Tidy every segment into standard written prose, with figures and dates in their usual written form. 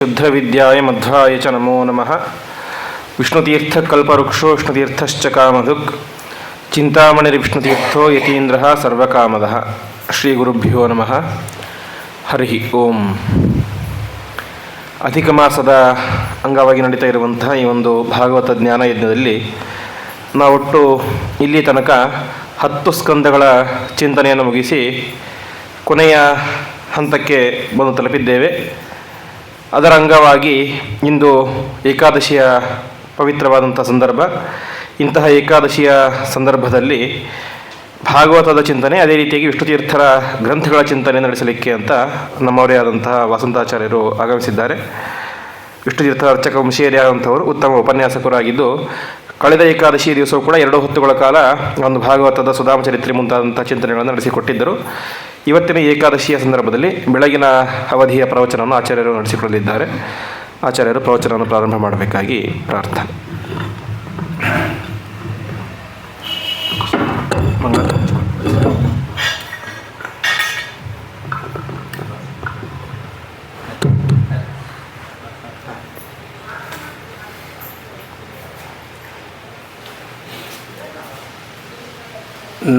ಶುದ್ಧವಿದ್ಯಾಯ ಮಧ್ವಾಯ ಚ ನಮೋ ನಮಃ. ವಿಷ್ಣುತೀರ್ಥಕಲ್ಪವೃಕ್ಷೋ ವಿಷ್ಣುತೀರ್ಥಶ್ಚ ಕಾಮಧುಕ್ ಚಿಂತಾಮಣಿರ್ವಿಷ್ಣುತೀರ್ಥೋ ಯತೀಂದ್ರಃ ಸರ್ವಕಾಮದಃ. ಶ್ರೀ ಗುರುಭ್ಯೋ ನಮಃ. ಹರಿ ಓಂ. ಅಧಿಕ ಮಾಸದ ಅಂಗವಾಗಿ ನಡೀತಾ ಇರುವಂತಹ ಈ ಒಂದು ಭಾಗವತ ಜ್ಞಾನ ಯಜ್ಞದಲ್ಲಿ ನಾವೊಟ್ಟು ಇಲ್ಲಿ ತನಕ 10 ಸ್ಕಂದಗಳ ಚಿಂತನೆಯನ್ನು ಮುಗಿಸಿ ಕೊನೆಯ ಹಂತಕ್ಕೆ ಬಂದು ತಲುಪಿದ್ದೇವೆ. ಅದರ ಅಂಗವಾಗಿ ಇಂದು ಏಕಾದಶಿಯ ಪವಿತ್ರವಾದಂಥ ಸಂದರ್ಭ. ಇಂತಹ ಏಕಾದಶಿಯ ಸಂದರ್ಭದಲ್ಲಿ ಭಾಗವತದ ಚಿಂತನೆ, ಅದೇ ರೀತಿಯಾಗಿ ವಿಷ್ಣುತೀರ್ಥರ ಗ್ರಂಥಗಳ ಚಿಂತನೆ ನಡೆಸಲಿಕ್ಕೆ ಅಂತ ನಮ್ಮವರೇ ಆದಂತಹ ವಸಂತಾಚಾರ್ಯರು ಆಗಮಿಸಿದ್ದಾರೆ. ವಿಷ್ಣುತೀರ್ಥ ಅರ್ಚಕ ವಂಶೀಯರಾದಂಥವರು ಉತ್ತಮ ಉಪನ್ಯಾಸಕರಾಗಿದ್ದು, ಕಳೆದ ಏಕಾದಶಿ ದಿವಸವೂ ಕೂಡ 2 ಹೊತ್ತುಗಳ ಕಾಲ ಒಂದು ಭಾಗವತದ ಸುಧಾಮಚರಿತ್ರೆ ಮುಂತಾದಂಥ ಚಿಂತನೆಗಳನ್ನು ನಡೆಸಿಕೊಟ್ಟಿದ್ದರು. ಇವತ್ತಿನ ಏಕಾದಶಿಯ ಸಂದರ್ಭದಲ್ಲಿ ಬೆಳಗಿನ ಅವಧಿಯ ಪ್ರವಚನವನ್ನು ಆಚಾರ್ಯರು ನಡೆಸಿಕೊಳ್ಳಲಿದ್ದಾರೆ. ಆಚಾರ್ಯರು ಪ್ರವಚನವನ್ನು ಪ್ರಾರಂಭ ಮಾಡಬೇಕಾಗಿ ಪ್ರಾರ್ಥನೆ.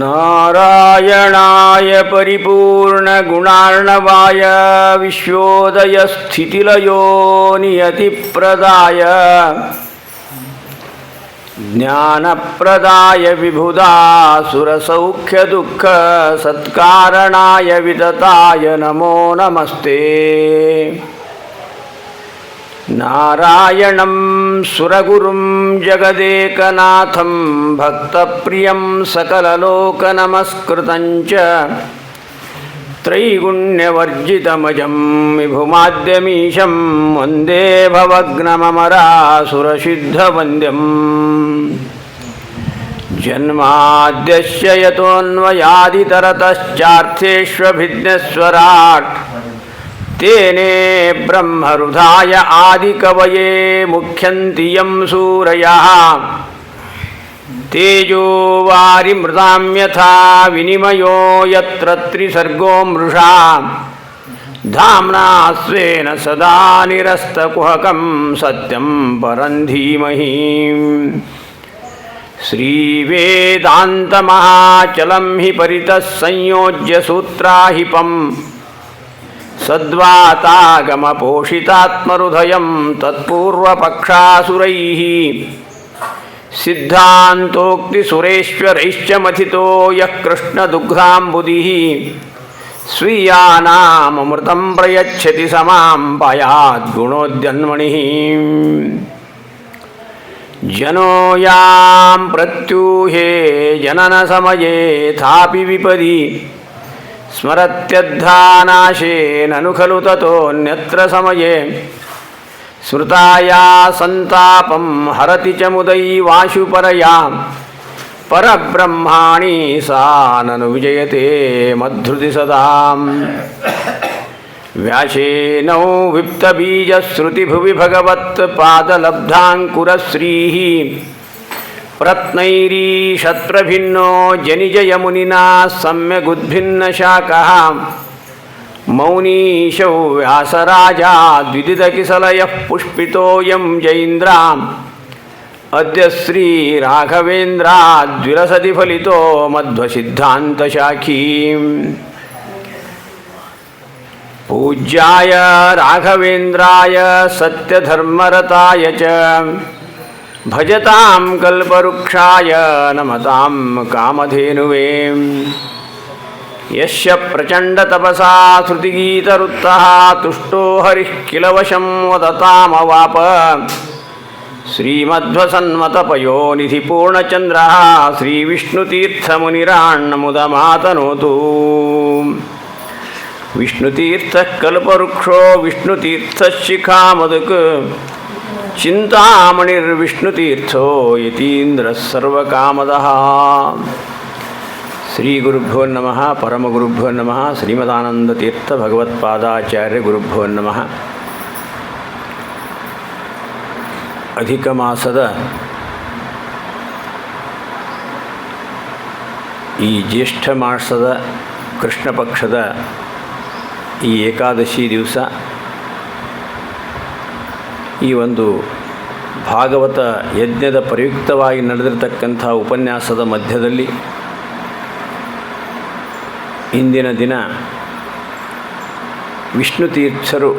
ನಾರಾಯಣಾಯ ಪರಿಪೂರ್ಣಗುಣಾರ್ಣವಾಯ ವಿಶ್ವೋದಯಸ್ಥಿತಿಲಯೋ ನಿಯತಿಪ್ರದಾಯ ಜ್ಞಾನಪ್ರದಾಯ ವಿಬುಧಾಸುರಸೌಖ್ಯದುಃಖ ಸತ್ಕಾರಣಾಯ ವಿತತಾಯ ನಮೋ ನಮಸ್ತೆ. ನಾರಾಯಣಂ ಸುರಗುರುಂ ಜಗದೇಕನಾಥಂ ಭಕ್ತಪ್ರಿಯಂ ಸಕಲಲೋಕನಮಸ್ಕೃತಂಚ ತ್ರೈಗುಣ್ಯವರ್ಜಿತಮಜಂ ವಿಭುಮಾದ್ಯಮೀಶಂ ವಂದೇ ಭವಗ್ನಮರಾಸುರಸಿದ್ಧವಂದ್ಯಂ. ಜನ್ಮಾದ್ಯಸ್ಯ ಯತೋನ್ವಯಾದಿತರತಶ್ಚಾರ್ಥೇಷ್ವಭಿಜ್ಞಸ್ವರಾಟ್ ತೇನೇ ಬ್ರಹ್ಮರುಧಾಯ ಆದಿಕವಯೇ ಮುಖ್ಯಂತಿ ಯಂ ಸೂರಯಃ. ತೇಜೋ ವಾರಿಮೃತಾಂ ಯಥಾ ವಿನಿಮಯೋ ಯತ್ರ ತ್ರಿಸರ್ಗೋ ಮೃಷಾ ಧಾಮ್ನಾ ಸ್ವೇನ ಸದಾ ನಿರಸ್ತಕುಹಕಂ ಸತ್ಯಂ ಪರಂ ಧೀಮಹಿ. ಶ್ರೀವೇದಾಂತಮಹಾಚಲಂ ಹಿ ಪರಿತಃ ಸಂಯೋಜ್ಯ ಸೂತ್ರಾಹಿಪಂ ಸದ್ವಾತಾಗಮಪೋಷಿತಾತ್ಮಹೃದಯಂ ತತ್ಪೂರ್ವಪಕ್ಷಾಸುರೈಃ ಸಿದ್ಧಾಂತೋಕ್ತಿಸುರೇಶ್ವರೈಶ್ಚ ಮಥಿತೋ ಯಃ ಕೃಷ್ಣದುಗ್ಧಾಂಬುಧಿಃ ಸ್ವೀಯಾನಾಮೃತಂ ಪ್ರಯಚ್ಛತಿ ಸಮಾಂ ಪಾಯಾದ್ಗುಣೋದ್ಯನ್ಮಣಿಃ. ಜನೋ ಯಾಂ ಪ್ರತ್ಯೂಹೇ ಜನನ ಸಮಯೇ ಥಾಪಿ ವಿಪದಿ ಸ್ಮರತ್ಯದ್ಧಾನಾಶೇನನು ಖಲು ತತೋನ್ಯತ್ರ ಸಮಯೇ ಸ್ಮೃತಾಯಾ ಸಂತಾಪಂ ಹರತಿ ಚ ಮುದೈವಾಶುಪರಯಾ ಪರಬ್ರಹ್ಮಾಣಿ ಸಾ ನನು ವಿಜಯತೆ ಮದ್ಧೃತಿ ಸದಾ. ವ್ಯಾಸೇನೌ ವಿಪ್ತಬೀಜಶ್ರುತಿಭುವಿ ಭಗವತ್ ಪಾದಲಬ್ಧಾಂಕುರಶ್ರೀಃ ಪ್ರತ್ನೈರೀಷತ್ಪ್ರಭಿನ್ನೋ ಜನಿಜಯಮುನಿನಾ ಸಮ್ಯಗುದ್ಭಿನ್ನಶಾಖಃ ಮೌನೀಶೌ ವ್ಯಾಸರಾಜಾ ದ್ವಿದಿದಕಿಸಲಯಃ ಪುಷ್ಪಿತೋಯಂ ಜೈಂದ್ರಾಂ ಅದ್ಯ ಶ್ರೀರಾಘವೇಂದ್ರಾದ್ವಿರಸತಿ ಫಲಿತೋ ಮಧ್ವಸಿದ್ಧಾಂತಶಾಖೀಂ. ಪೂಜ್ಯಾಯ ರಾಘವೇಂದ್ರಾಯ ಸತ್ಯಧರ್ಮರತಾಯ ಚ ಭಜತಾಂ ಕಲ್ಪವೃಕ್ಷಾಯ ನಮತಾಂ ಕಾಮಧೇನುವೇ. ಯಸ್ಯ ಪ್ರಚಂಡತಪಸಾ ಶ್ರುತಿಗೀತರುತ್ತಃ ತುಷ್ಟೋ ಹರಿಃ ಕಿಲ ವಶಂ ವದತಾಮವಾಪ. ಶ್ರೀಮಧ್ವಸನ್ಮತಪಯೋನಿಧಿ ಪೂರ್ಣಚಂದ್ರಃ ಶ್ರೀವಿಷ್ಣುತೀರ್ಥಮುನಿರಾಣ್ಣಮುದಮಾತನೋತು. ವಿಷ್ಣುತೀರ್ಥಃ ಕಲ್ಪವೃಕ್ಷೋ ವಿಷ್ಣುತೀರ್ಥಶಿಖಾಮಧುಕ್ ಚಿಂತಾಮಣಿರ್ವಿಷ್ಣುತೀರ್ಥೋ ಯತೀಂದ್ರಃ ಸರ್ವಕಾಮದಃ. ಶ್ರೀ ಗುರುಭ್ಯೋ ನಮಃ. ಪರಮಗುರುಭ್ಯೋ ನಮಃ. ಶ್ರೀಮದಾನಂದತೀರ್ಥ ಭಗವತ್ಪಾದಾಚಾರ್ಯ ಗುರುಭ್ಯೋ ನಮಃ. ಅಧಿಕ ಮಾಸದ ಈ ಜ್ಯೇಷ್ಠ ಮಾಸದ ಕೃಷ್ಣ ಪಕ್ಷದ ಈ ಏಕಾದಶಿ ದಿವಸ ಈ ಒಂದು ಭಾಗವತ ಯಜ್ಞದ ಪ್ರಯುಕ್ತವಾಗಿ ನಡೆದಿರತಕ್ಕಂಥ ಉಪನ್ಯಾಸದ ಮಧ್ಯದಲ್ಲಿ ಇಂದಿನ ದಿನ ವಿಷ್ಣು ತೀರ್ಥರು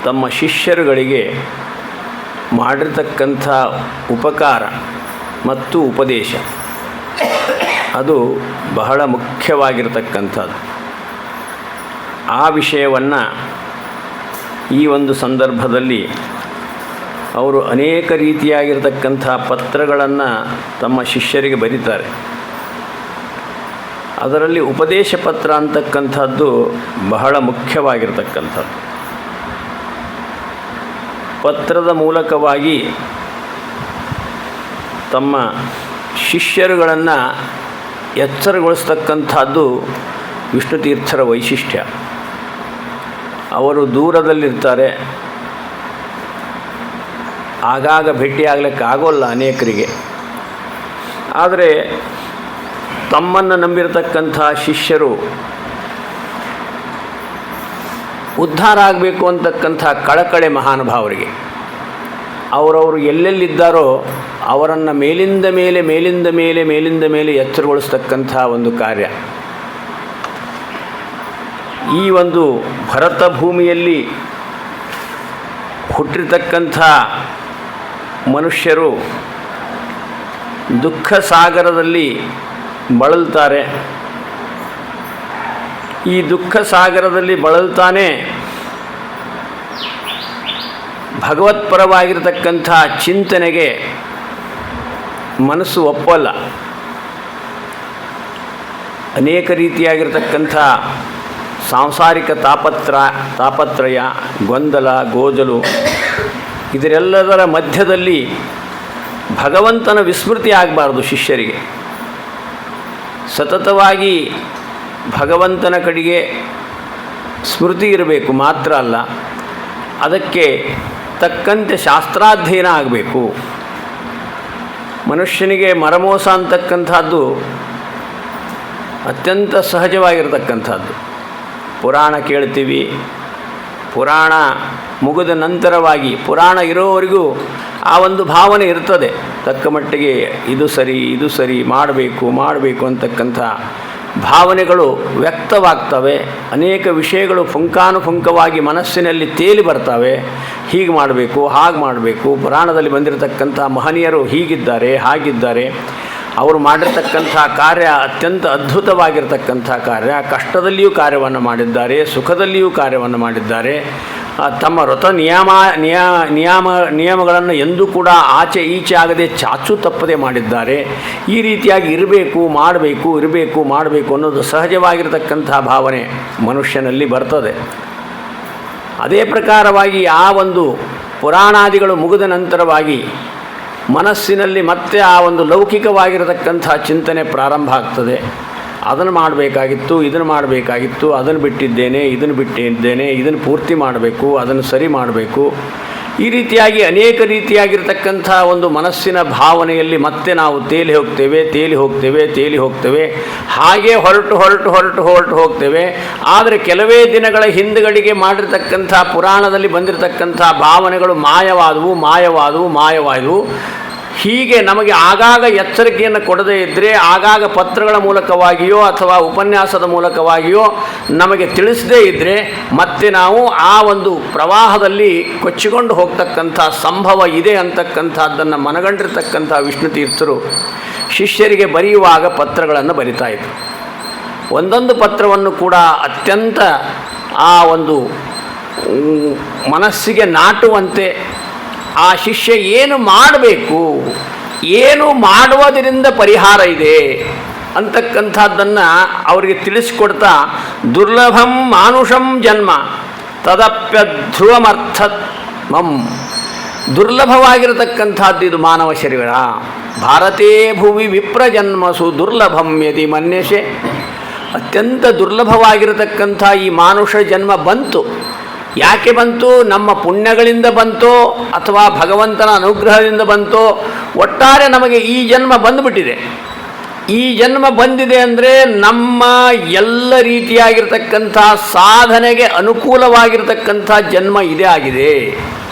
ತಮ್ಮ ಶಿಷ್ಯರುಗಳಿಗೆ ಮಾಡಿರ್ತಕ್ಕಂಥ ಉಪಕಾರ ಮತ್ತು ಉಪದೇಶ ಅದು ಬಹಳ ಮುಖ್ಯವಾಗಿರತಕ್ಕಂಥದ್ದು. ಆ ವಿಷಯವನ್ನು ಈ ಒಂದು ಸಂದರ್ಭದಲ್ಲಿ ಅವರು ಅನೇಕ ರೀತಿಯಾಗಿರ್ತಕ್ಕಂಥ ಪತ್ರಗಳನ್ನು ತಮ್ಮ ಶಿಷ್ಯರಿಗೆ ಬರೀತಾರೆ. ಅದರಲ್ಲಿ ಉಪದೇಶ ಪತ್ರ ಅಂತಕ್ಕಂಥದ್ದು ಬಹಳ ಮುಖ್ಯವಾಗಿರ್ತಕ್ಕಂಥದ್ದು. ಪತ್ರದ ಮೂಲಕವಾಗಿ ತಮ್ಮ ಶಿಷ್ಯರುಗಳನ್ನು ಎಚ್ಚರಗೊಳಿಸ್ತಕ್ಕಂಥದ್ದು ವಿಷ್ಣು ತೀರ್ಥರ ವೈಶಿಷ್ಟ್ಯ. ಅವರು ದೂರದಲ್ಲಿರ್ತಾರೆ, ಆಗಾಗ ಭೇಟಿಯಾಗಲಿಕ್ಕಾಗೋಲ್ಲ ಅನೇಕರಿಗೆ. ಆದರೆ ತಮ್ಮನ್ನು ನಂಬಿರತಕ್ಕಂಥ ಶಿಷ್ಯರು ಉದ್ಧಾರ ಆಗಬೇಕು ಅಂತಕ್ಕಂಥ ಕಳಕಳೆ ಮಹಾನುಭಾವರಿಗೆ ಅವರವರು ಎಲ್ಲೆಲ್ಲಿದ್ದಾರೋ ಅವರನ್ನು ಮೇಲಿಂದ ಮೇಲೆ ಎಚ್ಚರಗೊಳಿಸ್ತಕ್ಕಂಥ ಒಂದು ಕಾರ್ಯ. ಈ ಒಂದು ಭರತ ಭೂಮಿಯಲ್ಲಿ ಹುಟ್ಟಿರ್ತಕ್ಕಂಥ ಮನುಷ್ಯರು ದುಃಖ ಸಾಗರದಲ್ಲಿ ಬಳಲ್ತಾರೆ. ಈ ದುಃಖ ಸಾಗರದಲ್ಲಿ ಬಳಲ್ತಾನೆ ಭಗವತ್ಪರವಾಗಿರತಕ್ಕಂಥ ಚಿಂತನೆಗೆ ಮನಸ್ಸು ಒಪ್ಪಲ್ಲ. ಅನೇಕ ರೀತಿಯಾಗಿರ್ತಕ್ಕಂಥ ಸಾಂಸಾರಿಕ ತಾಪತ್ರಯ, ಗೊಂದಲ, ಗೋಜಲು ಇದರೆಲ್ಲದರ ಮಧ್ಯದಲ್ಲಿ ಭಗವಂತನ ವಿಸ್ಮೃತಿ ಆಗಬಾರ್ದು. ಶಿಷ್ಯರಿಗೆ ಸತತವಾಗಿ ಭಗವಂತನ ಕಡೆಗೆ ಸ್ಮೃತಿ ಇರಬೇಕು. ಮಾತ್ರ ಅಲ್ಲ, ಅದಕ್ಕೆ ತಕ್ಕಂತೆ ಶಾಸ್ತ್ರಾಧ್ಯಯನ ಆಗಬೇಕು. ಮನುಷ್ಯನಿಗೆ ಮರಮೋಸ ಅಂತಕ್ಕಂಥದ್ದು ಅತ್ಯಂತ ಸಹಜವಾಗಿರತಕ್ಕಂಥದ್ದು. ಪುರಾಣ ಕೇಳ್ತೀವಿ, ಪುರಾಣ ಮುಗಿದ ನಂತರವಾಗಿ ಪುರಾಣ ಇರೋವರೆಗೂ ಆ ಒಂದು ಭಾವನೆ ಇರ್ತದೆ. ತಕ್ಕ ಮಟ್ಟಿಗೆ ಇದು ಸರಿ ಮಾಡಬೇಕು ಅಂತಕ್ಕಂಥ ಭಾವನೆಗಳು ವ್ಯಕ್ತವಾಗ್ತವೆ. ಅನೇಕ ವಿಷಯಗಳು ಪುಂಖಾನುಪುಂಖವಾಗಿ ಮನಸ್ಸಿನಲ್ಲಿ ತೇಲಿ ಬರ್ತವೆ. ಹೀಗೆ ಮಾಡಬೇಕು, ಹಾಗೆ ಮಾಡಬೇಕು, ಪುರಾಣದಲ್ಲಿ ಬಂದಿರತಕ್ಕಂಥ ಮಹನೀಯರು ಹೀಗಿದ್ದಾರೆ, ಹಾಗಿದ್ದಾರೆ, ಅವರು ಮಾಡಿರ್ತಕ್ಕಂಥ ಕಾರ್ಯ ಅತ್ಯಂತ ಅದ್ಭುತವಾಗಿರ್ತಕ್ಕಂಥ ಕಾರ್ಯ. ಕಷ್ಟದಲ್ಲಿಯೂ ಕಾರ್ಯವನ್ನು ಮಾಡಿದ್ದಾರೆ, ಸುಖದಲ್ಲಿಯೂ ಕಾರ್ಯವನ್ನು ಮಾಡಿದ್ದಾರೆ. ತಮ್ಮ ವ್ರತ ನಿಯಮಗಳನ್ನು ಎಂದೂ ಕೂಡ ಆಚೆ ಈಚೆ ಆಗದೆ ಚಾಚು ತಪ್ಪದೆ ಮಾಡಿದ್ದಾರೆ. ಈ ರೀತಿಯಾಗಿ ಮಾಡಬೇಕು ಅನ್ನೋದು ಸಹಜವಾಗಿರತಕ್ಕಂಥ ಭಾವನೆ ಮನುಷ್ಯನಲ್ಲಿ ಬರ್ತದೆ. ಅದೇ ಪ್ರಕಾರವಾಗಿ ಆ ಒಂದು ಪುರಾಣಾದಿಗಳು ಮುಗಿದ ನಂತರವಾಗಿ ಮನಸ್ಸಿನಲ್ಲಿ ಮತ್ತೆ ಆ ಒಂದು ಲೌಕಿಕವಾಗಿರತಕ್ಕಂಥ ಚಿಂತನೆ ಪ್ರಾರಂಭ ಆಗ್ತದೆ. ಅದನ್ನು ಮಾಡಬೇಕಾಗಿತ್ತು, ಇದನ್ನು ಮಾಡಬೇಕಾಗಿತ್ತು, ಅದನ್ನು ಬಿಟ್ಟಿದ್ದೇನೆ, ಇದನ್ನು ಪೂರ್ತಿ ಮಾಡಬೇಕು, ಅದನ್ನು ಸರಿ ಮಾಡಬೇಕು. ಈ ರೀತಿಯಾಗಿ ಅನೇಕ ರೀತಿಯಾಗಿರ್ತಕ್ಕಂಥ ಒಂದು ಮನಸ್ಸಿನ ಭಾವನೆಯಲ್ಲಿ ಮತ್ತೆ ನಾವು ತೇಲಿ ಹೋಗ್ತೇವೆ. ಹಾಗೆ ಹೊರಟು ಹೋಗ್ತೇವೆ. ಆದರೆ ಕೆಲವೇ ದಿನಗಳ ಹಿಂದುಗಡೆಗೆ ಮಾಡಿರ್ತಕ್ಕಂಥ ಪುರಾಣದಲ್ಲಿ ಬಂದಿರತಕ್ಕಂಥ ಭಾವನೆಗಳು ಮಾಯವಾದವು. ಹೀಗೆ ನಮಗೆ ಆಗಾಗ ಎಚ್ಚರಿಕೆಯನ್ನು ಕೊಡದೇ ಇದ್ದರೆ, ಆಗಾಗ ಪತ್ರಗಳ ಮೂಲಕವಾಗಿಯೋ ಅಥವಾ ಉಪನ್ಯಾಸದ ಮೂಲಕವಾಗಿಯೋ ನಮಗೆ ತಿಳಿಸದೇ ಇದ್ದರೆ ಮತ್ತೆ ನಾವು ಆ ಒಂದು ಪ್ರವಾಹದಲ್ಲಿ ಕೊಚ್ಚಿಕೊಂಡು ಹೋಗ್ತಕ್ಕಂಥ ಸಂಭವ ಇದೆ ಅಂತಕ್ಕಂಥದ್ದನ್ನು ಮನಗಂಡಿರ್ತಕ್ಕಂಥ ವಿಷ್ಣು ತೀರ್ಥರು ಶಿಷ್ಯರಿಗೆ ಬರೆಯುವಾಗ ಪತ್ರಗಳನ್ನು ಬರಿತಾಯಿದ್ರು. ಒಂದೊಂದು ಪತ್ರವನ್ನು ಕೂಡ ಅತ್ಯಂತ ಆ ಒಂದು ಮನಸ್ಸಿಗೆ ನಾಟುವಂತೆ ಆ ಶಿಷ್ಯ ಏನು ಮಾಡಬೇಕು, ಏನು ಮಾಡುವುದರಿಂದ ಪರಿಹಾರ ಇದೆ ಅಂತಕ್ಕಂಥದ್ದನ್ನು ಅವರಿಗೆ ತಿಳಿಸಿಕೊಡ್ತಾ, ದುರ್ಲಭಂ ಮಾನುಷಂ ಜನ್ಮ ತದಪ್ಯಧ್ರುವಮರ್ಥಮಂ. ದುರ್ಲಭವಾಗಿರತಕ್ಕಂಥದ್ದು ಇದು ಮಾನವ ಶರೀರ. ಭಾರತೇ ಭುವಿ ವಿಪ್ರಜನ್ಮಸು ದುರ್ಲಭಂ ಯದಿ ಮನ್ಯಸೆ. ಅತ್ಯಂತ ದುರ್ಲಭವಾಗಿರತಕ್ಕಂಥ ಈ ಮಾನುಷ ಜನ್ಮ ಬಂತು. ಯಾಕೆ ಬಂತು? ನಮ್ಮ ಪುಣ್ಯಗಳಿಂದ ಬಂತೋ ಅಥವಾ ಭಗವಂತನ ಅನುಗ್ರಹದಿಂದ ಬಂತೋ, ಒಟ್ಟಾರೆ ನಮಗೆ ಈ ಜನ್ಮ ಬಂದುಬಿಟ್ಟಿದೆ. ಈ ಜನ್ಮ ಬಂದಿದೆ ಅಂದರೆ ನಮ್ಮ ಎಲ್ಲ ರೀತಿಯಾಗಿರ್ತಕ್ಕಂಥ ಸಾಧನೆಗೆ ಅನುಕೂಲವಾಗಿರ್ತಕ್ಕಂಥ ಜನ್ಮ ಇದೇ ಆಗಿದೆ.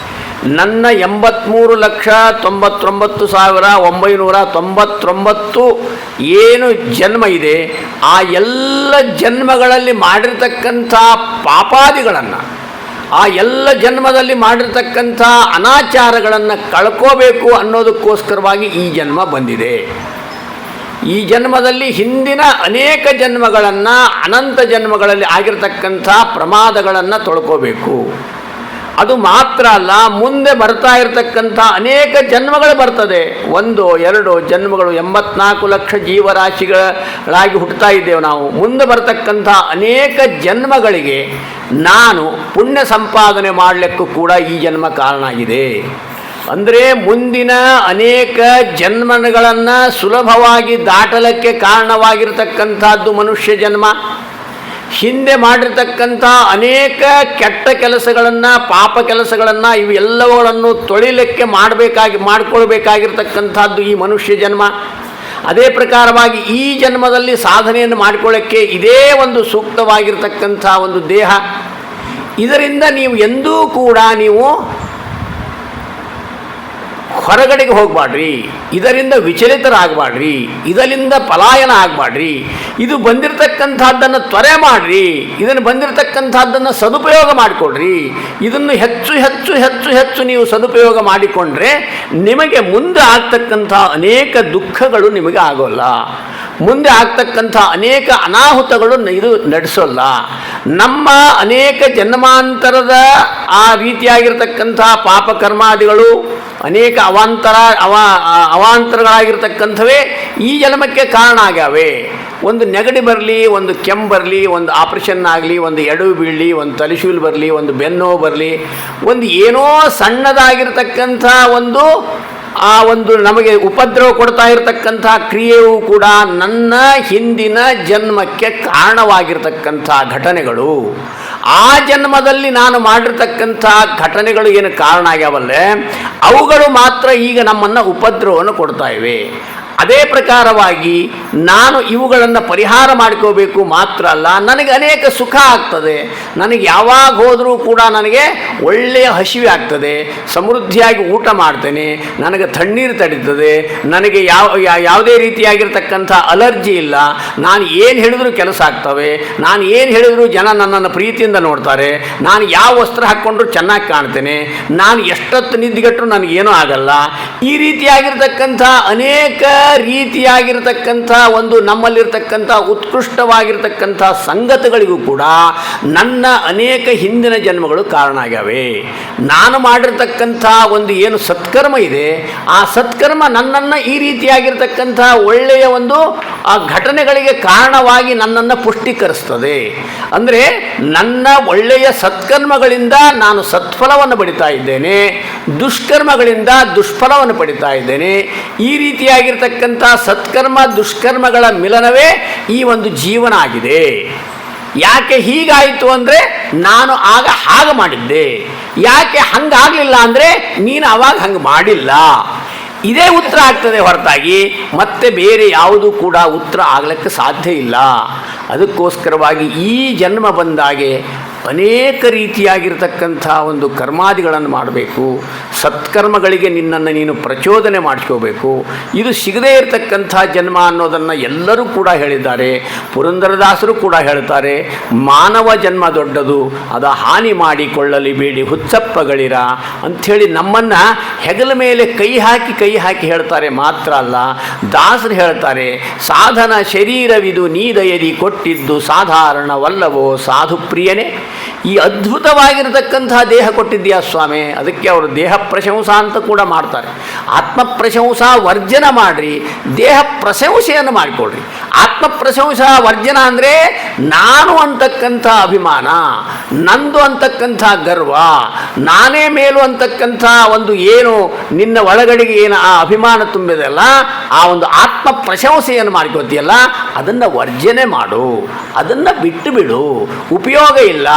ನನ್ನ 83,99,999 ಏನು ಜನ್ಮ ಇದೆ, ಆ ಎಲ್ಲ ಜನ್ಮಗಳಲ್ಲಿ ಮಾಡಿರ್ತಕ್ಕಂಥ ಪಾಪಾದಿಗಳನ್ನು, ಆ ಎಲ್ಲ ಜನ್ಮದಲ್ಲಿ ಮಾಡಿರ್ತಕ್ಕಂಥ ಅನಾಚಾರಗಳನ್ನು ಕಳ್ಕೋಬೇಕು ಅನ್ನೋದಕ್ಕೋಸ್ಕರವಾಗಿ ಈ ಜನ್ಮ ಬಂದಿದೆ. ಈ ಜನ್ಮದಲ್ಲಿ ಹಿಂದಿನ ಅನೇಕ ಜನ್ಮಗಳನ್ನು, ಅನಂತ ಜನ್ಮಗಳಲ್ಲಿ ಆಗಿರತಕ್ಕಂಥ ಪ್ರಮಾದಗಳನ್ನು ತೊಳ್ಕೋಬೇಕು. ಅದು ಮಾತ್ರ ಅಲ್ಲ, ಮುಂದೆ ಬರ್ತಾ ಇರತಕ್ಕಂಥ ಅನೇಕ ಜನ್ಮಗಳು ಬರ್ತದೆ. 1 2 ಜನ್ಮಗಳು, 84 ಲಕ್ಷ ಜೀವರಾಶಿಗಳಾಗಿ ಹುಟ್ಟುತ್ತಾ ಇದ್ದೇವೆ ನಾವು. ಮುಂದೆ ಬರ್ತಕ್ಕಂಥ ಅನೇಕ ಜನ್ಮಗಳಿಗೆ ನಾನು ಪುಣ್ಯ ಸಂಪಾದನೆ ಮಾಡಲಿಕ್ಕೂ ಕೂಡ ಈ ಜನ್ಮ ಕಾರಣ ಆಗಿದೆ. ಅಂದರೆ ಮುಂದಿನ ಅನೇಕ ಜನ್ಮಗಳನ್ನು ಸುಲಭವಾಗಿ ದಾಟಲಿಕ್ಕೆ ಕಾರಣವಾಗಿರತಕ್ಕಂಥದ್ದು ಮನುಷ್ಯ ಜನ್ಮ. ಹಿಂದೆ ಮಾಡಿರ್ತಕ್ಕಂಥ ಅನೇಕ ಕೆಟ್ಟ ಕೆಲಸಗಳನ್ನು, ಪಾಪ ಕೆಲಸಗಳನ್ನು, ಇವೆಲ್ಲವುಗಳನ್ನು ತೊಳಿಲಿಕ್ಕೆ ಮಾಡಿಕೊಳ್ಬೇಕಾಗಿರ್ತಕ್ಕಂಥದ್ದು ಈ ಮನುಷ್ಯ ಜನ್ಮ. ಅದೇ ಪ್ರಕಾರವಾಗಿ ಈ ಜನ್ಮದಲ್ಲಿ ಸಾಧನೆಯನ್ನು ಮಾಡಿಕೊಳ್ಳೋಕ್ಕೆ ಇದೇ ಒಂದು ಸೂಕ್ತವಾಗಿರ್ತಕ್ಕಂಥ ಒಂದು ದೇಹ. ಇದರಿಂದ ನೀವು ಎಂದೂ ಕೂಡ ನೀವು ಹೊರಗಡೆಗೆ ಹೋಗಬೇಡ್ರಿ, ಇದರಿಂದ ವಿಚಲಿತರಾಗಬೇಡ್ರಿ, ಇದರಿಂದ ಪಲಾಯನ ಆಗಬೇಡ್ರಿ. ಇದು ಬಂದಿರತಕ್ಕಂಥದ್ದನ್ನು ತ್ವರೆ ಮಾಡಿರಿ, ಇದನ್ನು ಬಂದಿರತಕ್ಕಂಥದ್ದನ್ನು ಸದುಪಯೋಗ ಮಾಡಿಕೊಡ್ರಿ. ಇದನ್ನು ಹೆಚ್ಚು ಹೆಚ್ಚು ಹೆಚ್ಚು ಹೆಚ್ಚು ನೀವು ಸದುಪಯೋಗ ಮಾಡಿಕೊಂಡ್ರೆ ನಿಮಗೆ ಮುಂದೆ ಆಗ್ತಕ್ಕಂಥ ಅನೇಕ ದುಃಖಗಳು ನಿಮಗೆ ಆಗೋಲ್ಲ, ಮುಂದೆ ಆಗ್ತಕ್ಕಂಥ ಅನೇಕ ಅನಾಹುತಗಳು ಇದು ನಡೆಸೋಲ್ಲ. ನಮ್ಮ ಅನೇಕ ಜನ್ಮಾಂತರದ ಆ ರೀತಿಯಾಗಿರ್ತಕ್ಕಂಥ ಪಾಪಕರ್ಮಾದಿಗಳು, ಅನೇಕ ಅವಾಂತರಗಳಾಗಿರ್ತಕ್ಕಂಥವೇ ಈ ಜನ್ಮಕ್ಕೆ ಕಾರಣ ಆಗ್ಯಾವೆ. ಒಂದು ನೆಗಡಿ ಬರಲಿ, ಒಂದು ಕೆಮ್ಮು ಬರಲಿ, ಒಂದು ಆಪ್ರೇಷನ್ ಆಗಲಿ, ಒಂದು ಎಡವು ಬೀಳಲಿ, ಒಂದು ತಲೆಶೂಲು ಬರಲಿ, ಒಂದು ಬೆನ್ನೋವು ಬರಲಿ, ಒಂದು ಏನೋ ಸಣ್ಣದಾಗಿರ್ತಕ್ಕಂಥ ಒಂದು ನಮಗೆ ಉಪದ್ರವ ಕೊಡ್ತಾ ಇರತಕ್ಕಂಥ ಕ್ರಿಯೆಯೂ ಕೂಡ ನನ್ನ ಹಿಂದಿನ ಜನ್ಮಕ್ಕೆ ಕಾರಣವಾಗಿರ್ತಕ್ಕಂಥ ಘಟನೆಗಳು. ಆ ಜನ್ಮದಲ್ಲಿ ನಾನು ಮಾಡಿರ್ತಕ್ಕಂಥ ಘಟನೆಗಳು ಏನು ಕಾರಣ ಆಗ್ಯಾವಲ್ಲೇ, ಅವುಗಳು ಮಾತ್ರ ಈಗ ನಮ್ಮನ್ನು ಉಪದ್ರವವನ್ನು ಕೊಡ್ತಾ ಇವೆ. ಅದೇ ಪ್ರಕಾರವಾಗಿ ನಾನು ಇವುಗಳನ್ನು ಪರಿಹಾರ ಮಾಡ್ಕೋಬೇಕು ಮಾತ್ರ ಅಲ್ಲ, ನನಗೆ ಅನೇಕ ಸುಖ ಆಗ್ತದೆ. ನನಗೆ ಯಾವಾಗ ಹೋದರೂ ಕೂಡ ನನಗೆ ಒಳ್ಳೆಯ ಹಸಿವೆ ಆಗ್ತದೆ, ಸಮೃದ್ಧಿಯಾಗಿ ಊಟ ಮಾಡ್ತೇನೆ, ನನಗೆ ತಣ್ಣೀರು ತಡೀತದೆ, ನನಗೆ ಯಾವುದೇ ರೀತಿಯಾಗಿರ್ತಕ್ಕಂಥ ಅಲರ್ಜಿ ಇಲ್ಲ. ನಾನು ಏನು ಹೇಳಿದರೂ ಕೆಲಸ ಆಗ್ತವೆ, ನಾನು ಏನು ಹೇಳಿದರೂ ಜನ ನನ್ನನ್ನು ಪ್ರೀತಿಯಿಂದ ನೋಡ್ತಾರೆ, ನಾನು ಯಾವ ವಸ್ತ್ರ ಹಾಕ್ಕೊಂಡ್ರೂ ಚೆನ್ನಾಗಿ ಕಾಣ್ತೇನೆ, ನಾನು ಎಷ್ಟೊತ್ತು ನಿದ್ದೆಗೆಟ್ಟರೂ ನನಗೇನೂ ಆಗಲ್ಲ. ಈ ರೀತಿಯಾಗಿರ್ತಕ್ಕಂಥ ಅನೇಕ ರೀತಿಯಾಗಿರ್ತಕ್ಕಂಥ ನಮ್ಮಲ್ಲಿರ್ತಕ್ಕಂಥ ಉತ್ಕೃಷ್ಟವಾಗಿರ್ತಕ್ಕಂಥ ಸಂಗತಿಗಳಿಗೂ ಕೂಡ ನನ್ನ ಅನೇಕ ಹಿಂದಿನ ಜನ್ಮಗಳು ಕಾರಣ ಆಗ್ಯಾವೆ. ನಾನು ಮಾಡಿರ್ತಕ್ಕಂಥ ಏನು ಸತ್ಕರ್ಮ ಇದೆ, ಆ ಸತ್ಕರ್ಮ ನನ್ನನ್ನು ಈ ರೀತಿಯಾಗಿರ್ತಕ್ಕಂಥ ಒಳ್ಳೆಯ ಆ ಘಟನೆಗಳಿಗೆ ಕಾರಣವಾಗಿ ನನ್ನನ್ನು ಪುಷ್ಟೀಕರಿಸ್ತದೆ. ಅಂದರೆ ನನ್ನ ಒಳ್ಳೆಯ ಸತ್ಕರ್ಮಗಳಿಂದ ನಾನು ಸತ್ಫಲವನ್ನು ಪಡಿತಾ ಇದ್ದೇನೆ, ದುಷ್ಕರ್ಮಗಳಿಂದ ದುಷ್ಫಲವನ್ನು ಪಡಿತಾ ಇದ್ದೇನೆ. ಈ ರೀತಿಯಾಗಿರ್ತಕ್ಕಂಥ ಸತ್ಕರ್ಮ ದುಷ್ಕರ್ಮಗಳ ಮಿಲನವೇ ಈ ಜೀವನ ಆಗಿದೆ. ಯಾಕೆ ಹೀಗಾಯಿತು ಅಂದರೆ ನಾನು ಆಗ ಹಾಗೆ ಮಾಡಿದ್ದೆ, ಯಾಕೆ ಹಂಗಾಗಲಿಲ್ಲ ಅಂದರೆ ನೀನು ಆವಾಗ ಹಂಗೆ ಮಾಡಿಲ್ಲ. ಇದೇ ಉತ್ತರ ಆಗ್ತದೆ ಹೊರತಾಗಿ ಮತ್ತೆ ಬೇರೆ ಯಾವುದೂ ಕೂಡ ಉತ್ತರ ಆಗಲಿಕ್ಕೆ ಸಾಧ್ಯ ಇಲ್ಲ. ಅದಕ್ಕೋಸ್ಕರವಾಗಿ ಈ ಜನ್ಮ ಬಂದಾಗೆ ಅನೇಕ ರೀತಿಯಾಗಿರ್ತಕ್ಕಂಥ ಕರ್ಮಾದಿಗಳನ್ನು ಮಾಡಬೇಕು. ಸತ್ಕರ್ಮಗಳಿಗೆ ನಿನ್ನನ್ನು ನೀನು ಪ್ರಚೋದನೆ ಮಾಡಿಸ್ಕೋಬೇಕು. ಇದು ಸಿಗದೇ ಇರತಕ್ಕಂಥ ಜನ್ಮ ಅನ್ನೋದನ್ನು ಎಲ್ಲರೂ ಕೂಡ ಹೇಳಿದ್ದಾರೆ. ಪುರಂದರದಾಸರು ಕೂಡ ಹೇಳ್ತಾರೆ, ಮಾನವ ಜನ್ಮ ದೊಡ್ಡದು, ಅದ ಹಾನಿ ಮಾಡಿಕೊಳ್ಳಲಿ ಬೇಡಿ ಹುಚ್ಚಪ್ಪಗಳಿರ ಅಂಥೇಳಿ ನಮ್ಮನ್ನು ಹೆಗಲ ಮೇಲೆ ಕೈ ಹಾಕಿ ಹೇಳ್ತಾರೆ. ಮಾತ್ರ ಅಲ್ಲ, ದಾಸರು ಹೇಳ್ತಾರೆ, ಸಾಧನ ಶರೀರವಿದು ನೀದಯದಿ ಕೊಟ್ಟಿದ್ದು ಸಾಧಾರಣವಲ್ಲವೋ ಸಾಧು ಪ್ರಿಯನೇ. ಈ ಅದ್ಭುತವಾಗಿರತಕ್ಕಂಥ ದೇಹ ಕೊಟ್ಟಿದ್ದೀಯಾ ಸ್ವಾಮಿ. ಅದಕ್ಕೆ ಅವರು ದೇಹ ಪ್ರಶಂಸಾ ಅಂತ ಕೂಡ ಮಾಡ್ತಾರೆ. ಆತ್ಮ ಪ್ರಶಂಸಾ ವರ್ಜನ ಮಾಡಿರಿ, ದೇಹ ಪ್ರಶಂಸೆಯನ್ನು ಮಾಡಿಕೊಡ್ರಿ. ಆತ್ಮ ಪ್ರಶಂಸಾ ವರ್ಜನ ಅಂದರೆ ನಾನು ಅಂತಕ್ಕಂಥ ಅಭಿಮಾನ, ನಂದು ಅಂತಕ್ಕಂಥ ಗರ್ವ, ನಾನೇ ಮೇಲು ಅಂತಕ್ಕಂಥ ಏನು ನಿನ್ನ ಒಳಗಡೆಗೆ ಏನು ಆ ಅಭಿಮಾನ ತುಂಬಿದೆಯಲ್ಲ, ಆ ಆತ್ಮ ಪ್ರಶಂಸೆಯನ್ನು ಮಾಡ್ಕೋತೀಯಲ್ಲ, ಅದನ್ನು ವರ್ಜನೆ ಮಾಡು, ಅದನ್ನು ಬಿಟ್ಟು ಬಿಡು, ಉಪಯೋಗ ಇಲ್ಲ.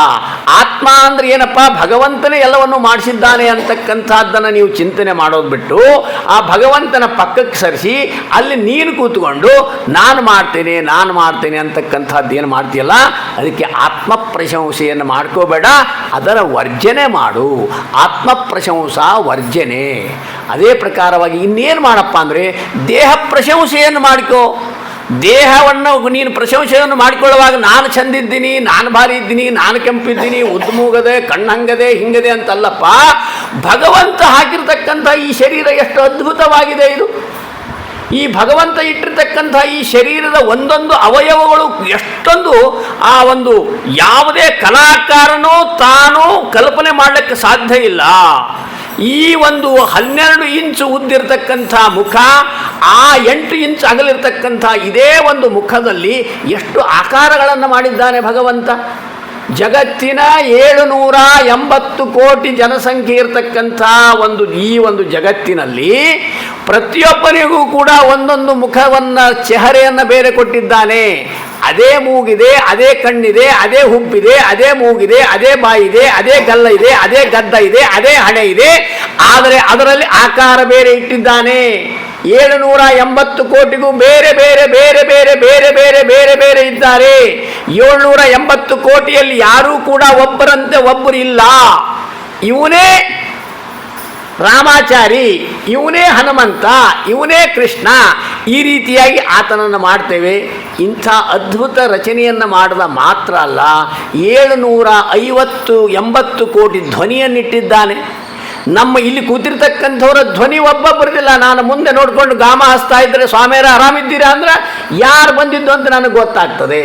ಆತ್ಮ ಅಂದ್ರೆ ಏನಪ್ಪ, ಭಗವಂತನೇ ಎಲ್ಲವನ್ನು ಮಾಡಿಸಿದ್ದಾನೆ ಅಂತಕ್ಕಂಥದ್ದನ್ನು ನೀವು ಚಿಂತನೆ ಮಾಡೋದು ಬಿಟ್ಟು ಆ ಭಗವಂತನ ಪಕ್ಕಕ್ಕೆ ಸರಿಸಿ ಅಲ್ಲಿ ನೀನು ಕೂತ್ಕೊಂಡು ನಾನು ಮಾಡ್ತೇನೆ ಅಂತಕ್ಕಂಥದ್ದು ಏನು ಮಾಡ್ತೀಯಲ್ಲ, ಅದಕ್ಕೆ ಆತ್ಮ ಪ್ರಶಂಸೆಯನ್ನು ಮಾಡ್ಕೋಬೇಡ, ಅದರ ವರ್ಜನೆ ಮಾಡು. ಆತ್ಮ ಪ್ರಶಂಸಾ ವರ್ಜನೆ. ಅದೇ ಪ್ರಕಾರವಾಗಿ ಇನ್ನೇನು ಮಾಡಪ್ಪ ಅಂದರೆ ದೇಹ ಪ್ರಶಂಸೆಯನ್ನು ಮಾಡಿಕೋ. ದೇಹವನ್ನು ನೀನು ಪ್ರಶಂಸೆಯನ್ನು ಮಾಡಿಕೊಳ್ಳುವಾಗ ನಾನು ಚಂದಿದ್ದೀನಿ, ನಾನು ಭಾರಿ ಇದ್ದೀನಿ, ನಾನು ಕೆಂಪಿದ್ದೀನಿ, ಉದ್ಮೂಗದೆ, ಕಣ್ಣಂಗದೆ, ಹಿಂಗದೆ ಅಂತಲ್ಲಪ್ಪ. ಭಗವಂತ ಹಾಕಿರ್ತಕ್ಕಂಥ ಈ ಶರೀರ ಎಷ್ಟು ಅದ್ಭುತವಾಗಿದೆ. ಇದು ಈ ಭಗವಂತ ಇಟ್ಟಿರ್ತಕ್ಕಂಥ ಈ ಶರೀರದ ಒಂದೊಂದು ಅವಯವಗಳು ಎಷ್ಟೊಂದು ಆ ಒಂದು ಯಾವುದೇ ಕಲಾಕಾರನೂ ತಾನು ಕಲ್ಪನೆ ಮಾಡಲಿಕ್ಕೆ ಸಾಧ್ಯ ಇಲ್ಲ. ಈ ಒಂದು 12 ಇಂಚು ಉದ್ದಿರ್ತಕ್ಕಂಥ ಮುಖ, ಆ 8 ಇಂಚು ಅಗಲಿರ್ತಕ್ಕಂಥ ಇದೇ ಒಂದು ಮುಖದಲ್ಲಿ ಎಷ್ಟು ಆಕಾರಗಳನ್ನು ಮಾಡಿದ್ದಾನೆ ಭಗವಂತ. ಜಗತ್ತಿನ 780 ಕೋಟಿ ಜನಸಂಖ್ಯೆ ಇರತಕ್ಕಂಥ ಈ ಒಂದು ಜಗತ್ತಿನಲ್ಲಿ ಪ್ರತಿಯೊಬ್ಬನಿಗೂ ಕೂಡ ಒಂದೊಂದು ಮುಖವನ್ನು, ಚೆಹರೆಯನ್ನು ಬೇರೆ ಕೊಟ್ಟಿದ್ದಾನೆ. ಅದೇ ಮೂಗಿದೆ, ಅದೇ ಕಣ್ಣಿದೆ, ಅದೇ ಹುಬ್ಬಿದೆ, ಅದೇ ಮೂಗಿದೆ, ಅದೇ ಬಾಯಿದೆ, ಅದೇ ಗಲ್ಲ ಇದೆ, ಅದೇ ಗದ್ದ ಇದೆ, ಅದೇ ಹಣೆ ಇದೆ. ಆದರೆ ಅದರಲ್ಲಿ ಆಕಾರ ಬೇರೆ ಇಟ್ಟಿದ್ದಾನೆ. 780 ಕೋಟಿಗೂ ಬೇರೆ ಬೇರೆ ಬೇರೆ ಬೇರೆ ಬೇರೆ ಬೇರೆ ಬೇರೆ ಬೇರೆ ಇದ್ದಾರೆ. 780 ಕೋಟಿಯಲ್ಲಿ ಯಾರೂ ಕೂಡ ಒಬ್ಬರಂತೆ ಒಬ್ಬರು ಇಲ್ಲ. ಇವನೇ ರಾಮಾಚಾರಿ, ಇವನೇ ಹನುಮಂತ, ಇವನೇ ಕೃಷ್ಣ, ಈ ರೀತಿಯಾಗಿ ಆತನನ್ನು ಮಾಡ್ತೇವೆ. ಇಂಥ ಅದ್ಭುತ ರಚನೆಯನ್ನು ಮಾಡಿದ ಮಾತ್ರ ಅಲ್ಲ, 750-80 ಕೋಟಿ ಧ್ವನಿಯನ್ನಿಟ್ಟಿದ್ದಾನೆ. ನಮ್ಮ ಇಲ್ಲಿ ಕೂತಿರ್ತಕ್ಕಂಥವ್ರ ಧ್ವನಿ ಒಬ್ಬೊಬ್ಬರದಿಲ್ಲ. ನಾನು ಮುಂದೆ ನೋಡಿಕೊಂಡು ಗಾಮ ಹಸ್ತಾ ಇದ್ದರೆ ಸ್ವಾಮಿಯರ ಆರಾಮಿದ್ದೀರಾ ಅಂದ್ರೆ ಯಾರು ಬಂದಿದ್ದು ಅಂತ ನನಗೆ ಗೊತ್ತಾಗ್ತದೆ.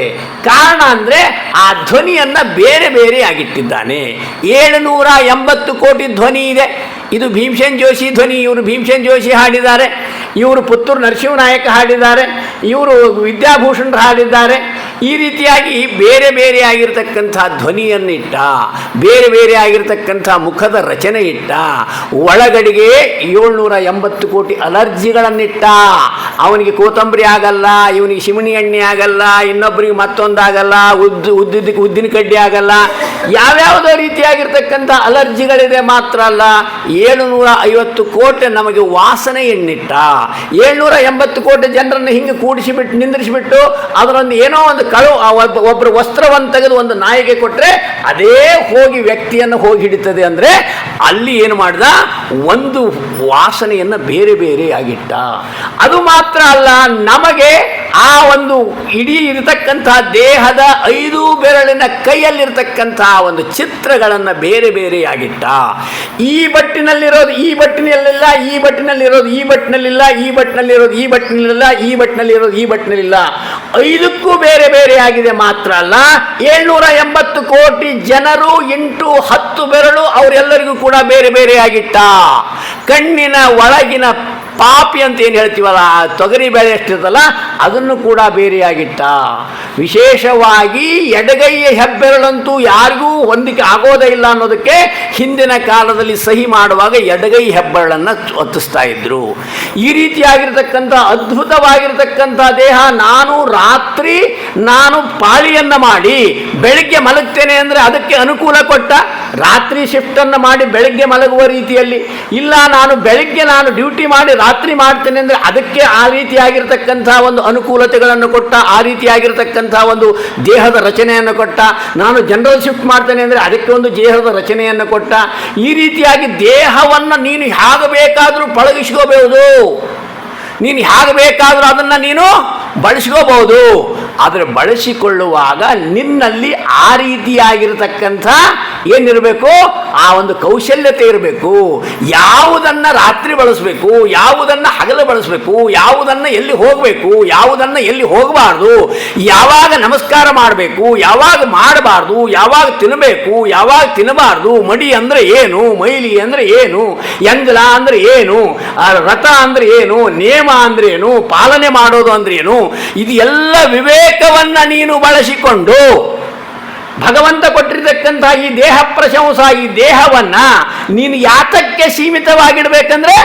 ಕಾರಣ ಅಂದರೆ ಆ ಧ್ವನಿಯನ್ನು ಬೇರೆ ಬೇರೆ ಆಗಿಟ್ಟಿದ್ದಾನೆ. 780 ಕೋಟಿ ಧ್ವನಿ ಇದೆ. ಇದು ಭೀಮಸೇನ್ ಜೋಶಿ ಧ್ವನಿ. ಇವರು ಭೀಮಸೇನ್ ಜೋಶಿ ಹಾಡಿದ್ದಾರೆ, ಇವರು ಪುತ್ತೂರು ನರಸಿಂಹನಾಯಕ ಹಾಡಿದ್ದಾರೆ, ಇವರು ವಿದ್ಯಾಭೂಷಣರು ಹಾಡಿದ್ದಾರೆ. ಈ ರೀತಿಯಾಗಿ ಬೇರೆ ಬೇರೆ ಆಗಿರ್ತಕ್ಕಂಥ ಧ್ವನಿಯನ್ನಿಟ್ಟ, ಬೇರೆ ಬೇರೆ ಆಗಿರ್ತಕ್ಕಂಥ ಮುಖದ ರಚನೆ ಇಟ್ಟ. ಒಳಗಡೆಗೆ 780 ಕೋಟಿ ಅಲರ್ಜಿಗಳನ್ನಿಟ್ಟ. ಅವನಿಗೆ ಕೋತಂಬರಿ ಆಗಲ್ಲ, ಇವನಿಗೆ ಶಿಮಣಿ ಎಣ್ಣೆ ಆಗಲ್ಲ, ಇನ್ನೊಬ್ಬರಿಗೆ ಮತ್ತೊಂದಾಗಲ್ಲ, ಉದ್ದಿನ ಕಡ್ಡಿ ಆಗಲ್ಲ, ಯಾವ್ಯಾವುದೋ ರೀತಿಯಾಗಿರ್ತಕ್ಕಂಥ ಅಲರ್ಜಿಗಳಿದೆ. ಮಾತ್ರ ಅಲ್ಲ, 750 ಕೋಟಿ ನಮಗೆ ವಾಸನೆ ಎಣ್ಣಿಟ್ಟ. 780 ಕೋಟಿ ಜನರನ್ನು ಹಿಂಗೆ ಕೂಡಿಸಿಬಿಟ್ಟು ನಿಂದಿರಿಸಿಬಿಟ್ಟು ಅದರೊಂದು ಏನೋ ಒಂದು ಒಬ್ಬರು ವಸ್ತ್ರವನ್ನು ತೆಗೆದು ಒಂದು ನಾಯಿಗೆ ಕೊಟ್ಟರೆ ಅದೇ ಹೋಗಿ ವ್ಯಕ್ತಿಯನ್ನು ಹೋಗಿ ಹಿಡಿತದೆ. ಅಂದರೆ ಅಲ್ಲಿ ಏನು ಮಾಡಿದ, ಒಂದು ವಾಸನೆಯನ್ನು ಬೇರೆ ಬೇರೆ ಆಗಿಟ್ಟ. ಅದು ಮಾತ್ರ ಅಲ್ಲ, ನಮಗೆ ಆ ಒಂದು ಇಡೀ ಇರತಕ್ಕಂಥ ದೇಹದ 5 ಬೆರಳಿನ ಕೈಯಲ್ಲಿರ್ತಕ್ಕಂಥ ಒಂದು ಚಿತ್ರಗಳನ್ನು ಬೇರೆ ಬೇರೆಯಾಗಿಟ್ಟ. ಈ ಬಟ್ಟಿನಲ್ಲಿರೋದು ಈ ಬಟ್ಟಿನಲ್ಲಿಲ್ಲ, ಈ ಬಟ್ಟಿನಲ್ಲಿರೋದು ಈ ಬಟ್ಟಿನಲ್ಲಿಲ್ಲ, ಈ ಬಟ್ಟಿನಲ್ಲಿರೋದು ಈ ಬಟ್ಟಿನಲ್ಲಿಲ್ಲ, ಈ ಬಟ್ಟಿನಲ್ಲಿರೋದು ಈ ಬಟ್ಟಿನಲ್ಲಿಲ್ಲ, 5ಕ್ಕೂ ಬೇರೆ ಬೇರೆ ಆಗಿದೆ. ಮಾತ್ರ ಅಲ್ಲ, 780 ಕೋಟಿ ಜನರು ಇಂಟು 10 ಬೆರಳು ಅವರೆಲ್ಲರಿಗೂ ಕೂಡ ಬೇರೆ ಬೇರೆ ಆಗಿಟ್ಟ. ಕಣ್ಣಿನ ಒಳಗಿನ ಪಾಪಿ ಅಂತ ಏನು ಹೇಳ್ತೀವಲ್ಲ, ಆ ತೊಗರಿ ಬೇಳೆ ಎಷ್ಟಿರ್ತಲ್ಲ ಅದನ್ನು ಕೂಡ ಬೇರೆಯಾಗಿಟ್ಟ. ವಿಶೇಷವಾಗಿ ಎಡಗೈಯ ಹೆಬ್ಬೆರಳಂತೂ ಯಾರಿಗೂ ಹೊಂದಿಕೆ ಆಗೋದೇ ಇಲ್ಲ ಅನ್ನೋದಕ್ಕೆ ಹಿಂದಿನ ಕಾಲದಲ್ಲಿ ಸಹಿ ಮಾಡುವಾಗ ಎಡಗೈ ಹೆಬ್ಬೆರಳನ್ನು ಒತ್ತಿಸ್ತಾ ಇದ್ರು. ಈ ರೀತಿಯಾಗಿರ್ತಕ್ಕಂಥ ಅದ್ಭುತವಾಗಿರ್ತಕ್ಕಂಥ ದೇಹ. ನಾನು ಪಾಳಿಯನ್ನು ಮಾಡಿ ಬೆಳಿಗ್ಗೆ ಮಲಗ್ತೇನೆ ಅಂದರೆ ಅದಕ್ಕೆ ಅನುಕೂಲ ಕೊಟ್ಟ. ರಾತ್ರಿ ಶಿಫ್ಟನ್ನು ಮಾಡಿ ಬೆಳಗ್ಗೆ ಮಲಗುವ ರೀತಿಯಲ್ಲಿ ಇಲ್ಲ, ನಾನು ಬೆಳಗ್ಗೆ ಡ್ಯೂಟಿ ಮಾಡಿ ರಾತ್ರಿ ಮಾಡ್ತೇನೆ ಅಂದರೆ ಅದಕ್ಕೆ ಆ ರೀತಿಯಾಗಿರ್ತಕ್ಕಂಥ ಒಂದು ಅನುಕೂಲತೆಗಳನ್ನು ಕೊಟ್ಟ. ಆ ರೀತಿಯಾಗಿರ್ತಕ್ಕಂಥ ಒಂದು ದೇಹದ ರಚನೆಯನ್ನು ಕೊಟ್ಟ. ನಾನು ಜನರಲ್ ಶಿಫ್ಟ್ ಮಾಡ್ತೇನೆ ಅಂದರೆ ಅದಕ್ಕೆ ಒಂದು ದೇಹದ ರಚನೆಯನ್ನು ಕೊಟ್ಟ. ಈ ರೀತಿಯಾಗಿ ದೇಹವನ್ನು ನೀನು ಹೇಗೆ ಬೇಕಾದರೂ ಪಳಗಿಸ್ಕೋಬಹುದು, ನೀನು ಹೇಗೆ ಬೇಕಾದರೂ ಅದನ್ನು ನೀನು ಬಳಸ್ಕೋಬಹುದು. ಆದರೆ ಬಳಸಿಕೊಳ್ಳುವಾಗ ನಿನ್ನಲ್ಲಿ ಆ ರೀತಿಯಾಗಿರ್ತಕ್ಕಂಥ ಏನಿರಬೇಕು, ಆ ಒಂದು ಕೌಶಲ್ಯತೆ ಇರಬೇಕು. ಯಾವುದನ್ನು ರಾತ್ರಿ ಬಳಸಬೇಕು, ಯಾವುದನ್ನು ಹಗಲು ಬಳಸಬೇಕು, ಯಾವುದನ್ನು ಎಲ್ಲಿ ಹೋಗಬೇಕು, ಯಾವುದನ್ನು ಎಲ್ಲಿ ಹೋಗಬಾರ್ದು, ಯಾವಾಗ ನಮಸ್ಕಾರ ಮಾಡಬೇಕು, ಯಾವಾಗ ಮಾಡಬಾರ್ದು, ಯಾವಾಗ ತಿನ್ನಬೇಕು, ಯಾವಾಗ ತಿನ್ನಬಾರ್ದು, ಮಡಿ ಅಂದರೆ ಏನು, ಮೈಲಿ ಅಂದರೆ ಏನು, ಎಂಜಲ ಅಂದರೆ ಏನು, ವ್ರತ ಅಂದರೆ ಏನು, ನೇಮ ಅಂದರೆ ಏನು, ಪಾಲನೆ ಮಾಡೋದು ಅಂದರೆ ಏನು, ಇದು ಎಲ್ಲ ವಿವೇಕವನ್ನು ನೀನು ಬಳಸಿಕೊಂಡು ಭಗವಂತ ಕೊಟ್ಟಿರ್ತಕ್ಕಂಥ ಈ ದೇಹ ಪ್ರಶಂಸ, ಈ ದೇಹವನ್ನು ನೀನು ಯಾತಕ್ಕೆ ಸೀಮಿತವಾಗಿಡಬೇಕಂದ್ರೆ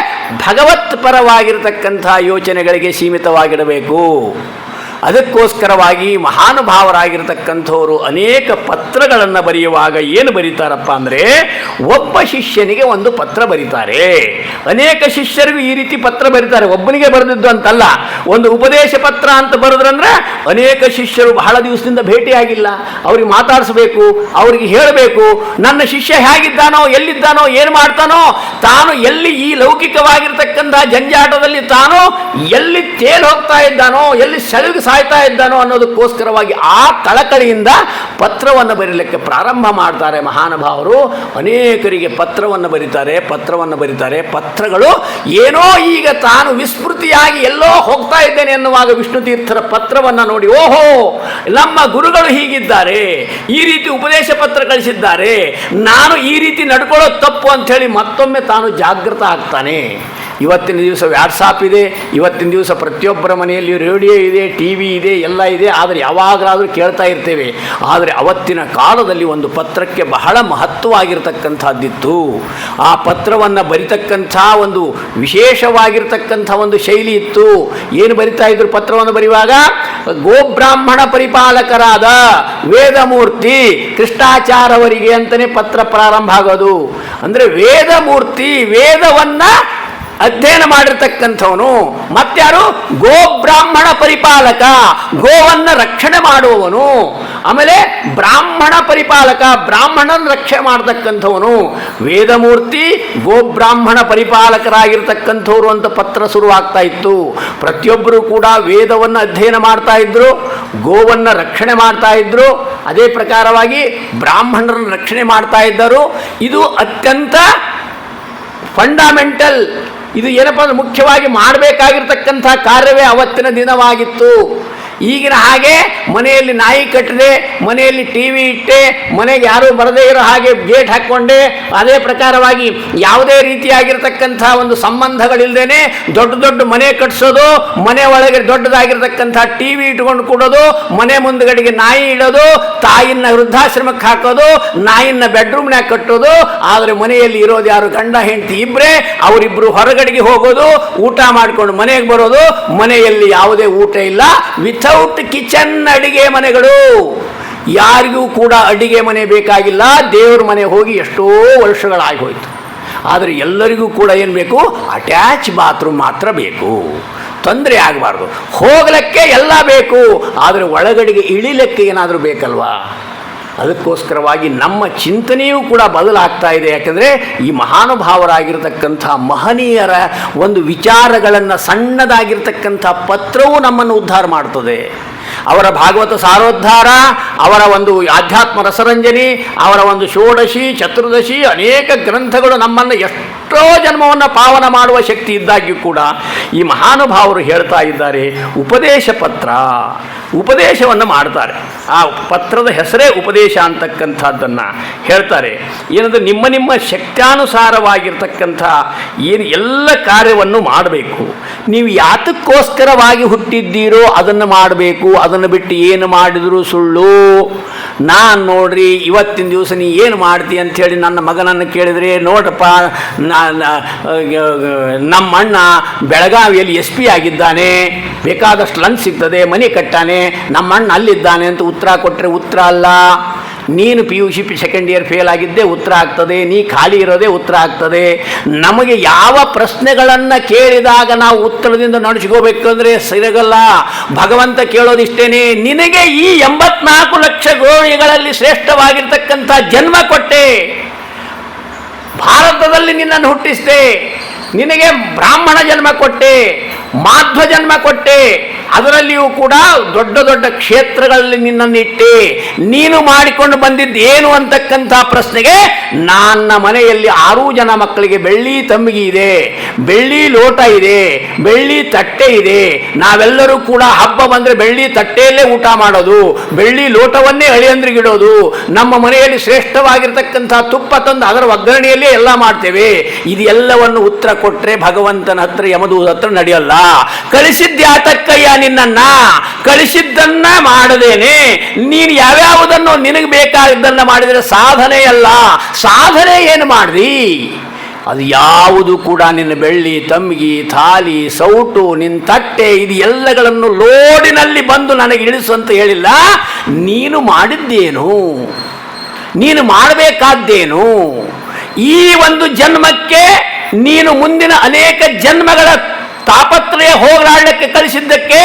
ಭಗವತ್ ಪರವಾಗಿರ್ತಕ್ಕಂಥ ಯೋಚನೆಗಳಿಗೆ ಸೀಮಿತವಾಗಿಡಬೇಕು. ಅದಕ್ಕೋಸ್ಕರವಾಗಿ ಮಹಾನುಭಾವರಾಗಿರ್ತಕ್ಕಂಥವರು ಅನೇಕ ಪತ್ರಗಳನ್ನು ಬರೆಯುವಾಗ ಏನು ಬರೀತಾರಪ್ಪ ಅಂದರೆ, ಒಬ್ಬ ಶಿಷ್ಯನಿಗೆ ಒಂದು ಪತ್ರ ಬರೀತಾರೆ. ಅನೇಕ ಶಿಷ್ಯರಿಗೂ ಈ ರೀತಿ ಪತ್ರ ಬರೀತಾರೆ, ಒಬ್ಬನಿಗೆ ಬರೆದಿದ್ದು ಅಂತಲ್ಲ. ಒಂದು ಉಪದೇಶ ಪತ್ರ ಅಂತ ಬರೆದ್ರಂದ್ರೆ ಅನೇಕ ಶಿಷ್ಯರು ಬಹಳ ದಿವಸದಿಂದ ಭೇಟಿಯಾಗಿಲ್ಲ, ಅವ್ರಿಗೆ ಮಾತಾಡಿಸ್ಬೇಕು, ಅವ್ರಿಗೆ ಹೇಳಬೇಕು, ನನ್ನ ಶಿಷ್ಯ ಹೇಗಿದ್ದಾನೋ, ಎಲ್ಲಿದ್ದಾನೋ, ಏನು ಮಾಡ್ತಾನೋ, ತಾನು ಎಲ್ಲಿ ಈ ಲೌಕಿಕವಾಗಿರ್ತಕ್ಕಂಥ ಜಂಜಾಟದಲ್ಲಿ ತಾನು ಎಲ್ಲಿ ತೇಲ್ ಹೋಗ್ತಾ ಇದ್ದಾನೋ, ಎಲ್ಲಿ ಸೆಳಗಿ ಸಾಯ್ತಾ ಇದ್ದಾನೋ ಅನ್ನೋದಕ್ಕೋಸ್ಕರವಾಗಿ ಆ ಕಳಕಳಿಯಿಂದ ಪತ್ರವನ್ನು ಬರೀಲಿಕ್ಕೆ ಪ್ರಾರಂಭ ಮಾಡ್ತಾರೆ ಮಹಾನುಭಾವರು. ಅನೇಕರಿಗೆ ಪತ್ರವನ್ನು ಬರೀತಾರೆ. ಪತ್ರಗಳು ಏನೋ ಈಗ ತಾನು ವಿಸ್ಮೃತಿಯಾಗಿ ಎಲ್ಲೋ ಹೋಗ್ತಾ ಇದ್ದೇನೆ ಎನ್ನುವಾಗ ವಿಷ್ಣು ತೀರ್ಥರ ಪತ್ರವನ್ನು ನೋಡಿ, ಓಹೋ ನಮ್ಮ ಗುರುಗಳು ಹೀಗಿದ್ದಾರೆ, ಈ ರೀತಿ ಉಪದೇಶ ಪತ್ರ ಕಳಿಸಿದ್ದಾರೆ, ನಾನು ಈ ರೀತಿ ನಡ್ಕೊಳ್ಳೋದು ತಪ್ಪು ಅಂಥೇಳಿ ಮತ್ತೊಮ್ಮೆ ತಾನು ಜಾಗೃತ ಆಗ್ತಾನೆ. ಇವತ್ತಿನ ದಿವಸ ವ್ಯಾಟ್ಸಾಪ್ ಇದೆ, ಇವತ್ತಿನ ದಿವಸ ಪ್ರತಿಯೊಬ್ಬರ ಮನೆಯಲ್ಲಿ ರೇಡಿಯೋ ಇದೆ, ಟಿ ವಿ ಇದೆ, ಎಲ್ಲ ಇದೆ. ಆದರೆ ಯಾವಾಗಲಾದರೂ ಕೇಳ್ತಾ ಇರ್ತೇವೆ. ಆದರೆ ಅವತ್ತಿನ ಕಾಲದಲ್ಲಿ ಒಂದು ಪತ್ರಕ್ಕೆ ಬಹಳ ಮಹತ್ವವಾಗಿರ್ತಕ್ಕಂಥದ್ದಿತ್ತು. ಆ ಪತ್ರವನ್ನು ಬರಿತಕ್ಕಂಥ ಒಂದು ವಿಶೇಷವಾಗಿರ್ತಕ್ಕಂಥ ಒಂದು ಶೈಲಿ ಇತ್ತು. ಏನು ಬರಿತಾ ಇದ್ರು ಪತ್ರವನ್ನು ಬರೆಯುವಾಗ? ಗೋಬ್ರಾಹ್ಮಣ ಪರಿಪಾಲಕರಾದ ವೇದಮೂರ್ತಿ ಕೃಷ್ಣಾಚಾರ್ಯವರಿಗೆ ಅಂತಲೇ ಪತ್ರ ಪ್ರಾರಂಭ ಆಗೋದು. ಅಂದರೆ ವೇದಮೂರ್ತಿ, ವೇದವನ್ನು ಅಧ್ಯಯನ ಮಾಡಿರ್ತಕ್ಕಂಥವನು. ಮತ್ತಾರು? ಗೋಬ್ರಾಹ್ಮಣ ಪರಿಪಾಲಕ, ಗೋವನ್ನು ರಕ್ಷಣೆ ಮಾಡುವವನು. ಆಮೇಲೆ ಬ್ರಾಹ್ಮಣ ಪರಿಪಾಲಕ, ಬ್ರಾಹ್ಮಣನ ರಕ್ಷಣೆ ಮಾಡತಕ್ಕಂಥವನು. ವೇದಮೂರ್ತಿ, ಗೋಬ್ರಾಹ್ಮಣ ಪರಿಪಾಲಕರಾಗಿರ್ತಕ್ಕಂಥವ್ರು ಅಂತ ಪತ್ರ ಶುರುವಾಗ್ತಾ ಇತ್ತು. ಪ್ರತಿಯೊಬ್ಬರು ಕೂಡ ವೇದವನ್ನು ಅಧ್ಯಯನ ಮಾಡ್ತಾ ಇದ್ರು, ಗೋವನ್ನು ರಕ್ಷಣೆ ಮಾಡ್ತಾ ಇದ್ರು. ಅದೇ ಪ್ರಕಾರವಾಗಿ ಬ್ರಾಹ್ಮಣರನ್ನು ರಕ್ಷಣೆ ಮಾಡ್ತಾ ಇದ್ದರು. ಇದು ಅತ್ಯಂತ ಫಂಡಮೆಂಟಲ್, ಇದು ಏನಪ್ಪ ಅಂದ್ರೆ ಮುಖ್ಯವಾಗಿ ಮಾಡಬೇಕಾಗಿರ್ತಕ್ಕಂಥ ಕಾರ್ಯವೇ ಅವತ್ತಿನ ದಿನವಾಗಿತ್ತು. ಈಗಿನ ಹಾಗೆ ಮನೆಯಲ್ಲಿ ನಾಯಿ ಕಟ್ಟದೆ, ಮನೆಯಲ್ಲಿ ಟಿ ವಿ ಇಟ್ಟೆ, ಮನೆಗೆ ಯಾರೂ ಬರದೇ ಇರೋ ಹಾಗೆ ಗೇಟ್ ಹಾಕ್ಕೊಂಡೆ, ಅದೇ ಪ್ರಕಾರವಾಗಿ ಯಾವುದೇ ರೀತಿಯಾಗಿರ್ತಕ್ಕಂಥ ಒಂದು ಸಂಬಂಧಗಳಿಲ್ಲದೇನೆ ದೊಡ್ಡ ದೊಡ್ಡ ಮನೆ ಕಟ್ಟಿಸೋದು, ಮನೆ ಒಳಗೆ ದೊಡ್ಡದಾಗಿರ್ತಕ್ಕಂಥ ಟಿ ವಿ ಇಟ್ಕೊಂಡು ಕೊಡೋದು, ಮನೆ ಮುಂದುಗಡೆಗೆ ನಾಯಿ ಇಡೋದು, ತಾಯಿನ ವೃದ್ಧಾಶ್ರಮಕ್ಕೆ ಹಾಕೋದು, ನಾಯಿನ ಬೆಡ್ರೂಮ್ನಾಗ ಕಟ್ಟೋದು. ಆದರೆ ಮನೆಯಲ್ಲಿ ಇರೋದು ಯಾರು? ಗಂಡ ಹೆಂಡತಿ ಇಬ್ಬರೇ. ಅವರಿಬ್ಬರು ಹೊರಗಡೆಗೆ ಹೋಗೋದು, ಊಟ ಮಾಡಿಕೊಂಡು ಮನೆಗೆ ಬರೋದು. ಮನೆಯಲ್ಲಿ ಯಾವುದೇ ಊಟ ಇಲ್ಲ, ವಿಥೌಟ್ ಕಿಚನ್ ಅಡಿಗೆ ಮನೆಗಳು. ಯಾರಿಗೂ ಕೂಡ ಅಡಿಗೆ ಮನೆ ಬೇಕಾಗಿಲ್ಲ. ದೇವ್ರ ಮನೆ ಹೋಗಿ ಎಷ್ಟೋ ವರ್ಷಗಳಾಗಿ ಹೋಯಿತು. ಆದರೆ ಎಲ್ಲರಿಗೂ ಕೂಡ ಏನು ಬೇಕು? ಅಟ್ಯಾಚ್ ಬಾತ್ರೂಮ್ ಮಾತ್ರ ಬೇಕು. ತೊಂದರೆ ಆಗಬಾರ್ದು. ಹೋಗಲಿಕ್ಕೆ ಎಲ್ಲ ಬೇಕು, ಆದರೆ ಒಳಗಡೆಗೆ ಇಳಿಲಿಕ್ಕೆ ಏನಾದರೂ ಬೇಕಲ್ವಾ? ಅದಕ್ಕೋಸ್ಕರವಾಗಿ ನಮ್ಮ ಚಿಂತನೆಯೂ ಕೂಡ ಬದಲಾಗ್ತಾ ಇದೆ. ಯಾಕೆಂದರೆ ಈ ಮಹಾನುಭಾವರಾಗಿರ್ತಕ್ಕಂಥ ಮಹನೀಯರ ಒಂದು ವಿಚಾರಗಳನ್ನು, ಸಣ್ಣದಾಗಿರ್ತಕ್ಕಂಥ ಪತ್ರವೂ ನಮ್ಮನ್ನು ಉದ್ಧಾರ ಮಾಡ್ತದೆ. ಅವರ ಭಾಗವತ ಸಾರೋದ್ಧಾರ, ಅವರ ಒಂದು ಆಧ್ಯಾತ್ಮ ರಸರಂಜನಿ, ಅವರ ಒಂದು ಷೋಡಶಿ, ಚತುರ್ದಶಿ, ಅನೇಕ ಗ್ರಂಥಗಳು ನಮ್ಮನ್ನು ಎಷ್ಟೋ ಜನ್ಮವನ್ನು ಪಾವನ ಮಾಡುವ ಶಕ್ತಿ ಇದ್ದಾಗ್ಯೂ ಕೂಡ ಈ ಮಹಾನುಭಾವರು ಹೇಳ್ತಾ ಇದ್ದಾರೆ, ಉಪದೇಶ ಪತ್ರ, ಉಪದೇಶವನ್ನು ಮಾಡ್ತಾರೆ. ಆ ಪತ್ರದ ಹೆಸರೇ ಉಪದೇಶ ಅಂತಕ್ಕಂಥದ್ದನ್ನು ಹೇಳ್ತಾರೆ. ಏನಂದರೆ ನಿಮ್ಮ ನಿಮ್ಮ ಶಕ್ತ್ಯಾನುಸಾರವಾಗಿರ್ತಕ್ಕಂಥ ಏನು ಎಲ್ಲ ಕಾರ್ಯವನ್ನು ಮಾಡಬೇಕು. ನೀವು ಯಾತಕ್ಕೋಸ್ಕರವಾಗಿ ಹುಟ್ಟಿದ್ದೀರೋ ಅದನ್ನು ಮಾಡಬೇಕು. ಅದನ್ನು ಬಿಟ್ಟು ಏನು ಮಾಡಿದರೂ ಸುಳ್ಳು. ನಾನು ನೋಡ್ರಿ ಇವತ್ತಿನ ದಿವಸ ನೀ ಏನು ಮಾಡ್ತಿ ಅಂಥೇಳಿ ನನ್ನ ಮಗನನ್ನು ಕೇಳಿದರೆ, ನೋಡ್ರಪ್ಪ ನಮ್ಮ ಅಣ್ಣ ಬೆಳಗಾವಿಯಲ್ಲಿ SP ಆಗಿದ್ದಾನೆ, ಬೇಕಾದಷ್ಟು ಲಂಚ್ ಸಿಗ್ತದೆ, ಮನೆ ಕಟ್ಟಾನೆ, ನಮ್ಮ ಅಣ್ಣ ಅಲ್ಲಿದ್ದಾನೆ ಅಂತ ಉತ್ತರ ಕೊಟ್ಟರೆ ಉತ್ತರ ಅಲ್ಲ. ನೀನು PUC ಸೆಕೆಂಡ್ ಇಯರ್ ಫೇಲ್ ಆಗಿದ್ದೇ ಉತ್ತರ ಆಗ್ತದೆ, ನೀ ಖಾಲಿ ಇರೋದೇ ಉತ್ತರ ಆಗ್ತದೆ. ನಮಗೆ ಯಾವ ಪ್ರಶ್ನೆಗಳನ್ನು ಕೇಳಿದಾಗ ನಾವು ಉತ್ತರದಿಂದ ನಡೆಸ್ಕೋಬೇಕಂದ್ರೆ ಸಿರಗಲ್ಲ. ಭಗವಂತ ಕೇಳೋದಿಷ್ಟೇನೆ, ನಿನಗೆ ಈ 84 ಲಕ್ಷ ಗೋಣಿಗಳಲ್ಲಿ ಶ್ರೇಷ್ಠವಾಗಿರ್ತಕ್ಕಂಥ ಜನ್ಮ ಕೊಟ್ಟೆ, ಭಾರತದಲ್ಲಿ ನಿನ್ನನ್ನು ಹುಟ್ಟಿಸಿದೆ, ನಿನಗೆ ಬ್ರಾಹ್ಮಣ ಜನ್ಮ ಕೊಟ್ಟೆ, ಮಾಧ್ವ ಜನ್ಮ ಕೊಟ್ಟೆ, ಅದರಲ್ಲಿಯೂ ಕೂಡ ದೊಡ್ಡ ದೊಡ್ಡ ಕ್ಷೇತ್ರಗಳಲ್ಲಿ ನಿನ್ನನ್ನು ಇಟ್ಟೆ. ನೀನು ಮಾಡಿಕೊಂಡು ಬಂದಿದ್ದು ಏನು ಅಂತಕ್ಕಂಥ ಪ್ರಶ್ನೆಗೆ ನನ್ನ ಮನೆಯಲ್ಲಿ 6 ಜನ ಮಕ್ಕಳಿಗೆ ಬೆಳ್ಳಿ ತಂಬಿಗೆ ಇದೆ, ಬೆಳ್ಳಿ ಲೋಟ ಇದೆ, ಬೆಳ್ಳಿ ತಟ್ಟೆ ಇದೆ. ನಾವೆಲ್ಲರೂ ಕೂಡ ಹಬ್ಬ ಬಂದರೆ ಬೆಳ್ಳಿ ತಟ್ಟೆಯಲ್ಲೇ ಊಟ ಮಾಡೋದು, ಬೆಳ್ಳಿ ಲೋಟವನ್ನೇ ಅಳಿಯಂದ್ರಿಗಿಡೋದು. ನಮ್ಮ ಮನೆಯಲ್ಲಿ ಶ್ರೇಷ್ಠವಾಗಿರ್ತಕ್ಕಂಥ ತುಪ್ಪ ತಂದು ಅದರ ಒಗ್ಗರಣೆಯಲ್ಲೇ ಎಲ್ಲ ಮಾಡ್ತೇವೆ. ಇದೆಲ್ಲವನ್ನು ಉತ್ತರ ಕೊಟ್ಟರೆ ಭಗವಂತನ ಹತ್ರ, ಯಮದೂತ ಹತ್ರ ನಡೆಯಲ್ಲ. ಕಳಿಸಿದ್ಯಾತಕ್ಕಯ್ಯ ನಿನ್ನನ್ನ? ಕಳಿಸಿದ್ದನ್ನ ಮಾಡದೇನೆ ನೀನು ಯಾವ್ಯಾವುದನ್ನು ನಿನಗೆ ಬೇಕಾದನ್ನ ಮಾಡಿದರೆ ಸಾಧನೆ ಅಲ್ಲ. ಸಾಧನೆ ಏನು ಮಾಡ್ದಿ? ಅದು ಯಾವುದು ಕೂಡ ನಿನ್ನ ಬೆಳ್ಳಿ ತಂಬಿಗೆ ಥಾಲಿ ಸೌಟು ನಿನ್ನ ತಟ್ಟೆ ಇದು ಎಲ್ಲಗಳನ್ನು ಲೋಡಿನಲ್ಲಿ ಬಂದು ನನಗೆ ಇಳಿಸು ಅಂತ ಹೇಳಿಲ್ಲ. ನೀನು ಮಾಡಿದ್ದೇನು, ನೀನು ಮಾಡಬೇಕಾದ್ದೇನು, ಈ ಒಂದು ಜನ್ಮಕ್ಕೆ ನೀನು ಮುಂದಿನ ಅನೇಕ ಜನ್ಮಗಳ ತಾಪತ್ರಯ ಹೋಗಲಾಡಲಿಕ್ಕೆ ಕಲಿಸಿದ್ದಕ್ಕೆ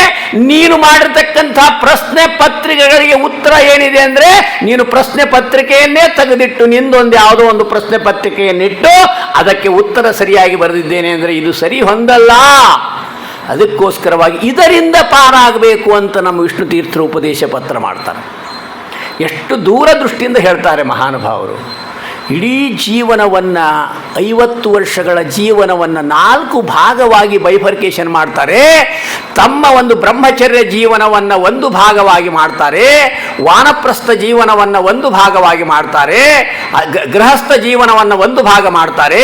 ನೀನು ಮಾಡಿರ್ತಕ್ಕಂಥ ಪ್ರಶ್ನೆ ಪತ್ರಿಕೆಗಳಿಗೆ ಉತ್ತರ ಏನಿದೆ ಅಂದರೆ, ನೀನು ಪ್ರಶ್ನೆ ಪತ್ರಿಕೆಯನ್ನೇ ತೆಗೆದಿಟ್ಟು ನಿಂದೊಂದು ಯಾವುದೋ ಒಂದು ಪ್ರಶ್ನೆ ಪತ್ರಿಕೆಯನ್ನಿಟ್ಟು ಅದಕ್ಕೆ ಉತ್ತರ ಸರಿಯಾಗಿ ಬರೆದಿದ್ದೇನೆ ಅಂದರೆ ಇದು ಸರಿ ಹೊಂದಲ್ಲ. ಅದಕ್ಕೋಸ್ಕರವಾಗಿ ಇದರಿಂದ ಪಾರಾಗಬೇಕು ಅಂತ ನಮ್ಮ ವಿಷ್ಣು ತೀರ್ಥರು ಉಪದೇಶ ಪತ್ರ ಮಾಡ್ತಾರೆ. ಎಷ್ಟು ದೂರದೃಷ್ಟಿಯಿಂದ ಹೇಳ್ತಾರೆ ಮಹಾನುಭಾವರು. ಇಡೀ ಜೀವನವನ್ನು 50 ವರ್ಷಗಳ ಜೀವನವನ್ನು 4 ಭಾಗವಾಗಿ ಬೈಫರ್ಕೇಶನ್ ಮಾಡ್ತಾರೆ. ತಮ್ಮ ಒಂದು ಬ್ರಹ್ಮಚರ್ಯ ಜೀವನವನ್ನು ಒಂದು ಭಾಗವಾಗಿ ಮಾಡ್ತಾರೆ, ವಾನಪ್ರಸ್ಥ ಜೀವನವನ್ನು ಒಂದು ಭಾಗವಾಗಿ ಮಾಡ್ತಾರೆ, ಗೃಹಸ್ಥ ಜೀವನವನ್ನು ಒಂದು ಭಾಗ ಮಾಡ್ತಾರೆ,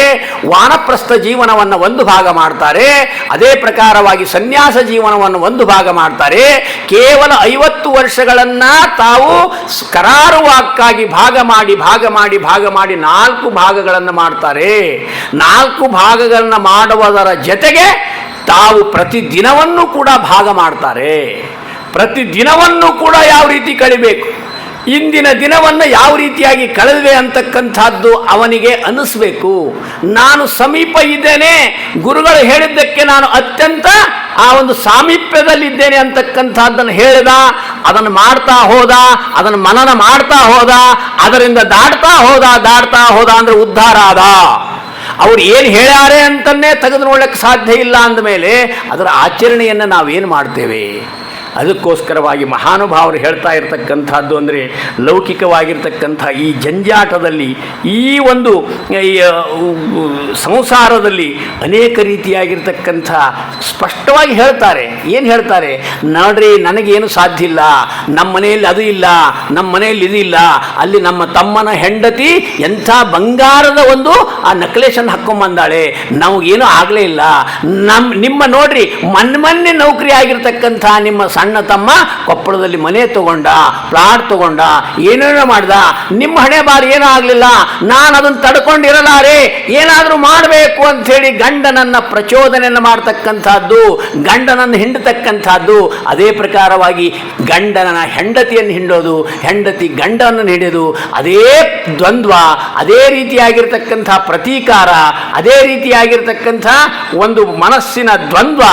ವಾನಪ್ರಸ್ಥ ಜೀವನವನ್ನು ಒಂದು ಭಾಗ ಮಾಡ್ತಾರೆ, ಅದೇ ಪ್ರಕಾರವಾಗಿ ಸನ್ಯಾಸ ಜೀವನವನ್ನು ಒಂದು ಭಾಗ ಮಾಡ್ತಾರೆ. ಕೇವಲ 50 ವರ್ಷಗಳನ್ನು ತಾವು ಕರಾರುವಾಕ್ಕಾಗಿ ಭಾಗ ಮಾಡಿ 4 ಭಾಗಗಳನ್ನು ಮಾಡ್ತಾರೆ. 4 ಭಾಗಗಳನ್ನು ಮಾಡುವುದರ ಜೊತೆಗೆ ತಾವು ಪ್ರತಿದಿನವನ್ನು ಕೂಡ ಭಾಗ ಮಾಡ್ತಾರೆ. ಪ್ರತಿದಿನವನ್ನು ಕೂಡ ಯಾವ ರೀತಿ ಕಳಿಬೇಕು, ಇಂದಿನ ದಿನವನ್ನು ಯಾವ ರೀತಿಯಾಗಿ ಕಳೆದಿವೆ ಅಂತಕ್ಕಂಥದ್ದು ಅವನಿಗೆ ಅನಿಸ್ಬೇಕು. ನಾನು ಸಮೀಪ ಇದ್ದೇನೆ, ಗುರುಗಳು ಹೇಳಿದ್ದಕ್ಕೆ ನಾನು ಅತ್ಯಂತ ಆ ಒಂದು ಸಾಮೀಪ್ಯದಲ್ಲಿದ್ದೇನೆ ಅಂತಕ್ಕಂಥದ್ದನ್ನು ಹೇಳಿದ, ಅದನ್ನು ಮಾಡ್ತಾ ಹೋದ, ಅದನ್ನು ಮನನ ಮಾಡ್ತಾ ಹೋದ, ಅದರಿಂದ ದಾಟ್ತಾ ಹೋದ ಅಂದರೆ ಉದ್ಧಾರ ಆದ. ಅವ್ರು ಏನು ಹೇಳ್ಯಾರೆ ಅಂತನ್ನೇ ತೆಗೆದು ನೋಡಕ್ಕೆ ಸಾಧ್ಯ ಇಲ್ಲ ಅಂದಮೇಲೆ ಅದರ ಆಚರಣೆಯನ್ನು ನಾವೇನು ಮಾಡ್ತೇವೆ? ಅದಕ್ಕೋಸ್ಕರವಾಗಿ ಮಹಾನುಭಾವರು ಹೇಳ್ತಾ ಇರತಕ್ಕಂಥದ್ದು ಅಂದರೆ, ಲೌಕಿಕವಾಗಿರ್ತಕ್ಕಂಥ ಈ ಜಂಜಾಟದಲ್ಲಿ, ಈ ಒಂದು ಸಂಸಾರದಲ್ಲಿ ಅನೇಕ ರೀತಿಯಾಗಿರ್ತಕ್ಕಂಥ ಸ್ಪಷ್ಟವಾಗಿ ಹೇಳ್ತಾರೆ. ಏನು ಹೇಳ್ತಾರೆ? ನೋಡ್ರಿ, ನನಗೇನು ಸಾಧ್ಯ ಇಲ್ಲ, ನಮ್ಮ ಮನೆಯಲ್ಲಿ ಅದು ಇಲ್ಲ, ನಮ್ಮ ಮನೆಯಲ್ಲಿ ಇದು ಇಲ್ಲ, ಅಲ್ಲಿ ನಮ್ಮ ತಮ್ಮನ ಹೆಂಡತಿ ಎಂಥ ಬಂಗಾರದ ಒಂದು ಆ ನಕ್ಲೇಶನ್ನು ಹಾಕ್ಕೊಂಬಂದಾಳೆ, ನಮಗೇನು ಆಗಲೇ ಇಲ್ಲ. ನಿಮ್ಮ ನೋಡ್ರಿ, ಮೊನ್ನೆ ನೌಕರಿ ಆಗಿರ್ತಕ್ಕಂಥ ನಿಮ್ಮ ಸಣ್ಣ ತಮ್ಮ ಕೊಪ್ಪಳದಲ್ಲಿ ಮನೆ ತಗೊಂಡ, ಪ್ಲಾಟ್ ತಗೊಂಡ, ಏನೇನೋ ಮಾಡ್ದ, ನಿಮ್ಮ ಹಣೆ ಬಾರಿ ಏನೂ ಆಗಲಿಲ್ಲ, ನಾನು ಅದನ್ನು ತಡ್ಕೊಂಡಿರಲಾರೆ, ಏನಾದರೂ ಮಾಡಬೇಕು ಅಂಥೇಳಿ ಗಂಡನನ್ನು ಪ್ರಚೋದನೆಯನ್ನು ಮಾಡ್ತಕ್ಕಂಥದ್ದು, ಗಂಡನನ್ನು ಹಿಂಡತಕ್ಕಂಥದ್ದು. ಅದೇ ಪ್ರಕಾರವಾಗಿ ಗಂಡನ ಹೆಂಡತಿಯನ್ನು ಹಿಂಡೋದು, ಹೆಂಡತಿ ಗಂಡನನ್ನು ಹಿಡಿಯೋದು, ಅದೇ ದ್ವಂದ್ವ, ಅದೇ ರೀತಿಯಾಗಿರ್ತಕ್ಕಂಥ ಪ್ರತೀಕಾರ, ಅದೇ ರೀತಿಯಾಗಿರ್ತಕ್ಕಂಥ ಒಂದು ಮನಸ್ಸಿನ ದ್ವಂದ್ವ.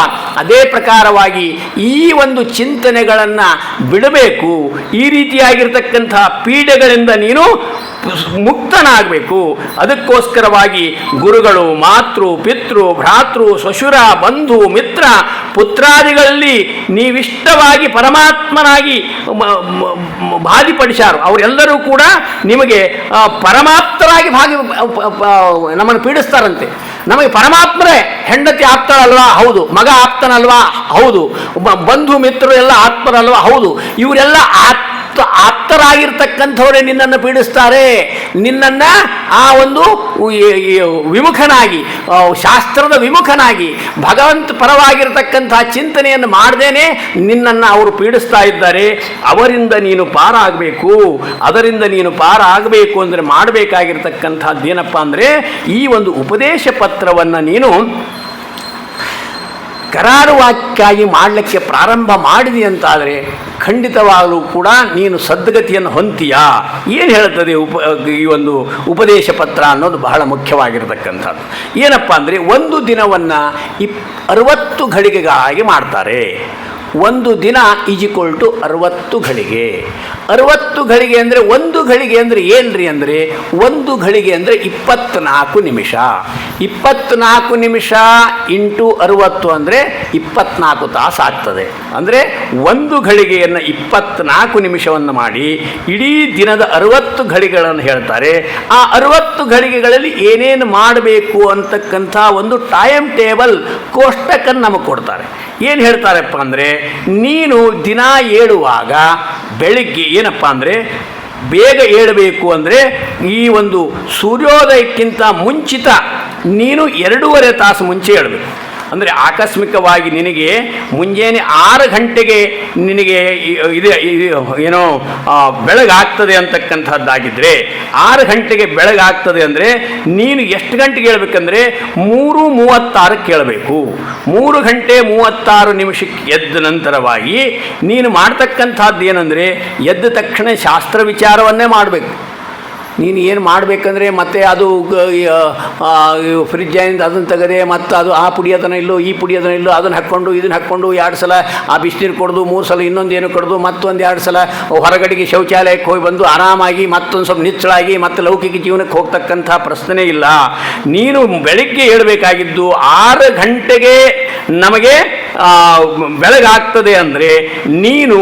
ಅದೇ ಪ್ರಕಾರವಾಗಿ ಈ ಒಂದು ಚಿಂತನೆಗಳನ್ನು ಬಿಡಬೇಕು. ಈ ರೀತಿಯಾಗಿರ್ತಕ್ಕಂಥ ಪೀಡೆಗಳಿಂದ ನೀನು ಮುಕ್ತನಾಗಬೇಕು. ಅದಕ್ಕೋಸ್ಕರವಾಗಿ ಗುರುಗಳು, ಮಾತೃ, ಪಿತೃ, ಭ್ರಾತೃ, ಶ್ವಶುರ, ಬಂಧು, ಮಿತ್ರ, ಪುತ್ರಾದಿಗಳಲ್ಲಿ ನೀವಿಷ್ಟವಾಗಿ ಪರಮಾತ್ಮನಾಗಿ ಬಾಧಿಪಡಿಸಾರು. ಅವರೆಲ್ಲರೂ ಕೂಡ ನಿಮಗೆ ಪರಮಾಪ್ತರಾಗಿ ನಮ್ಮನ್ನು ಪೀಡಿಸ್ತಾರಂತೆ. ನಮಗೆ ಪರಮಾತ್ಮರೇ, ಹೆಂಡತಿ ಆಪ್ತರಲ್ವಾ? ಹೌದು. ಮಗ ಆಪ್ತನಲ್ವಾ? ಹೌದು. ಬಂಧು ಮಿತ್ರರು ಎಲ್ಲ ಆತ್ಮರಲ್ವಾ? ಹೌದು. ಇವರೆಲ್ಲ ಆಪ್ತರಾಗಿರ್ತಕ್ಕಂಥವರೇ ನಿನ್ನನ್ನು ಪೀಡಿಸ್ತಾರೆ. ನಿನ್ನನ್ನು ಆ ಒಂದು ವಿಮುಖನಾಗಿ, ಶಾಸ್ತ್ರದ ವಿಮುಖನಾಗಿ, ಭಗವಂತ ಪರವಾಗಿರ್ತಕ್ಕಂಥ ಚಿಂತನೆಯನ್ನು ಮಾಡದೇನೆ ನಿನ್ನನ್ನು ಅವರು ಪೀಡಿಸ್ತಾ ಇದ್ದಾರೆ. ಅವರಿಂದ ನೀನು ಪಾರಾಗಬೇಕು. ಅದರಿಂದ ನೀನು ಪಾರಾಗಬೇಕು ಅಂದರೆ ಮಾಡಬೇಕಾಗಿರ್ತಕ್ಕಂಥದ್ದು ಏನಪ್ಪ ಅಂದರೆ, ಈ ಒಂದು ಉಪದೇಶ ಪತ್ರವನ್ನು ನೀನು ಕರಾರುವಾಕ್ಯಾಗಿ ಮಾಡಲಿಕ್ಕೆ ಪ್ರಾರಂಭ ಮಾಡಿದಿ ಅಂತಾದರೆ ಖಂಡಿತವಾಗಲೂ ಕೂಡ ನೀನು ಸದ್ಗತಿಯನ್ನು ಹೊಂತೀಯಾ. ಏನು ಹೇಳ್ತದೆ ಈ ಒಂದು ಉಪದೇಶ ಪತ್ರ ಅನ್ನೋದು ಬಹಳ ಮುಖ್ಯವಾಗಿರತಕ್ಕಂಥದ್ದು. ಏನಪ್ಪ ಅಂದರೆ, ಒಂದು ದಿನವನ್ನು 60 ಘಳಿಗೆಗಾಗಿ ಮಾಡ್ತಾರೆ. ಒಂದು ದಿನ ಈಜಿಕೊಲ್ಟು 60 ಘಳಿಗೆ. 60 ಘಳಿಗೆ ಅಂದರೆ, ಒಂದು ಘಳಿಗೆ ಅಂದರೆ ಏನ್ರಿ ಅಂದರೆ, ಒಂದು ಘಳಿಗೆ ಅಂದರೆ 24 ನಿಮಿಷ. 24 ನಿಮಿಷ ಇಂಟು 60 ಅಂದರೆ 24 ತಾಸು ಆಗ್ತದೆ. ಅಂದರೆ ಒಂದು ಘಳಿಗೆಯನ್ನು 24 ನಿಮಿಷವನ್ನು ಮಾಡಿ ಇಡೀ ದಿನದ 60 ಘಳಿಗೆಗಳನ್ನು ಹೇಳ್ತಾರೆ. ಆ 60 ಘಳಿಗೆಗಳಲ್ಲಿ ಏನೇನು ಮಾಡಬೇಕು ಅಂತಕ್ಕಂಥ ಒಂದು ಟೈಮ್ ಟೇಬಲ್ ಕೋಷ್ಟಕನ್ನು ನಮಗೆ ಕೊಡ್ತಾರೆ. ಏನು ಹೇಳ್ತಾರಪ್ಪ ಅಂದರೆ, ನೀನು ದಿನ ಏಳುವಾಗ ಬೆಳಿಗ್ಗೆ ಏನಪ್ಪ ಅಂದರೆ, ಬೇಗ ಏಳಬೇಕು ಅಂದರೆ ಈ ಒಂದು ಸೂರ್ಯೋದಯಕ್ಕಿಂತ ಮುಂಚಿತ ನೀನು 2.5 ತಾಸು ಮುಂಚೆ ಏಳಬೇಕು. ಅಂದರೆ ಆಕಸ್ಮಿಕವಾಗಿ ನಿನಗೆ ಮುಂಜಾನೆ 6 ಗಂಟೆಗೆ ನಿನಗೆ ಏನೋ ಬೆಳಗಾಗ್ತದೆ ಅಂತಕ್ಕಂಥದ್ದಾಗಿದ್ದರೆ 6 ಗಂಟೆಗೆ ಬೆಳಗಾಗ್ತದೆ ಅಂದರೆ ನೀನು ಎಷ್ಟು ಗಂಟೆಗೆ ಹೇಳ್ಬೇಕಂದ್ರೆ 3:36 ಕೇಳಬೇಕು. 3 ಗಂಟೆ 36 ನಿಮಿಷಕ್ಕೆ ಎದ್ದ ನಂತರವಾಗಿ ನೀನು ಮಾಡ್ತಕ್ಕಂಥದ್ದು ಏನಂದರೆ ಎದ್ದ ತಕ್ಷಣ ಶಾಸ್ತ್ರ ವಿಚಾರವನ್ನೇ ಮಾಡಬೇಕು. ನೀನು ಏನು ಮಾಡಬೇಕಂದ್ರೆ ಮತ್ತೆ ಅದು ಫ್ರಿಜ್ಜಿಂದ ಅದನ್ನು ತೆಗೆದೆ ಮತ್ತು ಅದು ಆ ಪುಡಿ ಅದನ್ನು ಇಲ್ಲೋ ಈ ಪುಡಿ ಅದನ್ನು ಇಲ್ಲೋ ಅದನ್ನು ಹಾಕ್ಕೊಂಡು ಇದನ್ನು ಹಾಕ್ಕೊಂಡು 2 ಸಲ ಆ ಬಿಸಿನೀರು ಕೊಡೋದು, 3 ಸಲ ಇನ್ನೊಂದೇನು ಕೊಡೋದು, ಮತ್ತೊಂದು 2 ಸಲ ಹೊರಗಡೆಗೆ ಶೌಚಾಲಯಕ್ಕೆ ಹೋಗಿ ಬಂದು ಆರಾಮಾಗಿ ಮತ್ತೊಂದು ಸ್ವಲ್ಪ ನಿಚ್ಚಳಾಗಿ ಮತ್ತು ಲೌಕಿಕ ಜೀವನಕ್ಕೆ ಹೋಗ್ತಕ್ಕಂಥ ಪ್ರಶ್ನೆ ಇಲ್ಲ. ನೀನು ಬೆಳಗ್ಗೆ ಹೇಳಬೇಕಾಗಿದ್ದು 6 ಗಂಟೆಗೆ ನಮಗೆ ಬೆಳಗಾಗ್ತದೆ ಅಂದರೆ ನೀನು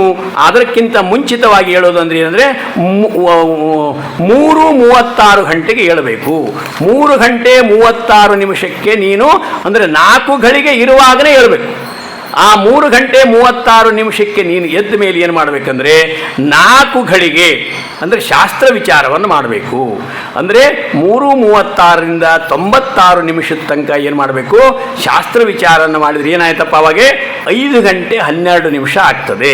ಅದಕ್ಕಿಂತ ಮುಂಚಿತವಾಗಿ ಹೇಳೋದು ಅಂದರೆ ಏನಂದರೆ 3:36 ಗಂಟೆಗೆ ಹೇಳಬೇಕು. 3 ಗಂಟೆ 36 ನಿಮಿಷಕ್ಕೆ ನೀನು ಅಂದರೆ 4 ಗಳಿಗೆ ಇರುವಾಗಲೇ ಹೇಳಬೇಕು. ಆ 3 ಗಂಟೆ 36 ನಿಮಿಷಕ್ಕೆ ನೀನು ಎದ್ದ ಮೇಲೆ ಏನು ಮಾಡಬೇಕಂದ್ರೆ 4 ಗಳಿಗೆ ಅಂದರೆ ಶಾಸ್ತ್ರ ವಿಚಾರವನ್ನು ಮಾಡಬೇಕು. ಅಂದರೆ 3:36ರಿಂದ 96 ನಿಮಿಷದ ತನಕ ಏನು ಮಾಡಬೇಕು, ಶಾಸ್ತ್ರ ವಿಚಾರವನ್ನು ಮಾಡಿದರೆ ಏನಾಯ್ತಪ್ಪ, ಅವಾಗೆ 5 ಗಂಟೆ 12 ನಿಮಿಷ ಆಗ್ತದೆ.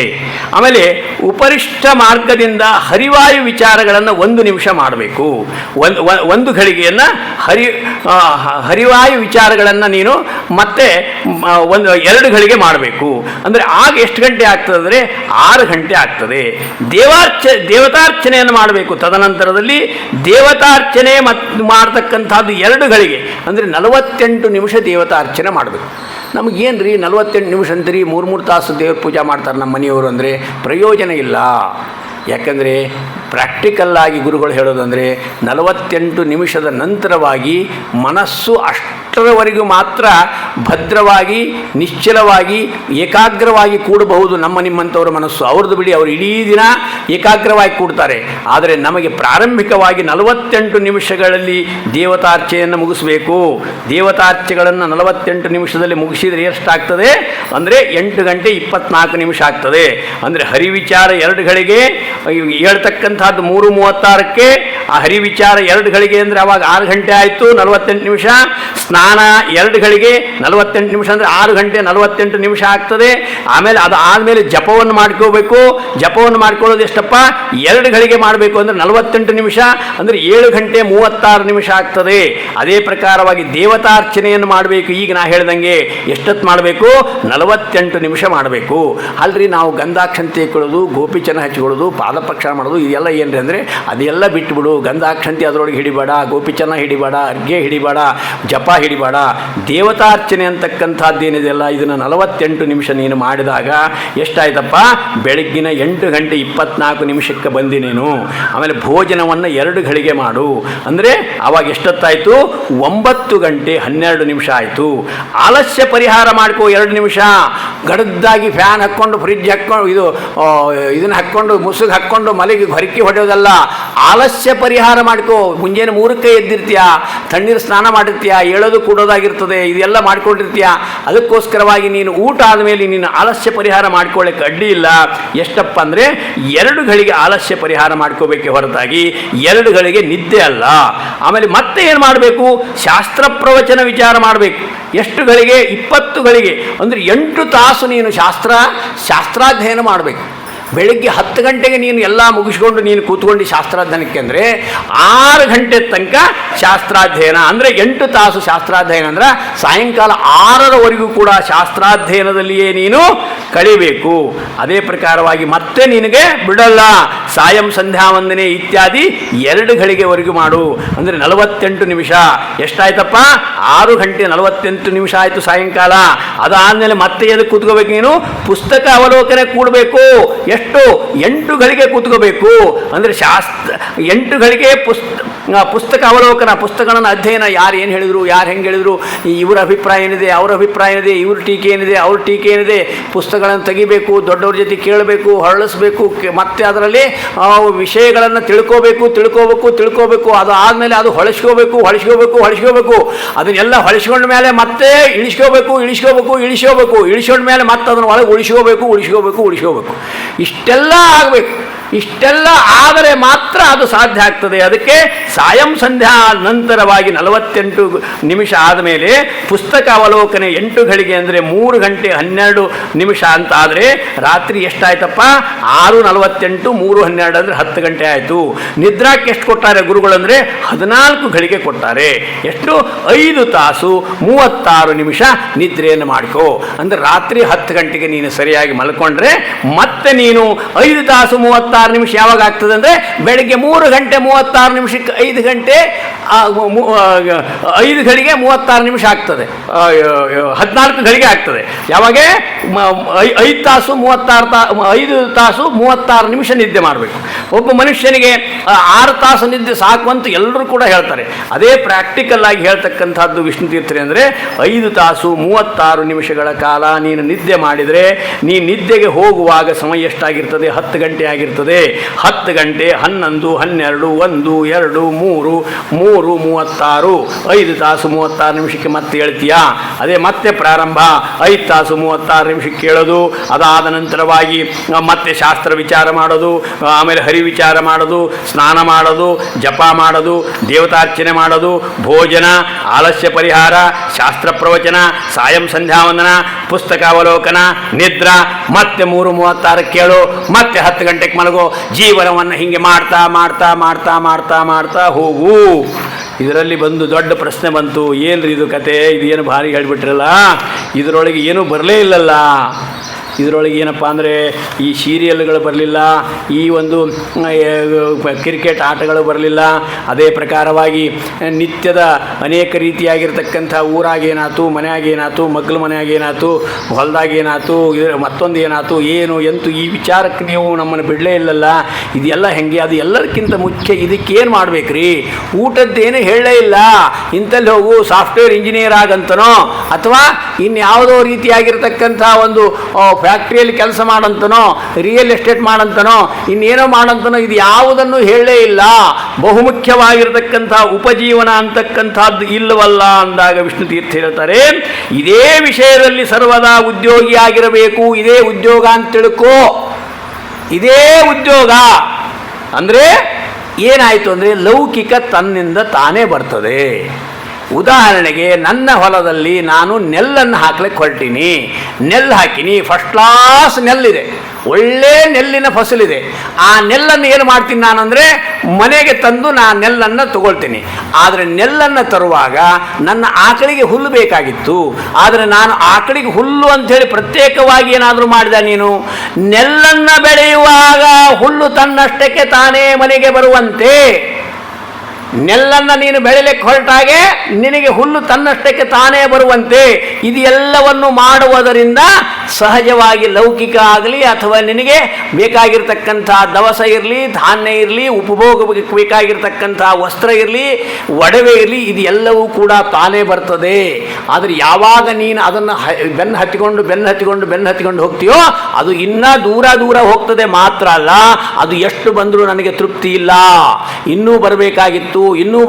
ಆಮೇಲೆ ಉಪರಿಷ್ಟ ಮಾರ್ಗದಿಂದ ಹರಿವಾಯು ವಿಚಾರಗಳನ್ನು 1 ನಿಮಿಷ ಮಾಡಬೇಕು. ಒಂದು ಘಳಿಗೆಯನ್ನು ಹರಿವಾಯು ವಿಚಾರಗಳನ್ನು ನೀನು ಮತ್ತೆ 2 ಘಳಿಗೆ ಮಾಡಬೇಕು. ಅಂದರೆ ಆಗ ಎಷ್ಟು ಗಂಟೆ ಆಗ್ತದೆ ಅಂದರೆ 6 ಗಂಟೆ ಆಗ್ತದೆ. ದೇವತಾರ್ಚನೆಯನ್ನು ಮಾಡಬೇಕು. ತದನಂತರದಲ್ಲಿ ದೇವತಾರ್ಚನೆ ಮಾಡ್ತಕ್ಕಂಥದ್ದು 2 ಘಳಿಗೆ ಅಂದರೆ 48 ನಿಮಿಷ ದೇವತಾರ್ಚನೆ ಮಾಡಬೇಕು. ನಮಗೇನು ರೀ 48 ನಿಮಿಷ ಅಂತೀರಿ, 3 ತಾಸು ದೇವ್ರ ಪೂಜೆ ಮಾಡ್ತಾರೆ ನಮ್ಮ ಮನೆಯವರು ಅಂದರೆ ಪ್ರಯೋಜನ ಇಲ್ಲ. ಯಾಕಂದರೆ ಪ್ರಾಕ್ಟಿಕಲ್ಲಾಗಿ ಗುರುಗಳು ಹೇಳೋದಂದರೆ 48 ನಿಮಿಷದ ನಂತರವಾಗಿ ಮನಸ್ಸು ಅಷ್ಟರವರೆಗೂ ಮಾತ್ರ ಭದ್ರವಾಗಿ ನಿಶ್ಚಲವಾಗಿ ಏಕಾಗ್ರವಾಗಿ ಕೂಡಬಹುದು. ನಮ್ಮ ನಿಮ್ಮಂಥವ್ರ ಮನಸ್ಸು ಅವ್ರದ್ದು ಬಿಡಿ, ಅವರು ಇಡೀ ದಿನ ಏಕಾಗ್ರವಾಗಿ ಕೂಡ್ತಾರೆ. ಆದರೆ ನಮಗೆ ಪ್ರಾರಂಭಿಕವಾಗಿ 48 ನಿಮಿಷಗಳಲ್ಲಿ ದೇವತಾರ್ಚೆಯನ್ನು ಮುಗಿಸಬೇಕು. ದೇವತಾರ್ಚೆಗಳನ್ನು 48 ನಿಮಿಷದಲ್ಲಿ ಮುಗಿಸಿದರೆ ಎಷ್ಟಾಗ್ತದೆ ಅಂದರೆ 8 ಗಂಟೆ 24 ನಿಮಿಷ ಆಗ್ತದೆ. ಅಂದರೆ ಹರಿವಿಚಾರ 2 ಗಳಿಗೆ ಹೇಳ್ತಕ್ಕಂಥದ್ದು 3:36ಕ್ಕೆ, ಆ ಹರಿವಿಚಾರ 2 ಗಳಿಗೆ ಅಂದರೆ ಅವಾಗ 6 ಗಂಟೆ ಆಯಿತು 48 ನಿಮಿಷ. ಸ್ನಾನ 2 ಗಳಿಗೆ 48 ನಿಮಿಷ ಅಂದರೆ 6 ಗಂಟೆ 48 ನಿಮಿಷ ಆಗ್ತದೆ. ಆಮೇಲೆ ಅದು ಆದಮೇಲೆ ಜಪವನ್ನು ಮಾಡ್ಕೋಬೇಕು. ಜಪವನ್ನು ಮಾಡ್ಕೊಳ್ಳೋದು ಎಷ್ಟಪ್ಪ, 2 ಗಳಿಗೆ ಮಾಡಬೇಕು ಅಂದರೆ 48 ನಿಮಿಷ ಅಂದರೆ 7 ಗಂಟೆ 36 ನಿಮಿಷ ಆಗ್ತದೆ. ಅದೇ ಪ್ರಕಾರವಾಗಿ ದೇವತಾರ್ಚನೆಯನ್ನು ಮಾಡಬೇಕು. ಈಗ ನಾ ಹೇಳ್ದಂಗೆ ಎಷ್ಟೊತ್ತು ಮಾಡಬೇಕು, 48 ನಿಮಿಷ ಮಾಡಬೇಕು. ಅಲ್ರಿ ನಾವು ಗಂಧಾಕ್ಷಂತೆ ಇಟ್ಕೊಳ್ಳೋದು, ಗೋಪಿಚನ ಹಚ್ಕೊಳ್ಳೋದು, ಪಾದಪಕ್ಷ ಮಾಡೋದು ಇದೆಲ್ಲ ಏನ್ರಿ ಅಂದರೆ ಅದೆಲ್ಲ ಬಿಟ್ಟುಬಿಡು. ಗಂಧಾಕ್ಷಂತಿ ಅದರೊಳಗೆ ಹಿಡಿಬೇಡ, ಗೋಪಿಚನ ಹಿಡಿಬೇಡ, ಅರ್ಘ್ಯ ಹಿಡಿಬೇಡ, ಜಪ ಹಿಡಿಬೇಡ. ದೇವತಾರ್ಚನೆ ಅಂತಕ್ಕಂಥದ್ದೇನಿದೆಯಲ್ಲ ಇದನ್ನು 48 ನಿಮಿಷ ನೀನು ಮಾಡಿದಾಗ ಎಷ್ಟಾಯ್ತಪ್ಪ, ಬೆಳಗ್ಗಿನ 8 ಗಂಟೆ 24 ನಿಮಿಷಕ್ಕೆ ಬಂದು ನೀನು ಆಮೇಲೆ ಭೋಜನವನ್ನು 2 ಗಳಿಗೆ ಮಾಡು. ಅಂದರೆ ಆವಾಗ ಎಷ್ಟೊತ್ತಾಯಿತು, 9 ಗಂಟೆ 12 ನಿಮಿಷ ಆಯಿತು. ಆಲಸ್ಯ ಪರಿಹಾರ ಮಾಡ್ಕೋ 2 ನಿಮಿಷ. ಗಡದ್ದಾಗಿ ಫ್ಯಾನ್ ಹಾಕ್ಕೊಂಡು ಫ್ರಿಜ್ ಹಾಕ್ಕೊಂಡು ಇದನ್ನು ಹಾಕ್ಕೊಂಡು ಮುಸುಗೆ ಹಾಕ್ಕೊಂಡು ಮಲೆಗೆ ಹೊರಕೆ ಹೊಡೆಯೋದಲ್ಲ. ಆಲಸ್ಯ ಪರಿಹಾರ ಮಾಡ್ಕೋ. ಮುಂಜಾನೆ 3ಕ್ಕೆ ಎದ್ದಿರ್ತೀಯ, ತಣ್ಣೀರು ಸ್ನಾನ ಮಾಡಿರ್ತೀಯ, ಹೇಳೋದು ಕೂಡೋದಾಗಿರ್ತದೆ, ಇದೆಲ್ಲ ಮಾಡ್ಕೊಂಡಿರ್ತೀಯ. ಅದಕ್ಕೋಸ್ಕರವಾಗಿ ನೀನು ಊಟ ಆದಮೇಲೆ ನೀನು ಆಲಸ್ಯ ಪರಿಹಾರ ಮಾಡ್ಕೊಳ್ಳೋಕ್ಕೆ ಅಡ್ಡಿ ಇಲ್ಲ. ಎಷ್ಟಪ್ಪ ಅಂದರೆ 2 ಗಳಿಗೆ ಆಲಸ್ಯ ಪರಿಹಾರ ಮಾಡ್ಕೋಬೇಕೆ ಹೊರತಾಗಿ 2 ಗಳಿಗೆ ನಿದ್ದೆ ಅಲ್ಲ. ಆಮೇಲೆ ಮತ್ತೆ ಏನು ಮಾಡಬೇಕು, ಶಾಸ್ತ್ರ ಪ್ರವಚನ ವಿಚಾರ ಮಾಡಬೇಕು. ಎಷ್ಟು ಗಳಿಗೆ, 20 ಗಳಿಗೆ ಅಂದರೆ 8 ತಾಸು ನೀನು ಶಾಸ್ತ್ರಾಧ್ಯಯನ ಮಾಡಬೇಕು. ಬೆಳಗ್ಗೆ 10 ಗಂಟೆಗೆ ನೀನು ಎಲ್ಲ ಮುಗಿಸ್ಕೊಂಡು ನೀನು ಕೂತ್ಕೊಂಡು ಶಾಸ್ತ್ರಾಧ್ಯಯನಕ್ಕೆ ಅಂದರೆ 6 ಗಂಟೆ ತನಕ ಶಾಸ್ತ್ರಾಧ್ಯಯನ ಅಂದರೆ 8 ತಾಸು ಶಾಸ್ತ್ರಾಧ್ಯಯನ ಅಂದರೆ ಸಾಯಂಕಾಲ 6ರವರೆಗೂ ಕೂಡ ಶಾಸ್ತ್ರಾಧ್ಯಯನದಲ್ಲಿಯೇ ನೀನು ಕಳಿಬೇಕು. ಅದೇ ಪ್ರಕಾರವಾಗಿ ಮತ್ತೆ ನಿನಗೆ ಬಿಡಲ್ಲ. ಸಾಯಂ ಸಂಧ್ಯಾ ವಂದನೆ ಇತ್ಯಾದಿ 2 ಗಳಿಗೆವರೆಗೂ ಮಾಡು. ಅಂದರೆ 48 ನಿಮಿಷ ಎಷ್ಟಾಯ್ತಪ್ಪ, 6 ಗಂಟೆ 48 ನಿಮಿಷ ಆಯಿತು ಸಾಯಂಕಾಲ. ಅದಾದಮೇಲೆ ಮತ್ತೆ ಎದಕ್ಕೆ ಕೂತ್ಕೋಬೇಕು, ನೀನು ಪುಸ್ತಕ ಅವಲೋಕನೆ ಕೂಡಬೇಕು. ಎಷ್ಟು, 8 ಗಳಿಗೆ ಕೂತ್ಕೋಬೇಕು. ಅಂದರೆ 8 ಗಳಿಗೆ ಪುಸ್ತಕ ಅವಲೋಕನ, ಪುಸ್ತಕಗಳನ್ನು ಅಧ್ಯಯನ. ಯಾರು ಏನು ಹೇಳಿದರು, ಯಾರು ಹೆಂಗೆ ಹೇಳಿದರು, ಇವರ ಅಭಿಪ್ರಾಯ ಏನಿದೆ, ಅವರ ಅಭಿಪ್ರಾಯ ಏನಿದೆ, ಇವ್ರ ಟೀಕೆ ಏನಿದೆ, ಅವ್ರ ಟೀಕೆ ಏನಿದೆ, ಪುಸ್ತಕಗಳನ್ನು ತೆಗಿಬೇಕು, ದೊಡ್ಡವ್ರ ಜೊತೆ ಕೇಳಬೇಕು, ಹೊರಳಿಸ್ಬೇಕು. ಮತ್ತೆ ಅದರಲ್ಲಿ ವಿಷಯಗಳನ್ನು ತಿಳ್ಕೋಬೇಕು. ಅದು ಆದಮೇಲೆ ಅದು ಹೊಳಿಸ್ಕೋಬೇಕು. ಅದನ್ನೆಲ್ಲ ಹೊಳಿಸ್ಕೊಂಡ ಮೇಲೆ ಮತ್ತೆ ಇಳಿಸ್ಕೊಂಡ ಮೇಲೆ ಮತ್ತೆ ಅದನ್ನು ಒಳಗೆ ಉಳಿಸ್ಕೋಬೇಕು. ಇಷ್ಟೆಲ್ಲ ಆಗಬೇಕು. ಇಷ್ಟೆಲ್ಲ ಆದರೆ ಮಾತ್ರ ಅದು ಸಾಧ್ಯ ಆಗ್ತದೆ. ಅದಕ್ಕೆ ಸಾಯಂ ಸಂಧ್ಯಾ ನಂತರವಾಗಿ 48 ನಿಮಿಷ ಆದಮೇಲೆ ಪುಸ್ತಕ ಅವಲೋಕನೆ 8 ಘಳಿಗೆ ಅಂದರೆ 3 ಗಂಟೆ 12 ನಿಮಿಷ ಅಂತ ಆದರೆ ರಾತ್ರಿ ಎಷ್ಟಾಯ್ತಪ್ಪ? 6:48 3:12 ಅಂದರೆ 10 ಗಂಟೆ ಆಯಿತು. ನಿದ್ರಾಕ್ಕೆ ಎಷ್ಟು ಕೊಟ್ಟಾರೆ ಗುರುಗಳಂದರೆ 14 ಘಳಿಗೆ ಕೊಟ್ಟಾರೆ. ಎಷ್ಟು? 5 ತಾಸು 36 ನಿಮಿಷ ನಿದ್ರೆಯನ್ನು ಮಾಡಿಕೋ. ಅಂದರೆ ರಾತ್ರಿ 10 ಗಂಟೆಗೆ ನೀನು ಸರಿಯಾಗಿ ಮಲ್ಕೊಂಡ್ರೆ ಮತ್ತೆ ನೀನು 5 ತಾಸು 36 ನಿಮಿಷ ಯಾವಾಗ ಆಗ್ತದೆ ಅಂದರೆ ಬೆಳಗ್ಗೆ 3 ಗಂಟೆ 36 ನಿಮಿಷಕ್ಕೆ 5 ಗಂಟೆ 5 ಘಳಿಗೆ 36 ನಿಮಿಷ ಆಗ್ತದೆ, 14 ಘಳಿಗೆ ಆಗ್ತದೆ. ಯಾವಾಗ 5 ತಾಸು 36 ನಿಮಿಷ ನಿದ್ದೆ ಮಾಡಬೇಕು. ಒಬ್ಬ ಮನುಷ್ಯನಿಗೆ 6 ತಾಸು ನಿದ್ದೆ ಸಾಕು ಅಂತ ಎಲ್ಲರೂ ಕೂಡ ಹೇಳ್ತಾರೆ. ಅದೇ ಪ್ರಾಕ್ಟಿಕಲ್ ಆಗಿ ಹೇಳ್ತಕ್ಕಂಥದ್ದು ವಿಷ್ಣು ತೀರ್ಥರೇ ಅಂದರೆ 5 ತಾಸು 36 ನಿಮಿಷಗಳ ಕಾಲ ನೀನು ನಿದ್ದೆ ಮಾಡಿದರೆ ನೀ ನಿದ್ದೆಗೆ ಹೋಗುವಾಗ ಸಮಯ ಎಷ್ಟಾಗಿರ್ತದೆ? 10 ಗಂಟೆ ಆಗಿರ್ತದೆ. 10 ಗಂಟೆ 11 12 1 2 3 36 5 ತಾಸು 36 ನಿಮಿಷಕ್ಕೆ ಮತ್ತೆ ಹೇಳ್ತೀಯಾ? ಅದೇ ಮತ್ತೆ ಪ್ರಾರಂಭ 5 ತಾಸು 36 ನಿಮಿಷಕ್ಕೆ ಕೇಳೋದು. ಅದಾದ ನಂತರವಾಗಿ ಮತ್ತೆ ಶಾಸ್ತ್ರ ವಿಚಾರ ಮಾಡೋದು, ಆಮೇಲೆ ಹರಿ ವಿಚಾರ ಮಾಡೋದು, ಸ್ನಾನ ಮಾಡೋದು, ಜಪ ಮಾಡೋದು, ದೇವತಾರ್ಚನೆ ಮಾಡೋದು, ಭೋಜನ, ಆಲಸ್ಯ ಪರಿಹಾರ, ಶಾಸ್ತ್ರ ಪ್ರವಚನ, ಸಾಯಂ ಸಂಧ್ಯಾವಂದನ, ಪುಸ್ತಕಾವಲೋಕನ, ನಿದ್ರಾ, ಮತ್ತೆ 3:36 ಕೇಳು, ಮತ್ತೆ 10 ಗಂಟೆಗೆ ಮಲಗೋ. ಜೀವನವನ್ನು ಹೀಗೆ ಮಾಡ್ತಾ ಮಾಡ್ತಾ ಮಾಡ್ತಾ ಮಾಡ್ತಾ ಮಾಡ್ತಾ ಹೋಗು. ಇದರಲ್ಲಿ ಬಂದು ದೊಡ್ಡ ಪ್ರಶ್ನೆ ಬಂತು, ಏನ್ರಿ ಇದು ಕತೆ? ಇದೇನು ಭಾರಿ ಹೇಳಿಬಿಟ್ರಲ್ಲ, ಇದರೊಳಗೆ ಏನೂ ಬರಲೇ ಇಲ್ಲಲ್ಲ. ಇದರೊಳಗೆ ಏನಪ್ಪ ಅಂದರೆ ಈ ಸೀರಿಯಲ್ಗಳು ಬರಲಿಲ್ಲ, ಈ ಒಂದು ಕ್ರಿಕೆಟ್ ಆಟಗಳು ಬರಲಿಲ್ಲ. ಅದೇ ಪ್ರಕಾರವಾಗಿ ನಿತ್ಯದ ಅನೇಕ ರೀತಿಯಾಗಿರ್ತಕ್ಕಂಥ ಊರಾಗೇನಾಯ್ತು, ಮನೆಯಾಗೇನಾಯ್ತು, ಮಗ್ಳ ಮನೆಯಾಗೇನಾಯ್ತು, ಹೊಲದಾಗೇನಾಯ್ತು, ಮತ್ತೊಂದು ಏನಾಯ್ತು, ಏನು ಎಂತು ಈ ವಿಚಾರಕ್ಕೆ ನೀವು ನಮ್ಮನ್ನು ಬಿಡಲೇ ಇಲ್ಲಲ್ಲ. ಇದೆಲ್ಲ ಹೆಂಗೆ? ಅದು ಎಲ್ಲದಕ್ಕಿಂತ ಮುಖ್ಯ ಇದಕ್ಕೇನು ಮಾಡಬೇಕ್ರಿ? ಊಟದ್ದೇನು ಹೇಳಲೇ ಇಲ್ಲ. ಇಂಥಲ್ಲಿ ಹೋಗು ಸಾಫ್ಟ್ವೇರ್ ಇಂಜಿನಿಯರ್ ಆಗಂತನೋ ಅಥವಾ ಇನ್ಯಾವುದೋ ರೀತಿಯಾಗಿರ್ತಕ್ಕಂಥ ಒಂದು ಫ್ಯಾಕ್ಟ್ರಿಯಲ್ಲಿ ಕೆಲಸ ಮಾಡಂತನೋ, ರಿಯಲ್ ಎಸ್ಟೇಟ್ ಮಾಡಂತನೋ, ಇನ್ನೇನೋ ಮಾಡಂತನೋ, ಇದು ಯಾವುದನ್ನು ಹೇಳಲೇ ಇಲ್ಲ. ಬಹುಮುಖ್ಯವಾಗಿರತಕ್ಕಂಥ ಉಪಜೀವನ ಅಂತಕ್ಕಂಥದ್ದು ಇಲ್ಲವಲ್ಲ ಅಂದಾಗ ವಿಷ್ಣು ತೀರ್ಥ ಹೇಳ್ತಾರೆ, ಇದೇ ವಿಷಯದಲ್ಲಿ ಸರ್ವದಾ ಉದ್ಯೋಗಿಯಾಗಿರಬೇಕು. ಇದೇ ಉದ್ಯೋಗ ಅಂತ ತಿಳ್ಕೋ. ಇದೇ ಉದ್ಯೋಗ ಅಂದರೆ ಏನಾಯಿತು ಅಂದರೆ ಲೌಕಿಕ ತನ್ನಿಂದ ತಾನೇ ಬರ್ತದೆ. ಉದಾಹರಣೆಗೆ ನನ್ನ ಹೊಲದಲ್ಲಿ ನಾನು ನೆಲ್ಲನ್ನು ಹಾಕ್ಲಿಕ್ಕೆ ಹೊರಟೀನಿ. ನೆಲ್ಲು ಹಾಕಿನಿ, ಫಸ್ಟ್ ಕ್ಲಾಸ್ ನೆಲ್ಲಿದೆ, ಒಳ್ಳೆ ನೆಲ್ಲಿನ ಫಸಲಿದೆ. ಆ ನೆಲ್ಲನ್ನು ಏನು ಮಾಡ್ತೀನಿ ನಾನು ಅಂದರೆ ಮನೆಗೆ ತಂದು ನಾನು ನೆಲ್ಲನ್ನು ತಗೊಳ್ತೀನಿ. ಆದರೆ ನೆಲ್ಲನ್ನು ತರುವಾಗ ನನ್ನ ಆಕಳಿಗೆ ಹುಲ್ಲು ಬೇಕಾಗಿತ್ತು. ಆದರೆ ನಾನು ಆಕಳಿಗೆ ಹುಲ್ಲು ಅಂಥೇಳಿ ಪ್ರತ್ಯೇಕವಾಗಿ ಏನಾದರೂ ಮಾಡಿದ ನೀನು ನೆಲ್ಲನ್ನು ಬೆಳೆಯುವಾಗ ಹುಲ್ಲು ತನ್ನಷ್ಟಕ್ಕೆ ತಾನೇ ಮನೆಗೆ ಬರುವಂತೆ, ನೆಲ್ಲನ್ನು ನೀನು ಬೆಳೆಯಲಿಕ್ಕೆ ಹೊರಟಾಗೆ ನಿನಗೆ ಹುಲ್ಲು ತನ್ನಷ್ಟಕ್ಕೆ ತಾನೇ ಬರುವಂತೆ ಇದು ಎಲ್ಲವನ್ನು ಮಾಡುವುದರಿಂದ ಸಹಜವಾಗಿ ಲೌಕಿಕ ಆಗಲಿ ಅಥವಾ ನಿನಗೆ ಬೇಕಾಗಿರ್ತಕ್ಕಂಥ ದವಸ ಇರಲಿ, ಧಾನ್ಯ ಇರಲಿ, ಉಪಭೋಗಕ್ಕೆ ಬೇಕಾಗಿರ್ತಕ್ಕಂಥ ವಸ್ತ್ರ ಇರಲಿ, ಒಡವೆ ಇರಲಿ, ಇದು ಎಲ್ಲವೂ ಕೂಡ ತಾನೇ ಬರ್ತದೆ. ಆದರೆ ಯಾವಾಗ ನೀನು ಅದನ್ನು ಬೆನ್ನು ಹತ್ತಿಕೊಂಡು ಹೋಗ್ತೀಯೋ ಅದು ಇನ್ನೂ ದೂರ ಹೋಗ್ತದೆ. ಮಾತ್ರ ಅಲ್ಲ, ಅದು ಎಷ್ಟು ಬಂದರೂ ನನಗೆ ತೃಪ್ತಿ ಇಲ್ಲ, ಇನ್ನೂ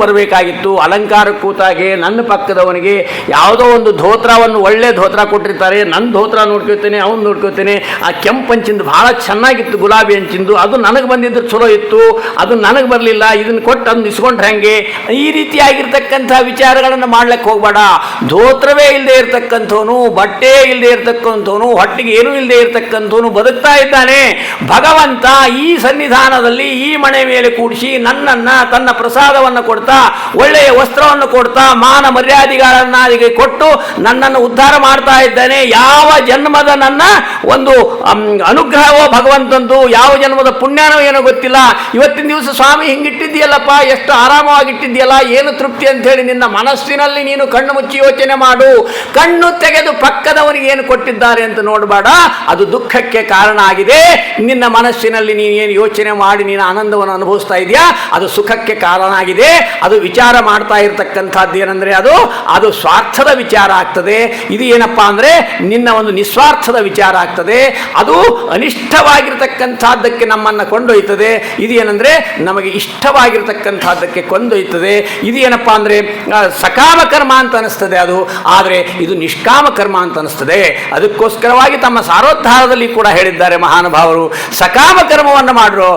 ಬರಬೇಕಾಗಿತ್ತು. ಅಲಂಕಾರ ಕೂತಾಗೆ ನನ್ನ ಪಕ್ಕದವನಿಗೆ ಯಾವುದೋ ಒಂದು ಧೋತ್ರವನ್ನು ಒಳ್ಳೆ ಧೋತ್ರ ಕೊಟ್ಟಿರ್ತಾರೆ, ನನ್ನ ಧೋತ್ರ ನೋಡ್ಕೊತೇನೆ, ಅವನು ನೋಡ್ಕೊತೇನೆ. ಆ ಕೆಂಪು ಹಂಚಿಂದು ಭಾಳ ಚೆನ್ನಾಗಿತ್ತು, ಗುಲಾಬಿ ಹಂಚಿಂದು, ಅದು ನನಗೆ ಬಂದಿದ್ದು ಚಲೋ ಇತ್ತು, ಅದು ನನಗೆ ಬರಲಿಲ್ಲ, ಇದನ್ನು ಕೊಟ್ಟು ಅದನ್ನು ಇಸ್ಕೊಂಡ್ರೆ ಹೆಂಗೆ? ಈ ರೀತಿಯಾಗಿರ್ತಕ್ಕಂಥ ವಿಚಾರಗಳನ್ನು ಮಾಡ್ಲಿಕ್ಕೆ ಹೋಗಬೇಡ. ಧೋತ್ರವೇ ಇಲ್ಲದೆ ಇರತಕ್ಕಂಥವನು, ಬಟ್ಟೆ ಇಲ್ಲದೆ ಇರತಕ್ಕಂಥವನು, ಹೊಟ್ಟಿಗೆ ಏನೂ ಇಲ್ಲದೆ ಇರತಕ್ಕಂಥವನು ಬದುಕ್ತಾ ಇದ್ದಾನೆ. ಭಗವಂತ ಈ ಸನ್ನಿಧಾನದಲ್ಲಿ ಈ ಮನೆ ಮೇಲೆ ಕೂಡಿಸಿ ನನ್ನನ್ನು ತನ್ನ ಪ್ರಸಾದವನ್ನು ಕೊಡ್ತಾ, ಒಳ್ಳೆಯ ವಸ್ತ್ರವನ್ನು ಕೊಡ್ತಾ, ಮಾನ ಮರ್ಯಾದೆಗಳನ್ನಾದಿಗೆ ಕೊಟ್ಟು ನನ್ನನ್ನು ಉದ್ಧಾರ ಮಾಡ್ತಾ ಇದ್ದಾನೆ. ಯಾವ ಜನ್ಮದ ನನ್ನ ಒಂದು ಅನುಗ್ರಹವೋ ಭಗವಂತಂದು, ಯಾವ ಜನ್ಮದ ಪುಣ್ಯನೋ ಏನೋ ಗೊತ್ತಿಲ್ಲ. ಇವತ್ತಿನ ದಿವಸ ಸ್ವಾಮಿ ಹಿಂಗಿಟ್ಟಿದ್ದೀಯಲ್ಲಪ್ಪ, ಎಷ್ಟು ಆರಾಮವಾಗಿಟ್ಟಿದ್ದೀಯಲ್ಲ, ಏನು ತೃಪ್ತಿ ಅಂತ ಹೇಳಿ ನಿನ್ನ ಮನಸ್ಸಿನಲ್ಲಿ ನೀನು ಕಣ್ಣು ಮುಚ್ಚಿ ಯೋಚನೆ ಮಾಡು. ಕಣ್ಣು ತೆಗೆದು ಪಕ್ಕದವನಿಗೆ ಏನು ಕೊಟ್ಟಿದ್ದಾರೆ ಅಂತ ನೋಡಬೇಡ, ಅದು ದುಃಖಕ್ಕೆ ಕಾರಣ ಆಗಿದೆ. ನಿನ್ನ ಮನಸ್ಸಿನಲ್ಲಿ ನೀನು ಯೋಚನೆ ಮಾಡಿ ನೀನು ಆನಂದವನ್ನು ಅನುಭವಿಸ್ತಾ ಇದೆಯಾ, ಅದು ಸುಖಕ್ಕೆ ಕಾರಣ ಆಗಿದೆ. ಅದು ವಿಚಾರ ಮಾಡ್ತಾ ಇರತಕ್ಕಂಥದ್ದು ಏನಂದರೆ ಅದು ಸ್ವಾರ್ಥದ ವಿಚಾರ ಆಗ್ತದೆ. ಇದು ಏನಪ್ಪಾ ಅಂದರೆ ನಿನ್ನ ಒಂದು ನಿಸ್ವಾರ್ಥದ ವಿಚಾರ ಆಗ್ತದೆ. ಅದು ಅನಿಷ್ಟವಾಗಿರ್ತಕ್ಕಂಥದ್ದಕ್ಕೆ ನಮ್ಮನ್ನು ಕೊಂಡೊಯ್ತದೆ. ಇದು ಏನಂದರೆ ನಮಗೆ ಇಷ್ಟವಾಗಿರ್ತಕ್ಕಂಥದ್ದಕ್ಕೆ ಕೊಂಡೊಯ್ತದೆ. ಇದು ಏನಪ್ಪಾ ಅಂದರೆ ಸಕಾಮ ಕರ್ಮ ಅಂತ ಅನಿಸ್ತದೆ. ಅದು ಆದರೆ ಇದು ನಿಷ್ಕಾಮ ಕರ್ಮ ಅಂತ ಅನಿಸ್ತದೆ. ಅದಕ್ಕೋಸ್ಕರವಾಗಿ ತಮ್ಮ ಸಾರೋದ್ಧಾರದಲ್ಲಿ ಕೂಡ ಹೇಳಿದ್ದಾರೆ ಮಹಾನುಭಾವರು, ಸಕಾಮ ಕರ್ಮವನ್ನು ಮಾಡ್ರು,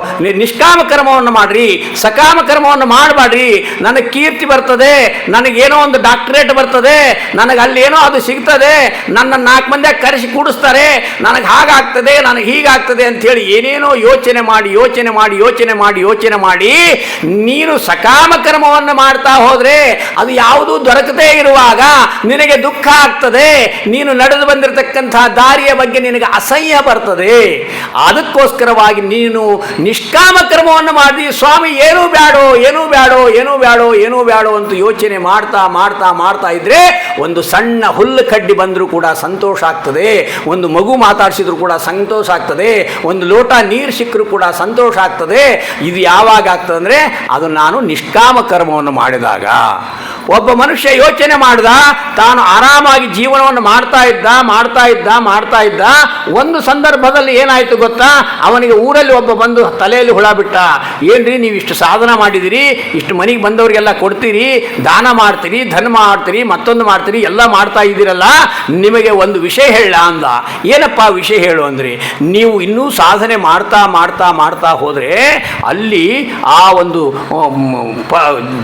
ನಿಷ್ಕಾಮ ಕರ್ಮವನ್ನು ಮಾಡ್ರಿ, ಸಕಾಮ ಕರ್ಮವನ್ನು ಮಾಡಬೇಡ್ರಿ. ನನಗೆ ಕೀರ್ತಿ ಬರ್ತದೆ, ನನಗೇನೋ ಒಂದು ಡಾಕ್ಟರೇಟ್ ಬರ್ತದೆ, ನನಗೆ ಅಲ್ಲೇನೋ ಅದು ಸಿಗ್ತದೆ, ನನ್ನ 4 ಮಂದಿ ಕರೆಸಿ ಕೂಡಿಸ್ತಾರೆ, ನನಗೆ ಹಾಗಾಗ್ತದೆ, ನನಗೆ ಹೀಗಾಗ್ತದೆ ಅಂಥೇಳಿ ಏನೇನೋ ಯೋಚನೆ ಮಾಡಿ ನೀನು ಸಕಾಮ ಕರ್ಮವನ್ನು ಮಾಡ್ತಾ ಹೋದ್ರೆ ಅದು ಯಾವುದೂ ದೊರಕದೇ ಇರುವಾಗ ನಿನಗೆ ದುಃಖ ಆಗ್ತದೆ. ನೀನು ನಡೆದು ಬಂದಿರತಕ್ಕಂತಹ ದಾರಿಯ ಬಗ್ಗೆ ನಿನಗೆ ಅಸಹ್ಯ ಬರ್ತದೆ. ಅದಕ್ಕೋಸ್ಕರವಾಗಿ ನೀನು ನಿಷ್ಕಾಮ ಕರ್ಮವನ್ನು ಮಾಡಿ ಸ್ವಾಮಿ ಏನೂ ಬೇಡೋ ಅಂತ ಯೋಚನೆ ಮಾಡ್ತಾ ಇದ್ರೆ ಒಂದು ಸಣ್ಣ ಹುಲ್ಲು ಕಡ್ಡಿ ಬಂದರೂ ಕೂಡ ಸಂತೋಷ ಆಗ್ತದೆ, ಒಂದು ಮಗು ಮಾತಾಡಿಸಿದ್ರು ಕೂಡ ಸಂತೋಷ ಆಗ್ತದೆ, ಒಂದು ಲೋಟ ನೀರು ಸಿಕ್ಕರೂ ಕೂಡ ಸಂತೋಷ ಆಗ್ತದೆ. ಇದು ಯಾವಾಗ ಆಗ್ತದೆ ಅಂದರೆ ಅದು ನಾನು ನಿಷ್ಕಾಮ ಕರ್ಮವನ್ನು ಮಾಡಿದಾಗ. ಒಬ್ಬ ಮನುಷ್ಯ ಯೋಚನೆ ಮಾಡ್ದ, ತಾನು ಆರಾಮಾಗಿ ಜೀವನವನ್ನು ಮಾಡ್ತಾ ಇದ್ದ. ಒಂದು ಸಂದರ್ಭದಲ್ಲಿ ಏನಾಯ್ತು ಗೊತ್ತಾ, ಅವನಿಗೆ ಊರಲ್ಲಿ ಒಬ್ಬ ಬಂದು ತಲೆಯಲ್ಲಿ ಹುಳ ಬಿಟ್ಟ. ಏನ್ರಿ ನೀವು ಇಷ್ಟು ಸಾಧನ ಮಾಡಿದಿರಿ, ಇಷ್ಟು ಮನೆಗೆ ಬಂದವರಿಗೆಲ್ಲ ಕೊಡ್ತೀರಿ, ದಾನ ಮಾಡ್ತೀರಿ, ಧರ್ಮ ಮಾಡ್ತೀರಿ, ಮತ್ತೊಂದು ಮಾಡ್ತೀರಿ, ಎಲ್ಲ ಮಾಡ್ತಾ ಇದ್ದೀರಲ್ಲ, ನಿಮಗೆ ಒಂದು ವಿಷಯ ಹೇಳ ಅಂದ. ಏನಪ್ಪ ವಿಷಯ ಹೇಳು ಅಂದ್ರೆ, ನೀವು ಇನ್ನೂ ಸಾಧನೆ ಮಾಡ್ತಾ ಹೋದ್ರೆ ಅಲ್ಲಿ ಆ ಒಂದು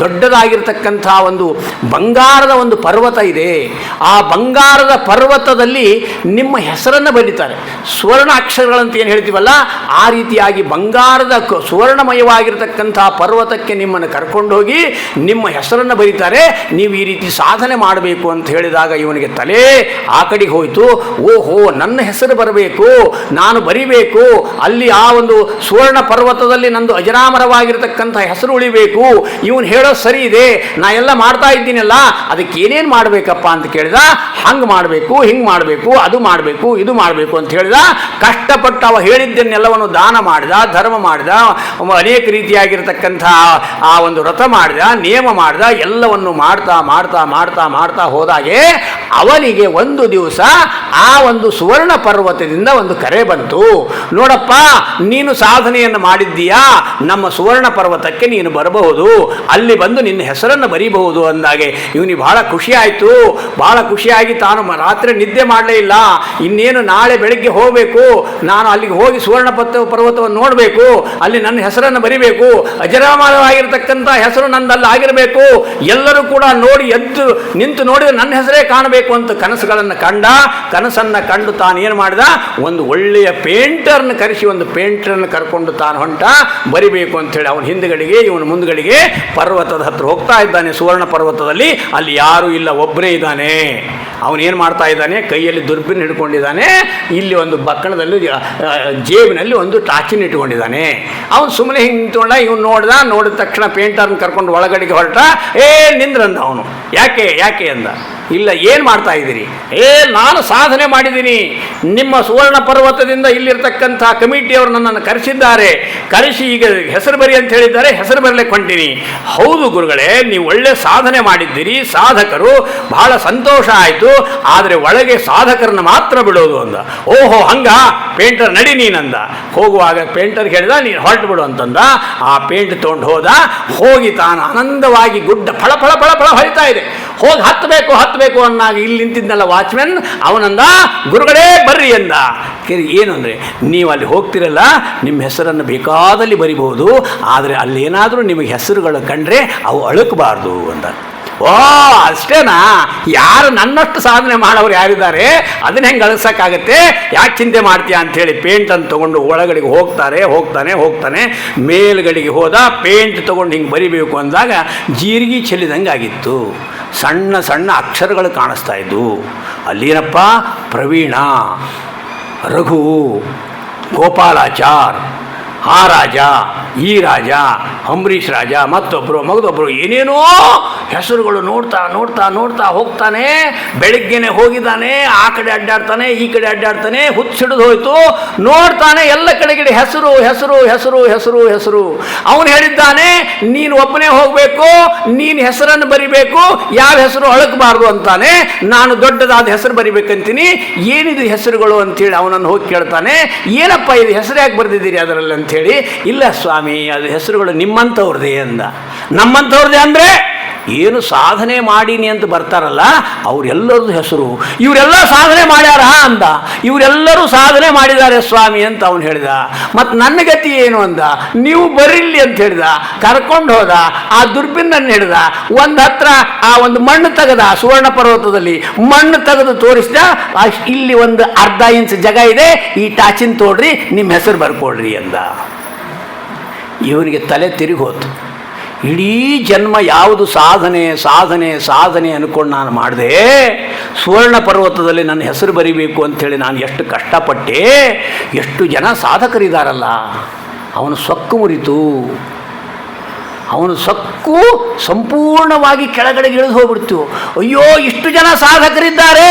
ದೊಡ್ಡದಾಗಿರ್ತಕ್ಕಂಥ ಒಂದು ಬಂಗಾರದ ಒಂದು ಪರ್ವತ ಇದೆ. ಆ ಬಂಗಾರದ ಪರ್ವತದಲ್ಲಿ ನಿಮ್ಮ ಹೆಸರನ್ನು ಬರೀತಾರೆ. ಸುವರ್ಣ ಅಕ್ಷರಗಳಂತ ಏನು ಹೇಳ್ತೀವಲ್ಲ, ಆ ರೀತಿಯಾಗಿ ಬಂಗಾರದ ಸುವರ್ಣಮಯವಾಗಿರ್ತಕ್ಕಂಥ ಪರ್ವತಕ್ಕೆ ನಿಮ್ಮನ್ನು ಕರ್ಕೊಂಡು ಹೋಗಿ ನಿಮ್ಮ ಹೆಸರನ್ನು ಬರೀತಾರೆ. ನೀವು ಈ ರೀತಿ ಸಾಧನೆ ಮಾಡಬೇಕು ಅಂತ ಹೇಳಿದಾಗ ಇವನಿಗೆ ತಲೆ ಆ ಕಡೆಗೆ ಹೋಯಿತು. ಓಹೋ, ನನ್ನ ಹೆಸರು ಬರಬೇಕು, ನಾನು ಬರಿಬೇಕು, ಅಲ್ಲಿ ಆ ಒಂದು ಸುವರ್ಣ ಪರ್ವತದಲ್ಲಿ ನಂದು ಅಜರಾಮರವಾಗಿರ್ತಕ್ಕಂಥ ಹೆಸರು ಉಳಿಬೇಕು. ಇವನು ಹೇಳೋದು ಸರಿ ಇದೆ, ನಾ ಎಲ್ಲ ಮಾಡ್ತಾ ಇದ್ದೀನಲ್ಲ, ಅದಕ್ಕೆ ಏನೇನು ಮಾಡಬೇಕಪ್ಪ ಅಂತ ಕೇಳಿದ. ಹಂಗೆ ಮಾಡಬೇಕು, ಹಿಂಗೆ ಮಾಡಬೇಕು, ಅದು ಮಾಡಬೇಕು, ಇದು ಮಾಡಬೇಕು ಅಂತ ಹೇಳಿದ. ಕಷ್ಟಪಟ್ಟು ಅವ ಹೇಳಿದ್ದನ್ನೆಲ್ಲವನ್ನು ದಾನ ಮಾಡಿದ, ಧರ್ಮ ಮಾಡಿದ, ಅನೇಕ ರೀತಿಯಾಗಿರ್ತಕ್ಕಂಥ ಆ ಒಂದು ವ್ರತ ಮಾಡಿದ, ನಿಯಮ ಮಾಡಿದ. ಎಲ್ಲವನ್ನು ಮಾಡ್ತಾ ಹೋದಾಗೆ ಅವನಿಗೆ ಒಂದು ದಿವಸ ಆ ಒಂದು ಸುವರ್ಣ ಪರ್ವತದಿಂದ ಒಂದು ಕರೆ ಬಂತು. ನೋಡಪ್ಪ, ನೀನು ಸಾಧನೆಯನ್ನು ಮಾಡಿದ್ದೀಯಾ, ನಮ್ಮ ಸುವರ್ಣ ಪರ್ವತಕ್ಕೆ ನೀನು ಬರಬಹುದು, ಅಲ್ಲಿ ಬಂದು ನಿನ್ನ ಹೆಸರನ್ನು ಬರೀಬಹುದು ಅಂದಾಗೆ ಇವನಿಗೆ ಬಹಳ ಖುಷಿ ಆಯಿತು. ಬಹಳ ಖುಷಿಯಾಗಿ ತಾನು ರಾತ್ರಿ ನಿದ್ದೆ ಮಾಡಲೇ ಇಲ್ಲ. ಇನ್ನೇನು ನಾಳೆ ಬೆಳಗ್ಗೆ ಹೋಗಬೇಕು, ನಾನು ಅಲ್ಲಿಗೆ ಹೋಗಿ ಸುವರ್ಣ ಪರ್ವತವನ್ನು ನೋಡಬೇಕು, ಅಲ್ಲಿ ನನ್ನ ಹೆಸರನ್ನು ಬರಿಬೇಕು, ಅಜರಾಮರವಾಗಿರ್ತಕ್ಕಂಥ ಹೆಸರು ನಂದಲ್ಲಿ ಆಗಿರಬೇಕು, ಎಲ್ಲರೂ ಕೂಡ ನೋಡಿ ಎದ್ದು ನಿಂತು ನೋಡಿದ್ರೆ ನನ್ನ ಹೆಸರೇ ಕಾಣಬೇಕು ಅಂತ ಕನಸನ್ನು ಕಂಡು ತಾನು ಏನು ಮಾಡಿದ, ಒಂದು ಒಳ್ಳೆಯ ಪೇಂಟರ್ನ ಕರೆಸಿ ಒಂದು ಪೇಂಟರ್ನ ಕರ್ಕೊಂಡು ತಾನು ಹೊಂಟ ಬರಿಬೇಕು ಅಂಥೇಳಿ. ಅವನ ಹಿಂದುಗಡೆಗೆ ಇವನು ಮುಂದುಗಡೆಗೆ ಪರ್ವತದ ಹತ್ರ ಹೋಗ್ತಾ ಇದ್ದಾನೆ. ಸುವರ್ಣ ಪರ್ವತದಲ್ಲಿ ಅಲ್ಲಿ ಯಾರೂ ಇಲ್ಲ, ಒಬ್ಬರೇ ಇದ್ದಾನೆ. ಅವನೇನು ಮಾಡ್ತಾ ಇದ್ದಾನೆ, ಕೈಯಲ್ಲಿ ದುರ್ಬಿನ್ ಹಿಡ್ಕೊಂಡಿದ್ದಾನೆ, ಇಲ್ಲಿ ಒಂದು ಬಕ್ಕಣದಲ್ಲಿ ಜೇಬಿನಲ್ಲಿ ಒಂದು ಟಾಚಿನ ಇಟ್ಕೊಂಡಿದ್ದಾನೆ. ಅವನು ಸುಮ್ಮನೆ ಹಿಂಗೆ ನಿಂತ್ಕೊಂಡ. ಇವನು ನೋಡಿದ ತಕ್ಷಣ ಪೇಂಟರ್ನ ಕರ್ಕೊಂಡು ಒಳಗಡೆಗೆ ಹೊರಟ. ನಿಂದ್ರಂದ ಅವನು. ಯಾಕೆ ಅಂದ. ಇಲ್ಲ, ಏನು ಮಾಡ್ತಾ ಇದ್ದೀರಿ? ನಾನು ಸಾಧನೆ ಮಾಡಿದ್ದೀನಿ, ನಿಮ್ಮ ಸುವರ್ಣ ಪರ್ವತದಿಂದ ಇಲ್ಲಿರ್ತಕ್ಕಂಥ ಕಮಿಟಿಯವರು ನನ್ನನ್ನು ಕರೆಸಿದ್ದಾರೆ, ಕರೆಸಿ ಈಗ ಹೆಸರು ಬರಿ ಅಂತ ಹೇಳಿದ್ದಾರೆ, ಹೆಸರು ಬರಲಿಕ್ಕೆ ಹೊಂಟೀನಿ. ಹೌದು ಗುರುಗಳೇ, ನೀವು ಒಳ್ಳೆ ಸಾಧನೆ ಮಾಡಿದ್ದೀರಿ, ಸಾಧಕರು, ಬಹಳ ಸಂತೋಷ ಆಯಿತು. ಆದರೆ ಒಳಗೆ ಸಾಧಕರನ್ನು ಮಾತ್ರ ಬಿಡೋದು ಅಂದ. ಓಹೋ, ಹಂಗ ಪೇಂಟರ್ ನಡಿ ನೀನಂದ. ಹೋಗುವಾಗ ಪೇಂಟರ್ ಹೇಳಿದ, ನೀನು ಹೊರಟು ಬಿಡು ಅಂತಂದ. ಆ ಪೇಂಟ್ ತೊಗೊಂಡು ಹೋಗಿ ತಾನು ಆನಂದವಾಗಿ ಗುಡ್ಡ ಫಳ ಫಳ ಫಳ ಫಳ ಹೊಳಿತಾ ಇದೆ. ಹೋಗಿ ಹತ್ತಬೇಕು ಅನ್ನಾಗ ಇಲ್ಲಿ ನಿಂತಿದ್ದಲ್ಲ ವಾಚ್ಮೆನ್, ಅವನಂದ, ಗುರುಗಳೇ ಬರ್ರಿ ಅಂದ. ಏನು ಅಂದರೆ, ನೀವು ಅಲ್ಲಿ ಹೋಗ್ತಿರಲ್ಲ, ನಿಮ್ಮ ಹೆಸರನ್ನು ಬೇಕಾದಲ್ಲಿ ಬರಿಬಹುದು, ಆದರೆ ಅಲ್ಲೇನಾದರೂ ನಿಮಗೆ ಹೆಸರುಗಳು ಕಂಡ್ರೆ ಅವು ಅಳುಕಬಾರ್ದು ಅಂದ. ಓ, ಅಷ್ಟೇನಾ? ಯಾರು ನನ್ನಷ್ಟು ಸಾಧನೆ ಮಾಡೋರು ಯಾರಿದ್ದಾರೆ, ಅದನ್ನ ಹೆಂಗೆ ಅಳಿಸೋಕ್ಕಾಗತ್ತೆ, ಯಾಕೆ ಚಿಂತೆ ಮಾಡ್ತೀಯಾ ಅಂಥೇಳಿ ಪೇಂಟನ್ನು ತೊಗೊಂಡು ಒಳಗಡೆಗೆ ಹೋಗ್ತಾನೆ. ಮೇಲ್ಗಡೆಗೆ ಹೋದ. ಪೇಂಟ್ ತೊಗೊಂಡು ಹಿಂಗೆ ಬರಿಬೇಕು ಅಂದಾಗ ಜೀರಿಗೆ ಚೆಲ್ಲಿದಂಗೆ ಆಗಿತ್ತು. ಸಣ್ಣ ಸಣ್ಣ ಅಕ್ಷರಗಳು ಕಾಣಿಸ್ತಾ ಇದ್ವು. ಅಲ್ಲೇನಪ್ಪ, ಪ್ರವೀಣ, ರಘು, ಗೋಪಾಲಾಚಾರ್, ಆ ರಾಜ, ಈ ರಾಜ, ಅಂಬರೀಷ್ ರಾಜ, ಮಗದೊಬ್ಬರು ಏನೇನೋ ಹೆಸರುಗಳು ನೋಡ್ತಾ ಹೋಗ್ತಾನೆ. ಬೆಳಿಗ್ಗೆನೆ ಹೋಗಿದ್ದಾನೆ, ಆ ಕಡೆ ಅಡ್ಡಾಡ್ತಾನೆ, ಈ ಕಡೆ ಅಡ್ಡಾಡ್ತಾನೆ, ಹುಚ್ಚಿಡಿದು ಹೋಯ್ತು. ನೋಡ್ತಾನೆ, ಎಲ್ಲ ಕಡೆಗಡೆ ಹೆಸರು. ಅವನು ಹೇಳಿದ್ದಾನೆ, ನೀನು ಒಬ್ಬನೇ ಹೋಗಬೇಕು, ನೀನು ಹೆಸರನ್ನು ಬರಿಬೇಕು, ಯಾವ ಹೆಸರು ಅಳಕಬಾರ್ದು ಅಂತಾನೆ. ನಾನು ದೊಡ್ಡದಾದ ಹೆಸರು ಬರಿಬೇಕಂತೀನಿ, ಏನಿದು ಹೆಸರುಗಳು ಅಂತೇಳಿ ಅವನನ್ನು ಹೋಗಿ ಕೇಳ್ತಾನೆ. ಏನಪ್ಪ ಇದು ಹೆಸರು ಯಾಕೆ ಬರೆದಿದ್ದೀರಿ ಅದರಲ್ಲಿ ಅಂಥೇಳಿ. ಇಲ್ಲ ಸ್ವಾಮಿ, ಅದು ಹೆಸರುಗಳು ನಿಮ್ಮಂಥವ್ರದೇ ಅಂದ. ನಮ್ಮಂಥವ್ರದೇ ಅಂದರೆ ಏನು ಸಾಧನೆ ಮಾಡೀನಿ ಅಂತ ಬರ್ತಾರಲ್ಲ ಅವರೆಲ್ಲರದ್ದು ಹೆಸರು, ಇವರೆಲ್ಲ ಸಾಧನೆ ಮಾಡ್ಯಾರ ಅಂದ. ಇವರೆಲ್ಲರೂ ಸಾಧನೆ ಮಾಡಿದ್ದಾರೆ ಸ್ವಾಮಿ ಅಂತ ಅವನು ಹೇಳಿದ. ಮತ್ತು ನನ್ನ ಗತಿ ಏನು ಅಂದ. ನೀವು ಬರಿಲ್ಲಿ ಅಂತ ಹೇಳಿದ. ಕರ್ಕೊಂಡು ಹೋದ. ಆ ದುರ್ಬಿನ್ನನ್ನು ಹಿಡಿದ. ಒಂದು ಹತ್ರ ಆ ಒಂದು ಮಣ್ಣು ತೆಗೆದ, ಸುವರ್ಣ ಪರ್ವತದಲ್ಲಿ ಮಣ್ಣು ತೆಗೆದು ತೋರಿಸಿದ. ಇಲ್ಲಿ ಒಂದು ಅರ್ಧ ಇಂಚ್ ಜಾಗ ಇದೆ, ಈ ಟಾಚಿನ ತೋಡ್ರಿ, ನಿಮ್ಮ ಹೆಸರು ಬರ್ಕೊಡ್ರಿ ಅಂದ. ಇವನಿಗೆ ತಲೆ ತಿರುಗಿ ಹೋತು. ಇಡೀ ಜನ್ಮ ಯಾವುದು ಸಾಧನೆ ಸಾಧನೆ ಸಾಧನೆ ಅಂದ್ಕೊಂಡು ನಾನು ಮಾಡಿದೆ. ಸುವರ್ಣ ಪರ್ವತದಲ್ಲಿ ನನ್ನ ಹೆಸರು ಬರಿಬೇಕು ಅಂಥೇಳಿ ನಾನು ಎಷ್ಟು ಕಷ್ಟಪಟ್ಟೆ. ಎಷ್ಟು ಜನ ಸಾಧಕರಿದ್ದಾರಲ್ಲ. ಅವನು ಸೊಕ್ಕು ಮುರಿತು. ಅವನು ಸೊಕ್ಕು ಸಂಪೂರ್ಣವಾಗಿ ಕೆಳಗಡೆಗೆ ಇಳಿದು ಹೋಗ್ಬಿಡ್ತು. ಅಯ್ಯೋ, ಇಷ್ಟು ಜನ ಸಾಧಕರಿದ್ದಾರೆ,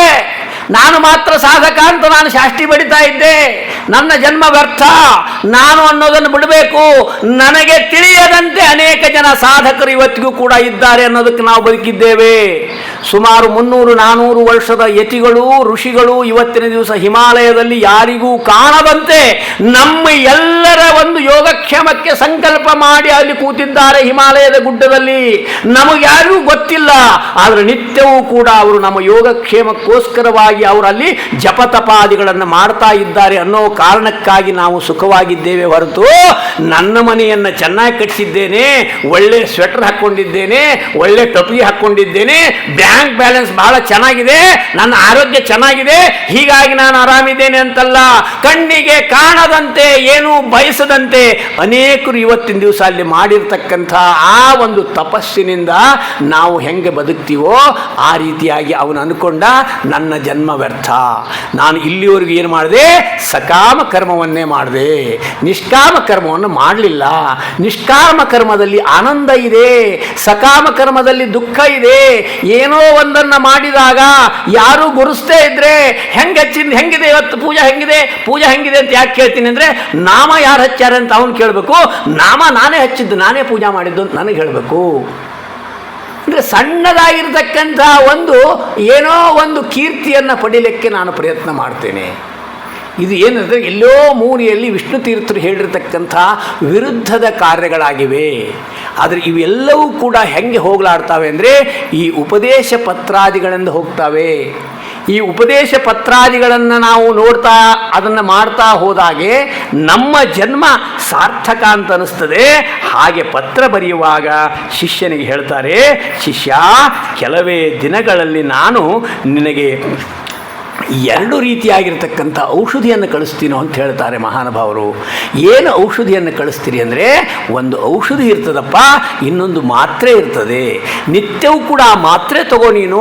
ನಾನು ಮಾತ್ರ ಸಾಧಕ ಅಂತ ನಾನು ಶಾಸ್ತಿ ಬಡಿತಾ ಇದ್ದೆ. ನನ್ನ ಜನ್ಮ ವ್ಯರ್ಥ, ನಾನು ಅನ್ನೋದನ್ನು ಬಿಡಬೇಕು. ನನಗೆ ತಿಳಿಯದಂತೆ ಅನೇಕ ಜನ ಸಾಧಕರು ಇವತ್ತಿಗೂ ಕೂಡ ಇದ್ದಾರೆ ಅನ್ನೋದಕ್ಕೆ ನಾವು ಬದುಕಿದ್ದೇವೆ. ಸುಮಾರು 300-400 ವರ್ಷದ ಯತಿಗಳು ಋಷಿಗಳು ಇವತ್ತಿನ ದಿವಸ ಹಿಮಾಲಯದಲ್ಲಿ ಯಾರಿಗೂ ಕಾಣದಂತೆ ನಮ್ಮ ಎಲ್ಲರ ಒಂದು ಯೋಗಕ್ಷೇಮಕ್ಕೆ ಸಂಕಲ್ಪ ಮಾಡಿ ಅಲ್ಲಿ ಕೂತಿದ್ದಾರೆ ಹಿಮಾಲಯದ ಗುಡ್ಡದಲ್ಲಿ. ನಮಗ್ಯಾರಿಗೂ ಗೊತ್ತಿಲ್ಲ, ಆದರೆ ನಿತ್ಯವೂ ಕೂಡ ಅವರು ನಮ್ಮ ಯೋಗಕ್ಷೇಮಕ್ಕೋಸ್ಕರವಾಗಿ ಅವರು ಅಲ್ಲಿ ಜಪತಪಾದಿಗಳನ್ನು ಮಾಡ್ತಾ ಇದ್ದಾರೆ ಅನ್ನೋ ಕಾರಣಕ್ಕಾಗಿ ನಾವು ಸುಖವಾಗಿದ್ದೇವೆ ಹೊರತು ನನ್ನ ಮನೆಯನ್ನು ಚೆನ್ನಾಗಿ ಕಟ್ಟಿಸಿದ್ದೇನೆ, ಒಳ್ಳೆ ಸ್ವೆಟರ್ ಹಾಕ್ಕೊಂಡಿದ್ದೇನೆ, ಒಳ್ಳೆ ಟೊಪಿ ಹಾಕ್ಕೊಂಡಿದ್ದೇನೆ, ಬ್ಯಾಂಕ್ ಬ್ಯಾಲೆನ್ಸ್ ಬಹಳ ಚೆನ್ನಾಗಿದೆ, ನನ್ನ ಆರೋಗ್ಯ ಚೆನ್ನಾಗಿದೆ, ಹೀಗಾಗಿ ನಾನು ಆರಾಮಿದ್ದೇನೆ ಅಂತಲ್ಲ. ಕಣ್ಣಿಗೆ ಕಾಣದಂತೆ ಏನೂ ಬಯಸದಂತೆ ಅನೇಕರು ಇವತ್ತಿನ ದಿವಸ ಅಲ್ಲಿ ಮಾಡಿರ್ತಕ್ಕಂಥ ಆ ಒಂದು ತಪಸ್ಸಿನಿಂದ ನಾವು ಹೆಂಗೆ ಬದುಕ್ತೀವೋ ಆ ರೀತಿಯಾಗಿ ಅವನು ಅನ್ಕೊಂಡ ನನ್ನ ಜನ್ಮ ವ್ಯರ್ಥ. ನಾನು ಇಲ್ಲಿವರೆಗೂ ಏನು ಮಾಡಿದೆ? ಸಕಾಮ ಕರ್ಮವನ್ನೇ ಮಾಡಿದೆ, ನಿಷ್ಕಾಮ ಕರ್ಮವನ್ನು ಮಾಡಲಿಲ್ಲ. ನಿಷ್ಕಾಮ ಕರ್ಮದಲ್ಲಿ ಆನಂದ ಇದೆ, ಸಕಾಮ ಕರ್ಮದಲ್ಲಿ ದುಃಖ ಇದೆ. ಏನೋ ಒಂದನ್ನು ಮಾಡಿದಾಗ ಯಾರು ಗುರುಸ್ತೇ ಇದ್ರೆ ಹೆಂಗಿದೆ ಇವತ್ತು ಪೂಜೆ ಹೆಂಗಿದೆ ಅಂತ ಯಾಕೆ ಕೇಳ್ತೀನಿ ಅಂದರೆ, ನಾಮ ಯಾರು ಹಚ್ಚಾರೆ ಅಂತ ಅವನು ಕೇಳಬೇಕು. ನಾಮ ನಾನೇ ಹಚ್ಚಿದ್ದು, ನಾನೇ ಪೂಜೆ ಮಾಡಿದ್ದು ಅಂತ ನನಗೆ ಹೇಳಬೇಕು. ಅಂದರೆ ಸಣ್ಣದಾಗಿರ್ತಕ್ಕಂಥ ಏನೋ ಒಂದು ಕೀರ್ತಿಯನ್ನು ಪಡೀಲಿಕ್ಕೆ ನಾನು ಪ್ರಯತ್ನ ಮಾಡ್ತೇನೆ. ಇದು ಏನಂದರೆ ಎಲ್ಲೋ ಮೂಲೆಯಲ್ಲಿ ವಿಷ್ಣು ತೀರ್ಥರು ಹೇಳಿರ್ತಕ್ಕಂಥ ವಿರುದ್ಧದ ಕಾರ್ಯಗಳಾಗಿವೆ. ಆದರೆ ಇವೆಲ್ಲವೂ ಕೂಡ ಹೆಂಗೆ ಹೋಗಲಾಡ್ತವೆ ಅಂದರೆ ಈ ಉಪದೇಶ ಪತ್ರಾದಿಗಳಿಂದ ಹೋಗ್ತವೆ. ಈ ಉಪದೇಶ ಪತ್ರಾದಿಗಳನ್ನು ನಾವು ನೋಡ್ತಾ ಅದನ್ನು ಮಾಡ್ತಾ ಹೋದಾಗೆ ನಮ್ಮ ಜನ್ಮ ಸಾರ್ಥಕ ಅಂತ ಅನ್ನಿಸ್ತದೆ. ಹಾಗೆ ಪತ್ರ ಬರೆಯುವಾಗ ಶಿಷ್ಯನಿಗೆ ಹೇಳ್ತಾರೆ, ಶಿಷ್ಯ, ಕೆಲವೇ ದಿನಗಳಲ್ಲಿ ನಾನು ನಿನಗೆ 2 ರೀತಿಯಾಗಿರ್ತಕ್ಕಂಥ ಔಷಧಿಯನ್ನು ಕಳಿಸ್ತೀನೋ ಅಂತ ಹೇಳ್ತಾರೆ ಮಹಾನುಭಾವರು. ಏನು ಔಷಧಿಯನ್ನು ಕಳಿಸ್ತೀರಿ ಅಂದರೆ, ಒಂದು ಔಷಧಿ ಇರ್ತದಪ್ಪ, ಇನ್ನೊಂದು ಮಾತ್ರೆ ಇರ್ತದೆ. ನಿತ್ಯವೂ ಕೂಡ ಆ ಮಾತ್ರೆ ತಗೋ. ನೀನು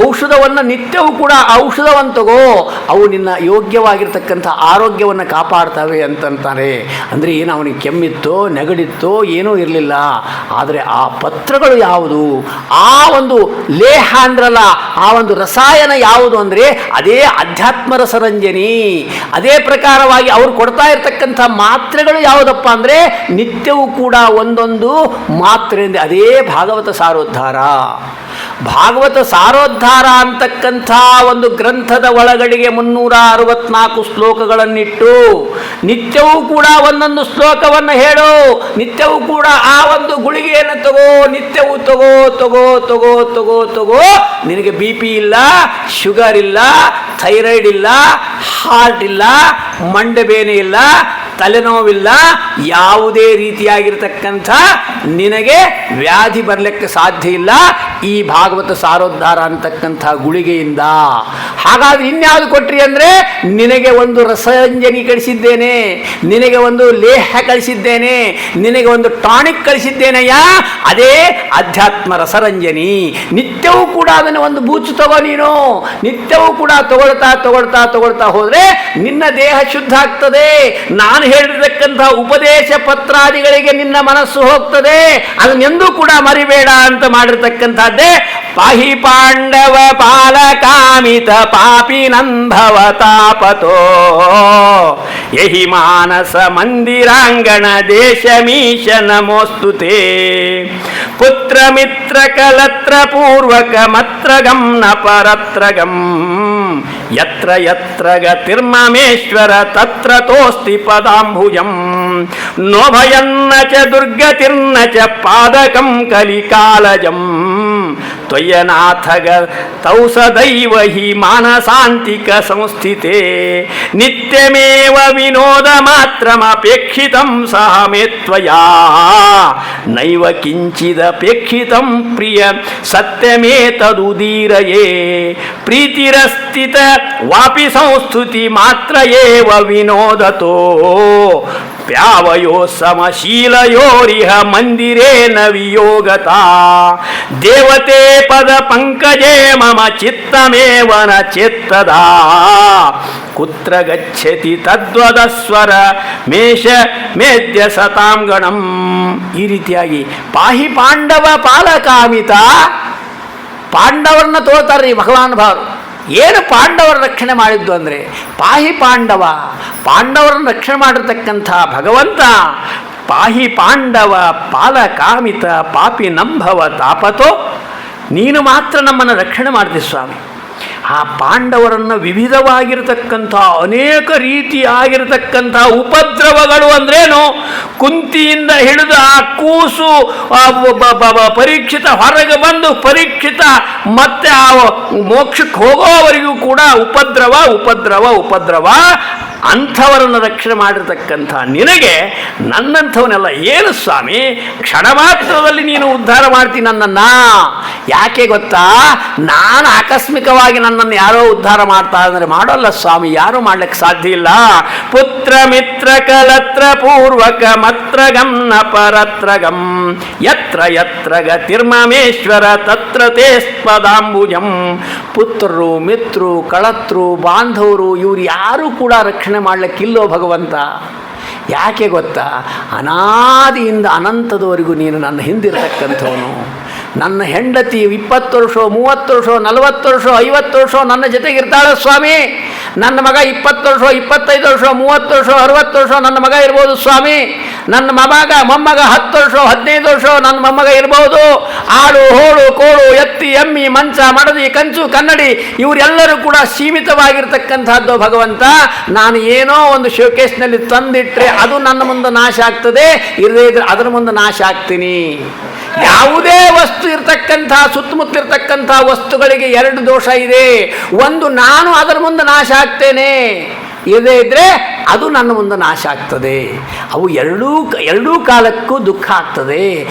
ಔಷಧವನ್ನು ನಿತ್ಯವೂ ಕೂಡ ಔಷಧವನ್ನು ತಗೋ, ಅವು ನಿನ್ನ ಯೋಗ್ಯವಾಗಿರ್ತಕ್ಕಂಥ ಆರೋಗ್ಯವನ್ನು ಕಾಪಾಡ್ತವೆ ಅಂತಂತಾರೆ. ಅಂದರೆ ಏನು, ಅವನಿಗೆ ಕೆಮ್ಮಿತ್ತೋ ನೆಗಡಿತ್ತೋ ಏನೂ ಇರಲಿಲ್ಲ. ಆದರೆ ಆ ಪತ್ರಗಳು ಯಾವುದು, ಆ ಒಂದು ಲೇಹ ಅಂದ್ರಲ್ಲ, ಆ ಒಂದು ರಸಾಯನ ಯಾವುದು ಅಂದರೆ ಅದೇ ಅಧ್ಯಾತ್ಮ ರಸರಂಜನಿ. ಅದೇ ಪ್ರಕಾರವಾಗಿ ಅವರು ಕೊಡ್ತಾ ಇರ್ತಕ್ಕಂಥ ಮಾತ್ರೆಗಳು ಯಾವುದಪ್ಪ ಅಂದರೆ ನಿತ್ಯವೂ ಕೂಡ ಒಂದೊಂದು ಮಾತ್ರೆಯಿಂದ ಅದೇ ಭಾಗವತ ಸಾರೋದ್ಧಾರ. ಭಾಗವತ ಸಾರೋದ್ಧಾರ ಅಂತಕ್ಕಂಥ ಒಂದು ಗ್ರಂಥದ ಒಳಗಡೆಗೆ 364 ಶ್ಲೋಕಗಳನ್ನಿಟ್ಟು ನಿತ್ಯವೂ ಕೂಡ ಒಂದೊಂದು ಶ್ಲೋಕವನ್ನು ಹೇಳು. ನಿತ್ಯವೂ ಕೂಡ ಆ ಒಂದು ಗುಳಿಗೆಯನ್ನು ತಗೋ, ನಿತ್ಯವೂ ತಗೋ ತಗೋ ತಗೋ ತಗೋ ತಗೋ. ನಿನಗೆ BP ಇಲ್ಲ, ಶುಗರ್ ಇಲ್ಲ, ಥೈರಾಯ್ಡ್ ಇಲ್ಲ, ಹಾರ್ಟ್ ಇಲ್ಲ, ಮಂಡಬೇನೆ ಇಲ್ಲ, ತಲೆನೋವಿಲ್ಲ, ಯಾವುದೇ ರೀತಿಯಾಗಿರ್ತಕ್ಕಂಥ ನಿನಗೆ ವ್ಯಾಧಿ ಬರಲಿಕ್ಕೆ ಸಾಧ್ಯ ಇಲ್ಲ ಈ ಭಾಗವತ ಸಾರೋದ್ಧಾರ ಅಂತಕ್ಕಂಥ ಗುಳಿಗೆಯಿಂದ. ಹಾಗಾದ್ರೆ ಇನ್ಯಾವುದು ಕೊಟ್ರಿ ಅಂದರೆ, ನಿನಗೆ ಒಂದು ರಸರಂಜನಿ ಕಳಿಸಿದ್ದೇನೆ, ನಿನಗೆ ಒಂದು ಲೇಹ ಕಳಿಸಿದ್ದೇನೆ, ನಿನಗೆ ಒಂದು ಟಾನಿಕ್ ಕಳಿಸಿದ್ದೇನೆಯಾ, ಅದೇ ಅಧ್ಯಾತ್ಮ ರಸರಂಜನಿ. ನಿತ್ಯವೂ ಕೂಡ ಅದನ್ನು ಒಂದು ಬೂಚು ತಗೋ. ನೀನು ನಿತ್ಯವೂ ಕೂಡ ತಗೊಳ್ತಾ ತಗೊಳ್ತಾ ತಗೊಳ್ತಾ ಹೋದರೆ ನಿನ್ನ ದೇಹ ಶುದ್ಧ ಆಗ್ತದೆ. ನಾನು ಹೇಳಿರ್ತಕ್ಕಂಥ ಉಪದೇಶ ಪತ್ರಾದಿಗಳಿಗೆ ನಿನ್ನ ಮನಸ್ಸು ಹೋಗ್ತದೆ. ಅದನ್ನೆಂದೂ ಕೂಡ ಮರಿಬೇಡ ಅಂತ ಮಾಡಿರ್ತಕ್ಕಂಥದ್ದೇ ಪಾಹಿ ಪಾಂಡವ ಪಾಲಕಾಮಿತ ಪಾಪಿ ನಂಭವ ತಾಪತೋ. ಯಹಿ ಮಾನಸ ಮಂದಿರಾಂಗಣ ದೇಶಮೀಶ ನಮೋಸ್ತುತೆ ಪುತ್ರ ಮಿತ್ರ ಕಲತ್ರ ಪೂರ್ವಕ ಮತ್ರಗಂ ನ ಪರತ್ರಗಂ ಯತ್ರ ಯತ್ರ ಗತಿರ್ಮಮೇಶ್ವರ ತತ್ರ ತೋಸ್ತಿ ಪದಾಂಭುಜಂ ನೋ ಭಯನ್ನ ಚ ದುರ್ಗತಿರ್ನ ಚ ಪಾದಕಂ ಕಲಿಕಾಲಜಂ ತ್ವಯನಾಥಗ ತೌ ಸದೈವ ಹಿ ಮಾನಸಾಂತಿಕ ಸಂಸ್ಥಿತೆ ನಿತ್ಯಮೇವ ವಿನೋದ ಮಾತ್ರಮಪೇಕ್ಷಿತಂ ಸಹ ಮೇ ತ್ವಯಾ ನೈವ ಕಿಂಚಿದಪೇಕ್ಷಿತಂ ಪ್ರಿಯ ಸತ್ಯಮೇತದುದೀರಯೇ ಪ್ರೀತಿರಸ್ಥಿತ ವಾಪಿ ಸಂಸ್ತುತಿ ಮಾತ್ರ ಏವ ವಿನೋದತೋ ಪ್ಯಾವಯೋ ಸಮಶೀಲಯೋರಿಹ ಮಂದಿರೇನ ವಿಯೋಗತಾ ದೇವತೆ ಪದ ಪಂಕಜೇ ಮಮ ಚಿತ್ತಮೇವ ನ ಚಿತ್ತದಾ ಕುತ್ರ ಗಚ್ಚತಿ ತದ್ವದಸ್ವರ ಮೇಷ ಮೇದ್ಯ ಸತಾಂಗಣಂ. ಈ ರೀತಿಯಾಗಿ ಪಾಹಿ ಪಾಂಡವ ಪಾಲಕಾಮಿತ, ಪಾಂಡವರನ್ನ ತೋಳ್ತಾರ್ರಿ ಭಗವಾನ್ ಭಾವರು. ಏನು ಪಾಂಡವರ ರಕ್ಷಣೆ ಮಾಡಿದ್ದು ಅಂದರೆ ಪಾಹಿ ಪಾಂಡವ, ಪಾಂಡವರನ್ನು ರಕ್ಷಣೆ ಮಾಡಿರ್ತಕ್ಕಂಥ ಭಗವಂತ ಪಾಹಿ ಪಾಂಡವ ಪಾಲಕಾಮಿತ ಪಾಪಿ ನಂಭವ ತಾಪತೋ, ನೀನು ಮಾತ್ರ ನಮ್ಮನ್ನು ರಕ್ಷಣೆ ಮಾಡ್ತೀವಿ ಸ್ವಾಮಿ. ಆ ಪಾಂಡವರನ್ನು ವಿವಿಧವಾಗಿರತಕ್ಕಂಥ ಅನೇಕ ರೀತಿಯಾಗಿರತಕ್ಕಂಥ ಉಪದ್ರವಗಳು ಅಂದ್ರೇನು, ಕುಂತಿಯಿಂದ ಹಿಡಿದು ಆ ಕೂಸು ಪರೀಕ್ಷಿತ ಹೊರಗೆ ಬಂದು ಪರೀಕ್ಷಿತ ಮತ್ತೆ ಆ ಮೋಕ್ಷಕ್ಕೆ ಹೋಗೋವರೆಗೂ ಕೂಡ ಉಪದ್ರವ ಉಪದ್ರವ ಉಪದ್ರವ. ಅಂಥವರನ್ನು ರಕ್ಷಣೆ ಮಾಡಿರ್ತಕ್ಕಂಥ ನಿನಗೆ ನನ್ನಂಥವನ್ನೆಲ್ಲ ಏನು ಸ್ವಾಮಿ, ಕ್ಷಣ ಮಾತ್ರದಲ್ಲಿ ನೀನು ಉದ್ಧಾರ ಮಾಡ್ತೀನಿ ನನ್ನನ್ನು. ಯಾಕೆ ಗೊತ್ತಾ, ನಾನು ಆಕಸ್ಮಿಕವಾಗಿ ನನ್ನನ್ನು ಯಾರೋ ಉದ್ಧಾರ ಮಾಡ್ತಾ ಅಂದರೆ ಮಾಡೋಲ್ಲ ಸ್ವಾಮಿ, ಯಾರೂ ಮಾಡ್ಲಿಕ್ಕೆ ಸಾಧ್ಯ ಇಲ್ಲ. ಪುತ್ರ ಮಿತ್ರ ಕಲತ್ರ ಪೂರ್ವಕ ಮತ್ರಗಂ ನ ಪರತ್ರಗಂ ಯತ್ರ ಯತ್ರ ಗತಿರ್ಮಮೇಶ್ವರ ತತ್ರ ತೇ ಸ್ಪದಾಂಬುಜಂ. ಪುತ್ರರು ಮಿತ್ರರು ಕಳತ್ರು ಬಾಂಧವರು ಇವರು ಯಾರೂ ಕೂಡ ರಕ್ಷಣೆ ಮಾಡಲಿಕ್ಕಿಲ್ಲೋ ಭಗವಂತ. ಯಾಕೆ ಗೊತ್ತಾ, ಅನಾದಿಯಿಂದ ಅನಂತದವರೆಗೂ ನೀನು ನನ್ನ ಹಿಂದಿರತಕ್ಕಂಥವನು. ನನ್ನ ಹೆಂಡತಿ 20 ವರ್ಷ 30 ವರ್ಷ 40 ವರ್ಷ 50 ವರ್ಷ ನನ್ನ ಜೊತೆಗಿರ್ತಾಳೆ ಸ್ವಾಮಿ. ನನ್ನ ಮಗ 20 ವರ್ಷ 25 ವರ್ಷ 30 ವರ್ಷ 60 ವರ್ಷ ನನ್ನ ಮಗ ಇರ್ಬೋದು ಸ್ವಾಮಿ. ನನ್ನ ಮೊಮ್ಮಗ 10 ವರ್ಷ 15 ವರ್ಷ ನನ್ನ ಮೊಮ್ಮಗ ಇರ್ಬೋದು. ಆಡು ಹೋಳು ಕೋಳು ಎತ್ತಿ ಎಮ್ಮಿ ಮಂಚ ಮಡದಿ ಕಂಚು ಕನ್ನಡಿ ಇವರೆಲ್ಲರೂ ಕೂಡ ಸೀಮಿತವಾಗಿರ್ತಕ್ಕಂಥದ್ದು ಭಗವಂತ. ನಾನು ಏನೋ ಒಂದು ಶೋಕೇಸ್ನಲ್ಲಿ ತಂದಿಟ್ಟರೆ ಅದು ನನ್ನ ಮುಂದೆ ನಾಶ ಆಗ್ತದೆ, ಇರದೇ ಇದ್ರೆ ಅದರ ಮುಂದೆ ನಾಶ ಆಗ್ತೀನಿ. ಯಾವುದೇ ವಸ್ತು ಇರ್ತಕ್ಕಂಥ ಸುತ್ತಮುತ್ತಲಿರ್ತಕ್ಕಂಥ ವಸ್ತುಗಳಿಗೆ 2 ದೋಷ ಇದೆ. ಒಂದು, ನಾನು ಅದರ ಮುಂದೆ ನಾಶ ಆಗ್ತೇನೆ, ಇರದೇ ಇದ್ದರೆ ಅದು ನನ್ನ ಮುಂದೆ ನಾಶ ಆಗ್ತದೆ. ಅವು ಎರಡೂ ಕಾಲಕ್ಕೂ ದುಃಖ ಆಗ್ತದೆ.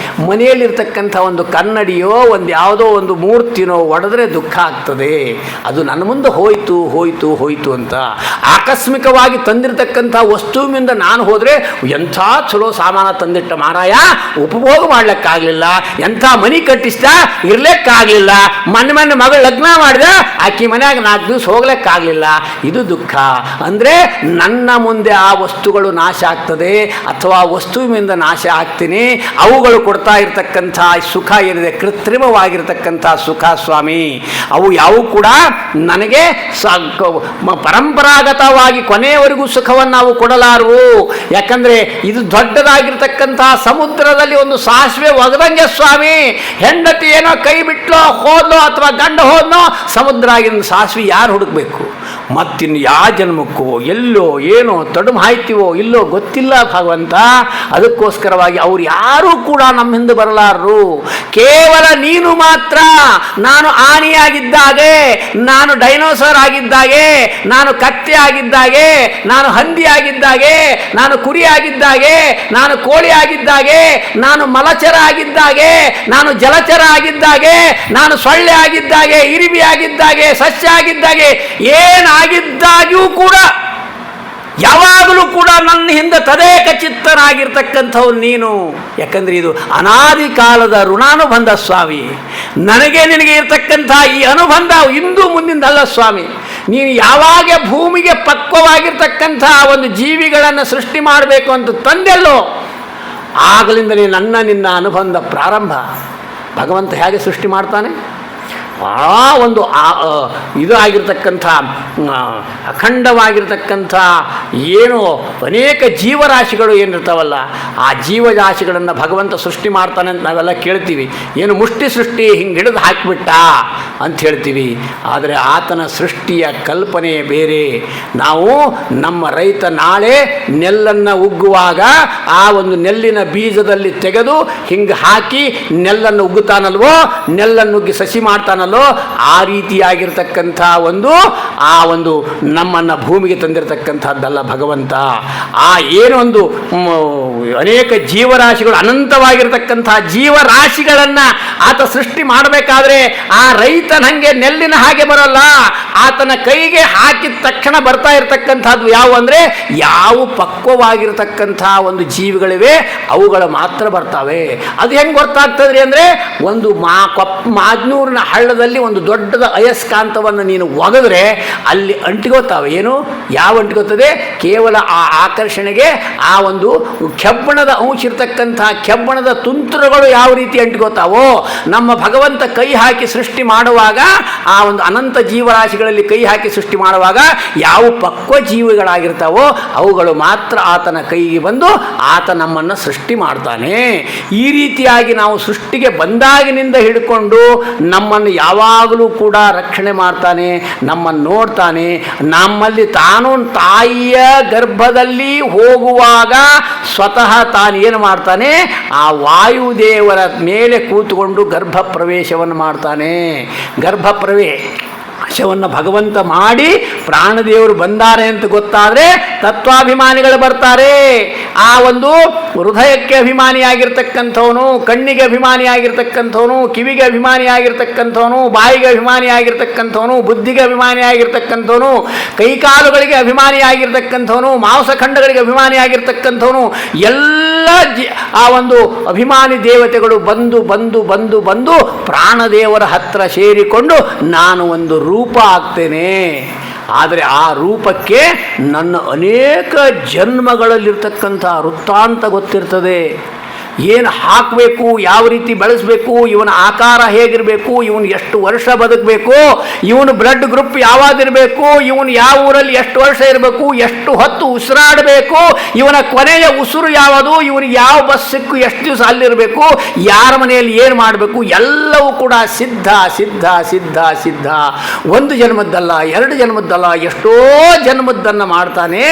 ಮನೆಯಲ್ಲಿರ್ತಕ್ಕಂಥ ಒಂದು ಕನ್ನಡಿಯೋ ಒಂದು ಯಾವುದೋ ಒಂದು ಮೂರ್ತಿನೋ ಒಡೆದ್ರೆ ದುಃಖ ಆಗ್ತದೆ. ಅದು ನನ್ನ ಮುಂದೆ ಹೋಯ್ತು ಹೋಯ್ತು ಹೋಯ್ತು ಅಂತ. ಆಕಸ್ಮಿಕವಾಗಿ ತಂದಿರತಕ್ಕಂಥ ವಸ್ತುವಿನಿಂದ ನಾನು ಹೋದರೆ ಎಂಥ ಚಲೋ ಸಾಮಾನ ತಂದಿಟ್ಟ ಮಾರಾಯ, ಉಪಭೋಗ ಮಾಡ್ಲಿಕ್ಕಾಗಲಿಲ್ಲ. ಎಂಥ ಮನೆ ಕಟ್ಟಿಸ್ದ, ಇರ್ಲಿಕ್ಕಾಗಲಿಲ್ಲ. ಮೊನ್ನೆ ಮಗಳು ಲಗ್ನ ಮಾಡಿದ, ಆಕಿ ಮನ್ಯಾಗ 4 ದಿವಸ ಹೋಗ್ಲಿಕ್ಕಾಗಲಿಲ್ಲ. ಇದು ದುಃಖ. ಅಂದರೆ ನನ್ನ ಮುಂದೆ ಆ ವಸ್ತುಗಳು ನಾಶ ಆಗ್ತದೆ ಅಥವಾ ವಸ್ತುವಿನಿಂದ ನಾಶ ಆಗ್ತೀನಿ. ಅವುಗಳು ಕೊಡ್ತಾ ಇರತಕ್ಕಂಥ ಸುಖ ಏನಿದೆ ಕೃತ್ರಿಮವಾಗಿರ್ತಕ್ಕಂಥ ಸುಖ ಸ್ವಾಮಿ. ಅವು ಯಾವು ಕೂಡ ನನಗೆ ಪರಂಪರಾಗತವಾಗಿ ಕೊನೆಯವರೆಗೂ ಸುಖವನ್ನು ನಾವು ಕೊಡಲಾರವು. ಯಾಕಂದರೆ ಇದು ದೊಡ್ಡದಾಗಿರ್ತಕ್ಕಂಥ ಸಮುದ್ರದಲ್ಲಿ ಒಂದು ಸಾಸಿವೆ ಒಗದಂಗೆ ಸ್ವಾಮಿ. ಹೆಂಡತಿ ಏನೋ ಕೈ ಬಿಟ್ಲೋ ಹೋದ್ಲೋ ಅಥವಾ ಗಂಡ ಹೋದ್ನೋ ಸಮುದ್ರ ಆಗಿನ ಸಾಸಿವೆ ಯಾರು ಹುಡುಕಬೇಕು? ಮತ್ತಿನ್ನು ಯಾವ ಜನ್ಮಕ್ಕೋ ಎಲ್ಲೋ ಏನೋ ತೊಡು ಮಾಹಿತಿವೋ ಇಲ್ಲೋ ಗೊತ್ತಿಲ್ಲ ಭಗವಂತ. ಅದಕ್ಕೋಸ್ಕರವಾಗಿ ಅವ್ರು ಯಾರೂ ಕೂಡ ನಮ್ಮ ಹಿಂದೆ ಬರಲಾರರು. ಕೇವಲ ನೀನು ಮಾತ್ರ. ನಾನು ಆನೆಯಾಗಿದ್ದಾಗೆ, ನಾನು ಡೈನೋಸರ್ ಆಗಿದ್ದಾಗೆ, ನಾನು ಕತ್ತೆ ಆಗಿದ್ದಾಗೆ, ನಾನು ಹಂದಿ ಆಗಿದ್ದಾಗೆ, ನಾನು ಕುರಿ ಆಗಿದ್ದಾಗೆ, ನಾನು ಕೋಳಿ ಆಗಿದ್ದಾಗೆ, ನಾನು ಮಲಚರ ಆಗಿದ್ದಾಗೆ, ನಾನು ಜಲಚರ ಆಗಿದ್ದಾಗೆ, ನಾನು ಸೊಳ್ಳೆ ಆಗಿದ್ದಾಗೆ, ಇರಿಬಿ ಆಗಿದ್ದಾಗೆ, ಸಸ್ಯ ಆಗಿದ್ದಾಗೆ, ಏನಾಗಿದ್ದಾಗ್ಯೂ ಕೂಡ ಯಾವಾಗಲೂ ಕೂಡ ನನ್ನ ಹಿಂದೆ ತದೇಕ ಚಿತ್ತನಾಗಿರ್ತಕ್ಕಂಥವ್ನು ನೀನು. ಯಾಕಂದರೆ ಇದು ಅನಾದಿ ಕಾಲದ ಋಣಾನುಬಂಧ ಸ್ವಾಮಿ. ನನಗೆ ನಿನಗೆ ಇರ್ತಕ್ಕಂಥ ಈ ಅನುಬಂಧ ಇಂದು ಮುಂದಿಂದಲ್ಲ ಸ್ವಾಮಿ. ನೀನು ಯಾವಾಗ ಭೂಮಿಗೆ ಪಕ್ವವಾಗಿರ್ತಕ್ಕಂಥ ಒಂದು ಜೀವಿಗಳನ್ನು ಸೃಷ್ಟಿ ಮಾಡಬೇಕು ಅಂತ ತಂದೆಲ್ಲೋ ಆಗಲಿಂದಲೇ ನಿನ್ನ ಅನುಬಂಧ ಪ್ರಾರಂಭ. ಭಗವಂತ ಹೇಗೆ ಸೃಷ್ಟಿ ಮಾಡ್ತಾನೆ? ಒಂದು ಇದು ಆಗಿರ್ತಕ್ಕಂಥ ಅಖಂಡವಾಗಿರ್ತಕ್ಕಂಥ ಏನು ಅನೇಕ ಜೀವರಾಶಿಗಳು ಏನಿರ್ತಾವಲ್ಲ, ಆ ಜೀವರಾಶಿಗಳನ್ನು ಭಗವಂತ ಸೃಷ್ಟಿ ಮಾಡ್ತಾನೆ ಅಂತ ನಾವೆಲ್ಲ ಕೇಳ್ತೀವಿ. ಏನು ಮುಷ್ಟಿ ಸೃಷ್ಟಿ ಹಿಂಗೆ ಹಿಡಿದು ಹಾಕಿಬಿಟ್ಟ ಅಂತ ಹೇಳ್ತೀವಿ. ಆದರೆ ಆತನ ಸೃಷ್ಟಿಯ ಕಲ್ಪನೆ ಬೇರೆ. ನಾವು ನಮ್ಮ ರೈತ ನಾಳೆ ನೆಲ್ಲನ್ನು ಉಗ್ಗುವಾಗ ಆ ಒಂದು ನೆಲ್ಲಿನ ಬೀಜದಲ್ಲಿ ತೆಗೆದು ಹಿಂಗೆ ಹಾಕಿ ನೆಲ್ಲನ್ನು ಉಗ್ಗುತ್ತಾನಲ್ವೋ, ನೆಲ್ಲನ್ನು ಉಗ್ಗಿ ಸಸಿ ಮಾಡ್ತಾನಲ್ವೋ, ಆ ರೀತಿಯಾಗಿರ್ತಕ್ಕಂಥ ಆ ಒಂದು ನಮ್ಮನ್ನು ಭೂಮಿಗೆ ತಂದಿರತಕ್ಕಂಥದ್ದಲ್ಲ ಭಗವಂತ. ಆ ಏನೊಂದು ಅನೇಕ ಜೀವರಾಶಿಗಳು, ಅನಂತವಾಗಿರ್ತಕ್ಕಂಥ ಜೀವರಾಶಿಗಳನ್ನು ಆತ ಸೃಷ್ಟಿ ಮಾಡಬೇಕಾದ್ರೆ ಆ ರೈತನ ಹಾಗೆ ನೆಲ್ಲಿನ ಹಾಗೆ ಬರೋಲ್ಲ. ಆತನ ಕೈಗೆ ಹಾಕಿದ ತಕ್ಷಣ ಬರ್ತಾ ಇರತಕ್ಕಂಥದ್ದು ಯಾವುವು ಅಂದರೆ, ಯಾವ ಪಕ್ವವಾಗಿರ್ತಕ್ಕಂಥ ಒಂದು ಜೀವಿಗಳಿವೆ ಅವುಗಳು ಮಾತ್ರ ಬರ್ತಾವೆ. ಅದು ಹೆಂಗೆ ಗೊತ್ತಾಗ್ತದ್ರಿ ಅಂದರೆ, ಒಂದು ಮಾದ್ನೂರಿನ ಹಳ್ಳದಲ್ಲಿ ಒಂದು ದೊಡ್ಡದ ಅಯಸ್ಕಾಂತವನ್ನು ನೀನು ಒಗೆದ್ರೆ ಅಲ್ಲಿ ಅಂಟಿಗೋತಾವೆ. ಏನು ಯಾವ ಅಂಟಿಗೋತದೆ? ಕೇವಲ ಆ ಆಕರ್ಷಣೆಗೆ ಆ ಒಂದು ಕೆಬ್ಬಣದ ಅಂಶ ಇರ್ತಕ್ಕಂಥ ಕೆಬ್ಬಣದ ತುಂತುರುಗಳು ಯಾವ ರೀತಿ ಅಂಟಿಗೋತಾವೋ, ನಮ್ಮ ಭಗವಂತ ಕೈ ಹಾಕಿ ಸೃಷ್ಟಿ ಮಾಡುವಾಗ, ಆ ಒಂದು ಅನಂತ ಜೀವರಾಶಿಗಳಲ್ಲಿ ಕೈ ಹಾಕಿ ಸೃಷ್ಟಿ ಮಾಡುವಾಗ ಯಾವ ಪಕ್ವ ಜೀವಿಗಳಾಗಿರ್ತಾವೋ ಅವುಗಳು ಮಾತ್ರ ಆತನ ಕೈಗೆ ಬಂದು ಆತ ನಮ್ಮನ್ನು ಸೃಷ್ಟಿ ಮಾಡ್ತಾನೆ. ಈ ರೀತಿಯಾಗಿ ನಾವು ಸೃಷ್ಟಿಗೆ ಬಂದಾಗಿನಿಂದ ಹಿಡ್ಕೊಂಡು ನಮ್ಮನ್ನು ಯಾವಾಗಲೂ ಕೂಡ ರಕ್ಷಣೆ ಮಾಡ್ತಾನೆ, ನಮ್ಮನ್ನು ನೋಡ್ತಾನೆ. ನಮ್ಮಲ್ಲಿ ತಾನು ತಾಯಿಯ ಗರ್ಭದಲ್ಲಿ ಹೋಗುವಾಗ ಸ್ವತಃ ತಾನೇನು ಮಾಡ್ತಾನೆ, ಆ ವಾಯುದೇವರ ಮೇಲೆ ಕೂತುಕೊಂಡು ಗರ್ಭ ಪ್ರವೇಶವನ್ನು ಮಾಡ್ತಾನೆ. ವಶವನ್ನು ಭಗವಂತ ಮಾಡಿ ಪ್ರಾಣದೇವರು ಬಂದಾರೆ ಅಂತ ಗೊತ್ತಾದರೆ ತತ್ವಾಭಿಮಾನಿಗಳು ಬರ್ತಾರೆ. ಆ ಒಂದು ಹೃದಯಕ್ಕೆ ಅಭಿಮಾನಿಯಾಗಿರ್ತಕ್ಕಂಥವನು, ಕಣ್ಣಿಗೆ ಅಭಿಮಾನಿಯಾಗಿರ್ತಕ್ಕಂಥವನು, ಕಿವಿಗೆ ಅಭಿಮಾನಿಯಾಗಿರ್ತಕ್ಕಂಥವನು, ಬಾಯಿಗೆ ಅಭಿಮಾನಿಯಾಗಿರ್ತಕ್ಕಂಥವನು, ಬುದ್ಧಿಗೆ ಅಭಿಮಾನಿಯಾಗಿರ್ತಕ್ಕಂಥವನು, ಕೈಕಾಲುಗಳಿಗೆ ಅಭಿಮಾನಿಯಾಗಿರ್ತಕ್ಕಂಥವನು, ಮಾಂಸಖಂಡಗಳಿಗೆ ಅಭಿಮಾನಿಯಾಗಿರ್ತಕ್ಕಂಥವನು, ಎಲ್ಲ ಆ ಒಂದು ಅಭಿಮಾನಿ ದೇವತೆಗಳು ಬಂದು ಬಂದು ಬಂದು ಬಂದು ಪ್ರಾಣದೇವರ ಹತ್ರ ಸೇರಿಕೊಂಡು ನಾನು ಒಂದು ರೂಪ ಆಗ್ತೇನೆ. ಆದರೆ ಆ ರೂಪಕ್ಕೆ ನನ್ನ ಅನೇಕ ಜನ್ಮಗಳಲ್ಲಿರ್ತಕ್ಕಂಥ ವೃತ್ತಾಂತ ಗೊತ್ತಿರ್ತದೆ. ಏನು ಹಾಕಬೇಕು, ಯಾವ ರೀತಿ ಬೆಳೆಸಬೇಕು, ಇವನ ಆಕಾರ ಹೇಗಿರಬೇಕು, ಇವನು ಎಷ್ಟು ವರ್ಷ ಬದುಕಬೇಕು, ಇವನು ಬ್ಲಡ್ ಗ್ರೂಪ್ ಯಾವಾಗಿರಬೇಕು, ಇವನು ಯಾವ ಊರಲ್ಲಿ ಎಷ್ಟು ವರ್ಷ ಇರಬೇಕು, ಎಷ್ಟು ಹೊತ್ತು ಉಸಿರಾಡಬೇಕು, ಇವನ ಕೊನೆಯ ಉಸಿರು ಯಾವುದು, ಇವನಿಗೆ ಯಾವ ಬಸ್ ಸಿಕ್ಕು ಎಷ್ಟು ದಿವಸ ಅಲ್ಲಿರಬೇಕು, ಯಾರ ಮನೆಯಲ್ಲಿ ಏನು ಮಾಡಬೇಕು, ಎಲ್ಲವೂ ಕೂಡ ಸಿದ್ಧ ಸಿದ್ಧ ಸಿದ್ಧ ಸಿದ್ಧ. ಒಂದು ಜನ್ಮದ್ದಲ್ಲ, ಎರಡು ಜನ್ಮದ್ದಲ್ಲ, ಎಷ್ಟೋ ಜನ್ಮದ್ದನ್ನು ಮಾಡ್ತಾನೆ.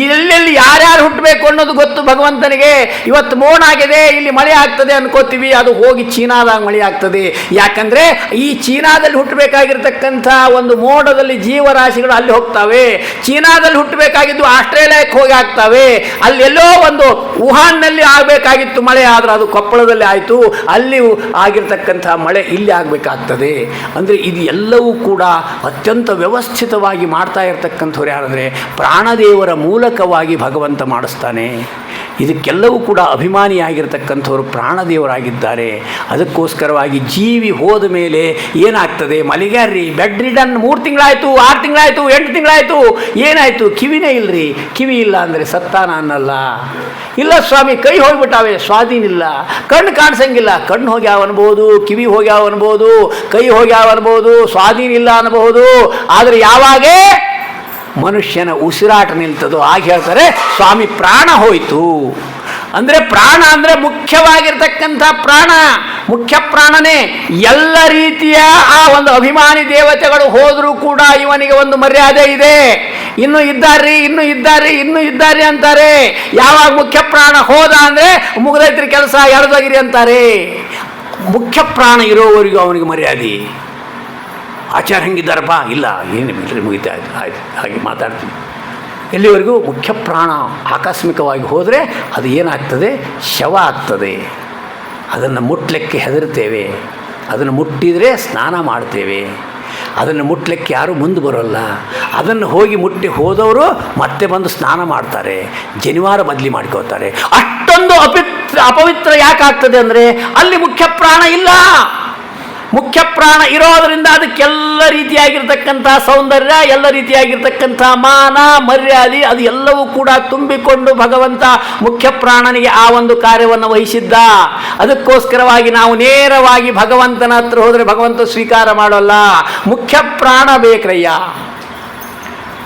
ಎಲ್ಲೆಲ್ಲಿ ಯಾರ್ಯಾರು ಹುಟ್ಟಬೇಕು ಅನ್ನೋದು ಗೊತ್ತು ಭಗವಂತನಿಗೆ. ಇವತ್ತು ಮೋಡ ಆಗಿದೆ, ಇಲ್ಲಿ ಮಳೆ ಆಗ್ತದೆ ಅನ್ಕೋತೀವಿ, ಅದು ಹೋಗಿ ಚೀನಾದಾಗ ಮಳೆ ಆಗ್ತದೆ. ಯಾಕಂದ್ರೆ ಈ ಚೀನಾದಲ್ಲಿ ಹುಟ್ಟಬೇಕಾಗಿರ್ತಕ್ಕಂಥ ಒಂದು ಮೋಡದಲ್ಲಿ ಜೀವರಾಶಿಗಳು ಅಲ್ಲಿ ಹೋಗ್ತವೆ. ಚೀನಾದಲ್ಲಿ ಹುಟ್ಟಬೇಕಾಗಿದ್ದು ಆಸ್ಟ್ರೇಲಿಯಾಕ್ಕೆ ಹೋಗಿ ಆಗ್ತವೆ. ಅಲ್ಲೆಲ್ಲೋ ಒಂದು ವುಹಾನ್ನಲ್ಲಿ ಆಗಬೇಕಾಗಿತ್ತು ಮಳೆ, ಆದ್ರೆ ಅದು ಕೊಪ್ಪಳದಲ್ಲಿ ಆಯಿತು. ಅಲ್ಲಿ ಆಗಿರ್ತಕ್ಕಂಥ ಮಳೆ ಇಲ್ಲಿ ಆಗಬೇಕಾಗ್ತದೆ. ಅಂದರೆ ಇದು ಎಲ್ಲವೂ ಕೂಡ ಅತ್ಯಂತ ವ್ಯವಸ್ಥಿತವಾಗಿ ಮಾಡ್ತಾ ಇರತಕ್ಕಂಥವ್ರು ಯಾರಂದರೆ ಪ್ರಾಣದೇವರ ಮೂಲಕವಾಗಿ ಭಗವಂತ ಮಾಡಿಸ್ತಾನೆ. ಇದಕ್ಕೆಲ್ಲವೂ ಕೂಡ ಅಭಿಮಾನಿಯಾಗಿರ್ತಕ್ಕಂಥವ್ರು ಪ್ರಾಣದೇವರಾಗಿದ್ದಾರೆ. ಅದಕ್ಕೋಸ್ಕರವಾಗಿ ಜೀವಿ ಹೋದ ಮೇಲೆ ಏನಾಗ್ತದೆ, ಮಲಿಗ್ಯಾರ್ರಿ, ಬೆಡ್ ರಿಡನ್ 3 ತಿಂಗಳಾಯಿತು, 6 ತಿಂಗಳಾಯಿತು, 8 ತಿಂಗಳಾಯಿತು, ಏನಾಯಿತು, ಕಿವಿನೇ ಇಲ್ಲರಿ. ಕಿವಿ ಇಲ್ಲ ಅಂದರೆ ಸತ್ತಾನ ಅನ್ನಲ್ಲ. ಇಲ್ಲ ಸ್ವಾಮಿ, ಕೈ ಹೋಗಿಬಿಟ್ಟಾವೆ, ಸ್ವಾಧೀನ ಇಲ್ಲ. ಕಣ್ಣು ಕಾಣಿಸಂಗಿಲ್ಲ, ಕಣ್ಣು ಹೋಗ್ಯಾವ ಅನ್ಬೋದು, ಕಿವಿ ಹೋಗ್ಯಾವ ಅನ್ಬೋದು, ಕೈ ಹೋಗ್ಯಾವ ಅನ್ಬೋದು, ಸ್ವಾಧೀನ ಇಲ್ಲ ಅನ್ನಬಹುದು. ಆದರೆ ಯಾವಾಗೇ ಮನುಷ್ಯನ ಉಸಿರಾಟ ನಿಲ್ತದೋ ಆಗ ಹೇಳ್ತಾರೆ ಸ್ವಾಮಿ ಪ್ರಾಣ ಹೋಯಿತು. ಅಂದರೆ ಪ್ರಾಣ ಅಂದರೆ ಮುಖ್ಯವಾಗಿರ್ತಕ್ಕಂಥ ಪ್ರಾಣ, ಮುಖ್ಯ ಪ್ರಾಣನೇ. ಎಲ್ಲ ರೀತಿಯ ಆ ಒಂದು ಅಭಿಮಾನಿ ದೇವತೆಗಳು ಹೋದರೂ ಕೂಡ ಇವನಿಗೆ ಒಂದು ಮರ್ಯಾದೆ ಇದೆ. ಇನ್ನೂ ಇದ್ದಾರ್ರಿ, ಇನ್ನೂ ಇದ್ದಾರ್ರಿ, ಇನ್ನೂ ಇದ್ದಾರೆ ಅಂತಾರೆ. ಯಾವಾಗ ಮುಖ್ಯ ಪ್ರಾಣ ಹೋದ ಅಂದರೆ ಮುಗಿದೈತ್ರಿ ಕೆಲಸ, ಎಳೆದೋಗಿರಿ ಅಂತಾರೆ. ಮುಖ್ಯ ಪ್ರಾಣ ಇರೋವರೆಗೂ ಅವನಿಗೆ ಮರ್ಯಾದೆ. ಆಚಾರ ಹೆಂಗಿದ್ದಾರಪ್ಪ, ಇಲ್ಲ ಏನಿಲ್ಲ ಮುಗಿತಾ ಆಯ್ತು ಹಾಗೆ ಮಾತಾಡ್ತೀನಿ. ಎಲ್ಲಿವರೆಗೂ ಮುಖ್ಯ ಪ್ರಾಣ ಆಕಸ್ಮಿಕವಾಗಿ ಹೋದರೆ ಅದು ಏನಾಗ್ತದೆ, ಶವ ಆಗ್ತದೆ. ಅದನ್ನು ಮುಟ್ಲಿಕ್ಕೆ ಹೆದರ್ತೇವೆ, ಅದನ್ನು ಮುಟ್ಟಿದರೆ ಸ್ನಾನ ಮಾಡ್ತೇವೆ. ಅದನ್ನು ಮುಟ್ಲಿಕ್ಕೆ ಯಾರೂ ಮುಂದೆ ಬರೋಲ್ಲ. ಅದನ್ನು ಹೋಗಿ ಮುಟ್ಟಿ ಹೋದವರು ಮತ್ತೆ ಬಂದು ಸ್ನಾನ ಮಾಡ್ತಾರೆ, ಜನಿವಾರ ಬದಲಿ ಮಾಡ್ಕೋತಾರೆ. ಅಷ್ಟೊಂದು ಅಪವಿತ್ರ ಯಾಕಾಗ್ತದೆ ಅಂದರೆ ಅಲ್ಲಿ ಮುಖ್ಯ ಪ್ರಾಣ ಇಲ್ಲ. ಮುಖ್ಯ ಪ್ರಾಣ ಇರೋದರಿಂದ ಅದಕ್ಕೆಲ್ಲ ರೀತಿಯಾಗಿರ್ತಕ್ಕಂಥ ಸೌಂದರ್ಯ, ಎಲ್ಲ ರೀತಿಯಾಗಿರ್ತಕ್ಕಂಥ ಮಾನ ಮರ್ಯಾದೆ ಅದು ಎಲ್ಲವೂ ಕೂಡ ತುಂಬಿಕೊಂಡು ಭಗವಂತ ಮುಖ್ಯ ಪ್ರಾಣನಿಗೆ ಆ ಒಂದು ಕಾರ್ಯವನ್ನು ವಹಿಸಿದ್ದ. ಅದಕ್ಕೋಸ್ಕರವಾಗಿ ನಾವು ನೇರವಾಗಿ ಭಗವಂತನ ಹತ್ರ ಹೋದರೆ ಭಗವಂತ ಸ್ವೀಕಾರ ಮಾಡೋಲ್ಲ. ಮುಖ್ಯ ಪ್ರಾಣ ಬೇಕ್ರಯ್ಯ.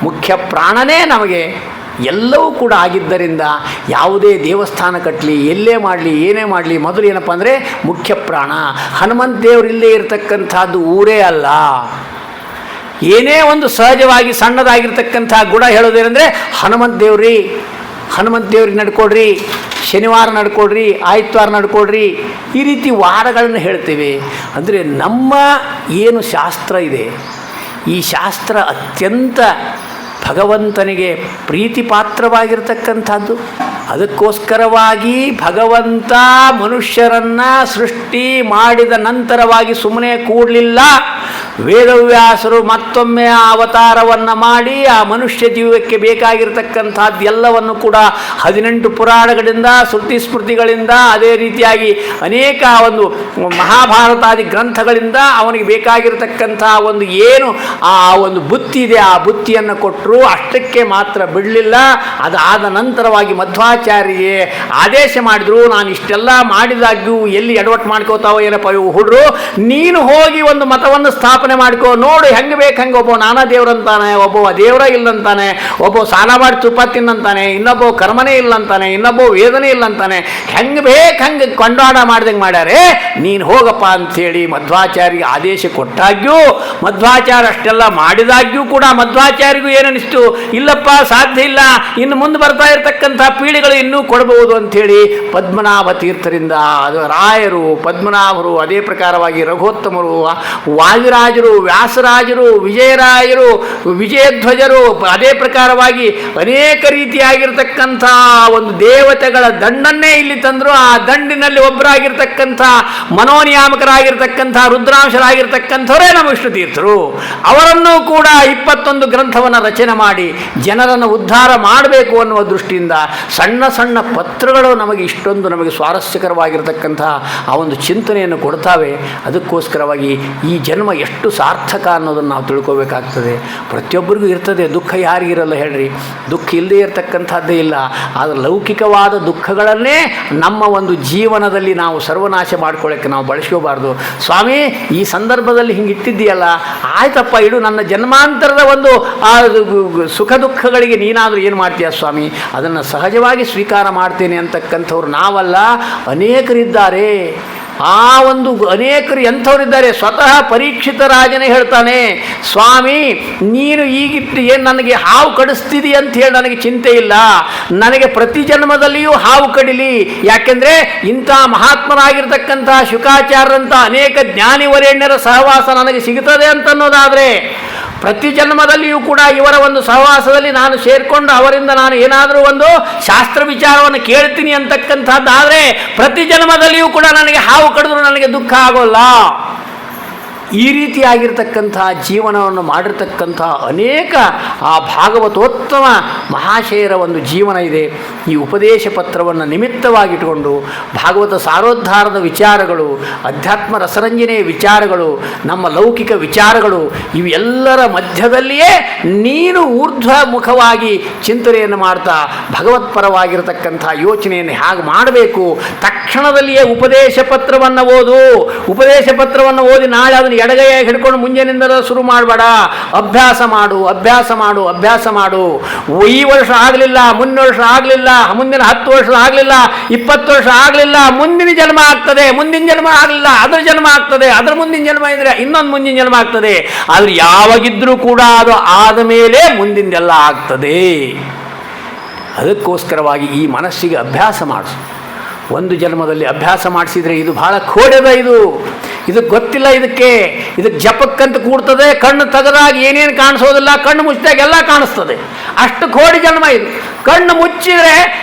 ಮುಖ್ಯ ಪ್ರಾಣನೇ ನಮಗೆ ಎಲ್ಲವೂ ಕೂಡ ಆಗಿದ್ದರಿಂದ ಯಾವುದೇ ದೇವಸ್ಥಾನ ಕಟ್ಟಲಿ, ಎಲ್ಲೇ ಮಾಡಲಿ, ಏನೇ ಮಾಡಲಿ, ಮೊದಲು ಏನಪ್ಪ ಅಂದರೆ ಮುಖ್ಯ ಪ್ರಾಣ. ಹನುಮಂತ ದೇವರಿಲ್ಲೇ ಇರತಕ್ಕಂಥದ್ದು ಊರೇ ಅಲ್ಲ. ಏನೇ ಒಂದು ಸಹಜವಾಗಿ ಸಣ್ಣದಾಗಿರ್ತಕ್ಕಂಥ ಗುಣ ಹೇಳೋದೇನೆಂದರೆ ಹನುಮಂತ ದೇವ್ರಿ, ಹನುಮಂತ ದೇವ್ರಿಗೆ ನಡ್ಕೊಡ್ರಿ, ಶನಿವಾರ ನಡ್ಕೊಡ್ರಿ, ಆಯ್ತವಾರ ನಡ್ಕೊಡ್ರಿ, ಈ ರೀತಿ ವಾರಗಳನ್ನು ಹೇಳ್ತೇವೆ. ಅಂದರೆ ನಮ್ಮ ಏನು ಶಾಸ್ತ್ರ ಇದೆ, ಈ ಶಾಸ್ತ್ರ ಅತ್ಯಂತ ಭಗವಂತನಿಗೆ ಪ್ರೀತಿ ಪಾತ್ರವಾಗಿರ್ತಕ್ಕಂಥದ್ದು. ಅದಕ್ಕೋಸ್ಕರವಾಗಿ ಭಗವಂತ ಮನುಷ್ಯರನ್ನು ಸೃಷ್ಟಿ ಮಾಡಿದ ನಂತರವಾಗಿ ಸುಮ್ಮನೆ ಕೂಡಲಿಲ್ಲ. ವೇದವ್ಯಾಸರು ಮತ್ತೊಮ್ಮೆ ಆ ಅವತಾರವನ್ನು ಮಾಡಿ ಆ ಮನುಷ್ಯ ಜೀವಕ್ಕೆ ಬೇಕಾಗಿರ್ತಕ್ಕಂಥದ್ದು ಎಲ್ಲವನ್ನು ಕೂಡ 18 ಪುರಾಣಗಳಿಂದ, ಶ್ರುತಿ ಸ್ಮೃತಿಗಳಿಂದ, ಅದೇ ರೀತಿಯಾಗಿ ಅನೇಕ ಒಂದು ಮಹಾಭಾರತಾದಿ ಗ್ರಂಥಗಳಿಂದ ಅವನಿಗೆ ಬೇಕಾಗಿರ್ತಕ್ಕಂಥ ಒಂದು ಏನು ಆ ಒಂದು ಬುತ್ತಿ ಇದೆ, ಆ ಬುತ್ತಿಯನ್ನು ಕೊಟ್ಟರು. ಅಷ್ಟಕ್ಕೆ ಮಾತ್ರ ಬಿಡಲಿಲ್ಲ. ಅದಾದ ನಂತರವಾಗಿ ಮಧ್ವಾಚಾರ್ಯರಿಗೆ ಆದೇಶ ಮಾಡಿದ್ರು, ನಾನು ಇಷ್ಟೆಲ್ಲ ಮಾಡಿದಾಗ್ಯೂ ಎಲ್ಲಿ ಎಡವಟ್ಟು ಮಾಡ್ಕೋತಾವೋ ಏನಪ್ಪ ಇವು ಹುಡ್ರು, ನೀನು ಹೋಗಿ ಒಂದು ಮತವನ್ನು ಸ್ಥಾಪನೆ ಮಾಡ್ಕೋ, ನೋಡು ಹೆಂಗೆ ಬೇಕು ಹಂಗೆ. ಒಬ್ಬ ನಾನಾ ದೇವ್ರಂತಾನೆ, ಒಬ್ಬ ದೇವರ ಇಲ್ಲಂತಾನೆ, ಒಬ್ಬ ಸಾಲ ಮಾಡಿ ತುಪ್ಪ ತಿನ್ನಂತಾನೆ, ಇನ್ನೊಬ್ಬ ಕರ್ಮನೇ ಇಲ್ಲಂತಾನೆ, ಇನ್ನೊಬ್ಬ ವೇದನೆ ಇಲ್ಲಂತಾನೆ, ಹೆಂಗೆ ಬೇಕು ಹಂಗೆ ಕೊಂಡಾಡ ಮಾಡ್ದಂಗೆ ಮಾಡ್ಯಾರೆ, ನೀನು ಹೋಗಪ್ಪ ಅಂಥೇಳಿ ಮಧ್ವಾಚಾರ್ಯರಿಗೆ ಆದೇಶ ಕೊಟ್ಟಾಗ್ಯೂ, ಮಧ್ವಾಚಾರ್ಯ ಅಷ್ಟೆಲ್ಲ ಮಾಡಿದಾಗ್ಯೂ ಕೂಡ ಮಧ್ವಾಚಾರ್ಯರಿಗೂ ಏನನ್ನಿಸ್ತು, ಇಲ್ಲಪ್ಪ ಸಾಧ್ಯ ಇಲ್ಲ, ಇನ್ನು ಮುಂದೆ ಬರ್ತಾ ಇರತಕ್ಕಂಥ ಪೀಳಿಗೆಗಳು ಇನ್ನೂ ಕೊಡಬಹುದು ಅಂಥೇಳಿ ಪದ್ಮನಾಭ ತೀರ್ಥರಿಂದ ಅದು ರಾಯರು, ಪದ್ಮನಾಭರು, ಅದೇ ಪ್ರಕಾರವಾಗಿ ರಘುತ್ತಮರು, ವಾಯುರಾಜರು, ವ್ಯಾಸರಾಜರು, ವಿಜಯರಾಯರು, ವಿಜಯಧ್ವಜರು, ಅದೇ ಪ್ರಕಾರವಾಗಿ ಅನೇಕ ರೀತಿಯಾಗಿರ್ತಕ್ಕಂಥ ಒಂದು ದೇವತೆಗಳ ದಂಡನ್ನೇ ಇಲ್ಲಿ ತಂದರು. ಆ ದಂಡಿನಲ್ಲಿ ಒಬ್ಬರಾಗಿರ್ತಕ್ಕಂಥ ಮನೋನಿಯಾಮಕರಾಗಿರ್ತಕ್ಕಂಥ ರುದ್ರಾಂಶರಾಗಿರ್ತಕ್ಕಂಥವರೇ ನಮ್ಮ ವಿಷ್ಣು ತೀರ್ಥರು. ಅವರನ್ನು ಕೂಡ 21 ಗ್ರಂಥವನ್ನು ರಚನೆ ಮಾಡಿ ಜನರನ್ನು ಉದ್ಧಾರ ಮಾಡಬೇಕು ಅನ್ನುವ ದೃಷ್ಟಿಯಿಂದ ಸಣ್ಣ ಸಣ್ಣ ಪತ್ರಗಳು ನಮಗೆ ಇಷ್ಟೊಂದು ನಮಗೆ ಸ್ವಾರಸ್ಯಕರವಾಗಿರ್ತಕ್ಕಂಥ ಆ ಒಂದು ಚಿಂತನೆಯನ್ನು ಕೊಡ್ತಾವೆ. ಅದಕ್ಕೋಸ್ಕರವಾಗಿ ಈ ಜನ್ಮ ಎಷ್ಟು ಸಾರ್ಥಕ ಅನ್ನೋದನ್ನು ನಾವು ತಿಳ್ಕೋಬೇಕಾಗ್ತದೆ. ಪ್ರತಿಯೊಬ್ಬರಿಗೂ ಇರ್ತದೆ ದುಃಖ, ಯಾರಿಗಿರಲ್ಲ ಹೇಳ್ರಿ? ದುಃಖ ಇಲ್ಲದೆ ಇರತಕ್ಕಂಥದ್ದೇ ಇಲ್ಲ. ಆದರೆ ಲೌಕಿಕವಾದ ದುಃಖಗಳನ್ನೇ ನಮ್ಮ ಒಂದು ಜೀವನದಲ್ಲಿ ನಾವು ಸರ್ವನಾಶ ಮಾಡ್ಕೊಳ್ಳೋಕ್ಕೆ ನಾವು ಬಳಸ್ಕೋಬಾರ್ದು. ಸ್ವಾಮಿ ಈ ಸಂದರ್ಭದಲ್ಲಿ ಹಿಂಗೆ ಇಟ್ಟಿದ್ದೀಯಲ್ಲ, ಆಯ್ತಪ್ಪ ಇಡು, ನನ್ನ ಜನ್ಮಾಂತರದ ಒಂದು ಆ ಸುಖ ದುಃಖಗಳಿಗೆ ನೀನಾದರೂ ಏನು ಮಾಡ್ತೀಯ ಸ್ವಾಮಿ, ಅದನ್ನು ಸಹಜವಾಗಿ ಸ್ವೀಕಾರ ಮಾಡ್ತೇನೆ ಅಂತಕ್ಕಂಥವ್ರು ನಾವಲ್ಲ, ಅನೇಕರಿದ್ದಾರೆ. ಆ ಒಂದು ಅನೇಕರು ಎಂಥವರಿದ್ದಾರೆ. ಸ್ವತಃ ಪರೀಕ್ಷಿತ ರಾಜನೇ ಹೇಳ್ತಾನೆ, ಸ್ವಾಮಿ ನೀನು ಈಗಿಟ್ಟು ಏನು ನನಗೆ ಹಾವು ಕಡಿಸ್ತಿದಿ ಅಂತ ಹೇಳಿ ನನಗೆ ಚಿಂತೆ ಇಲ್ಲ, ನನಗೆ ಪ್ರತಿ ಜನ್ಮದಲ್ಲಿಯೂ ಹಾವು ಕಡಿಲಿ. ಯಾಕೆಂದರೆ ಇಂಥ ಮಹಾತ್ಮರಾಗಿರ್ತಕ್ಕಂಥ ಶುಕಾಚಾರ್ಯರಂಥ ಅನೇಕ ಜ್ಞಾನಿವರೇಣ್ಯರ ಸಹವಾಸ ನನಗೆ ಸಿಗುತ್ತದೆ ಅಂತನ್ನೋದಾದರೆ, ಪ್ರತಿ ಜನ್ಮದಲ್ಲಿಯೂ ಕೂಡ ಇವರ ಒಂದು ಸಹವಾಸದಲ್ಲಿ ನಾನು ಸೇರಿಕೊಂಡು ಅವರಿಂದ ನಾನು ಏನಾದರೂ ಒಂದು ಶಾಸ್ತ್ರ ವಿಚಾರವನ್ನು ಕೇಳ್ತೀನಿ ಅಂತಕ್ಕಂಥದ್ದಾದರೆ ಪ್ರತಿ ಜನ್ಮದಲ್ಲಿಯೂ ಕೂಡ ನನಗೆ ಹಾವು ಕಡಿದ್ರು ನನಗೆ ದುಃಖ ಆಗೋಲ್ಲ. ಈ ರೀತಿಯಾಗಿರ್ತಕ್ಕಂಥ ಜೀವನವನ್ನು ಮಾಡಿರ್ತಕ್ಕಂಥ ಅನೇಕ ಆ ಭಾಗವತೋತ್ತಮ ಮಹಾಶಯರ ಒಂದು ಜೀವನ ಇದೆ. ಈ ಉಪದೇಶ ಪತ್ರವನ್ನು ನಿಮಿತ್ತವಾಗಿಟ್ಟುಕೊಂಡು ಭಾಗವತ ಸಾರೋದ್ಧಾರದ ವಿಚಾರಗಳು, ಅಧ್ಯಾತ್ಮ ರಸರಂಜನೆಯ ವಿಚಾರಗಳು, ನಮ್ಮ ಲೌಕಿಕ ವಿಚಾರಗಳು ಇವೆಲ್ಲರ ಮಧ್ಯದಲ್ಲಿಯೇ ನೀನು ಊರ್ಧ್ವಮುಖವಾಗಿ ಚಿಂತನೆಯನ್ನು ಮಾಡ್ತಾ ಭಗವತ್ಪರವಾಗಿರತಕ್ಕಂಥ ಯೋಚನೆಯನ್ನು ಹೇಗೆ ಮಾಡಬೇಕು, ತಕ್ಷಣದಲ್ಲಿಯೇ ಉಪದೇಶ ಪತ್ರವನ್ನು ಓದು. ಉಪದೇಶ ಪತ್ರವನ್ನು ಓದಿ ನಾಳೆ ಅದನ್ನು ಎಡಗೈಯಾಗಿ ಹಿಡ್ಕೊಂಡು ಮುಂಜಾನಿಂದ ಶುರು ಮಾಡಬೇಡ. ಅಭ್ಯಾಸ ಮಾಡು, ಅಭ್ಯಾಸ ಮಾಡು, ಅಭ್ಯಾಸ ಮಾಡು. ಈ ವರ್ಷ ಆಗಲಿಲ್ಲ, ಮುಂದಿನ ವರ್ಷ ಆಗಲಿಲ್ಲ, ಮುಂದಿನ 10 ವರ್ಷ ಆಗಲಿಲ್ಲ, 20 ವರ್ಷ ಆಗಲಿಲ್ಲ, ಮುಂದಿನ ಜನ್ಮ ಆಗ್ತದೆ. ಮುಂದಿನ ಜನ್ಮ ಆಗಲಿಲ್ಲ, ಅದರ ಜನ್ಮ ಆಗ್ತದೆ. ಅದರ ಮುಂದಿನ ಜನ್ಮ ಇದ್ರೆ ಇನ್ನೊಂದು ಮುಂದಿನ ಜನ್ಮ ಆಗ್ತದೆ. ಆದ್ರೆ ಯಾವಾಗಿದ್ರೂ ಕೂಡ ಅದು ಆದ ಮೇಲೆ ಮುಂದಿನದೆಲ್ಲ ಆಗ್ತದೆ. ಅದಕ್ಕೋಸ್ಕರವಾಗಿ ಈ ಮನಸ್ಸಿಗೆ ಅಭ್ಯಾಸ ಮಾಡಿಸು. ಒಂದು ಜನ್ಮದಲ್ಲಿ ಅಭ್ಯಾಸ ಮಾಡಿಸಿದರೆ ಇದು ಬಹಳ ಖೋಡದ, ಇದಕ್ಕೆ ಗೊತ್ತಿಲ್ಲ. ಇದಕ್ಕೆ ಜಪಕ್ಕಂತ ಕೂಡ್ತದೆ. ಕಣ್ಣು ತೆಗೆದಾಗ ಏನೇನು ಕಾಣಿಸೋದಿಲ್ಲ, ಕಣ್ಣು ಮುಚ್ಚಿದಾಗ ಎಲ್ಲ ಕಾಣಿಸ್ತದೆ. ಅಷ್ಟು ಕೋಡಿ ಜನ್ಮ ಇದು. ಕಣ್ಣು ಮುಚ್ಚಿದರೆ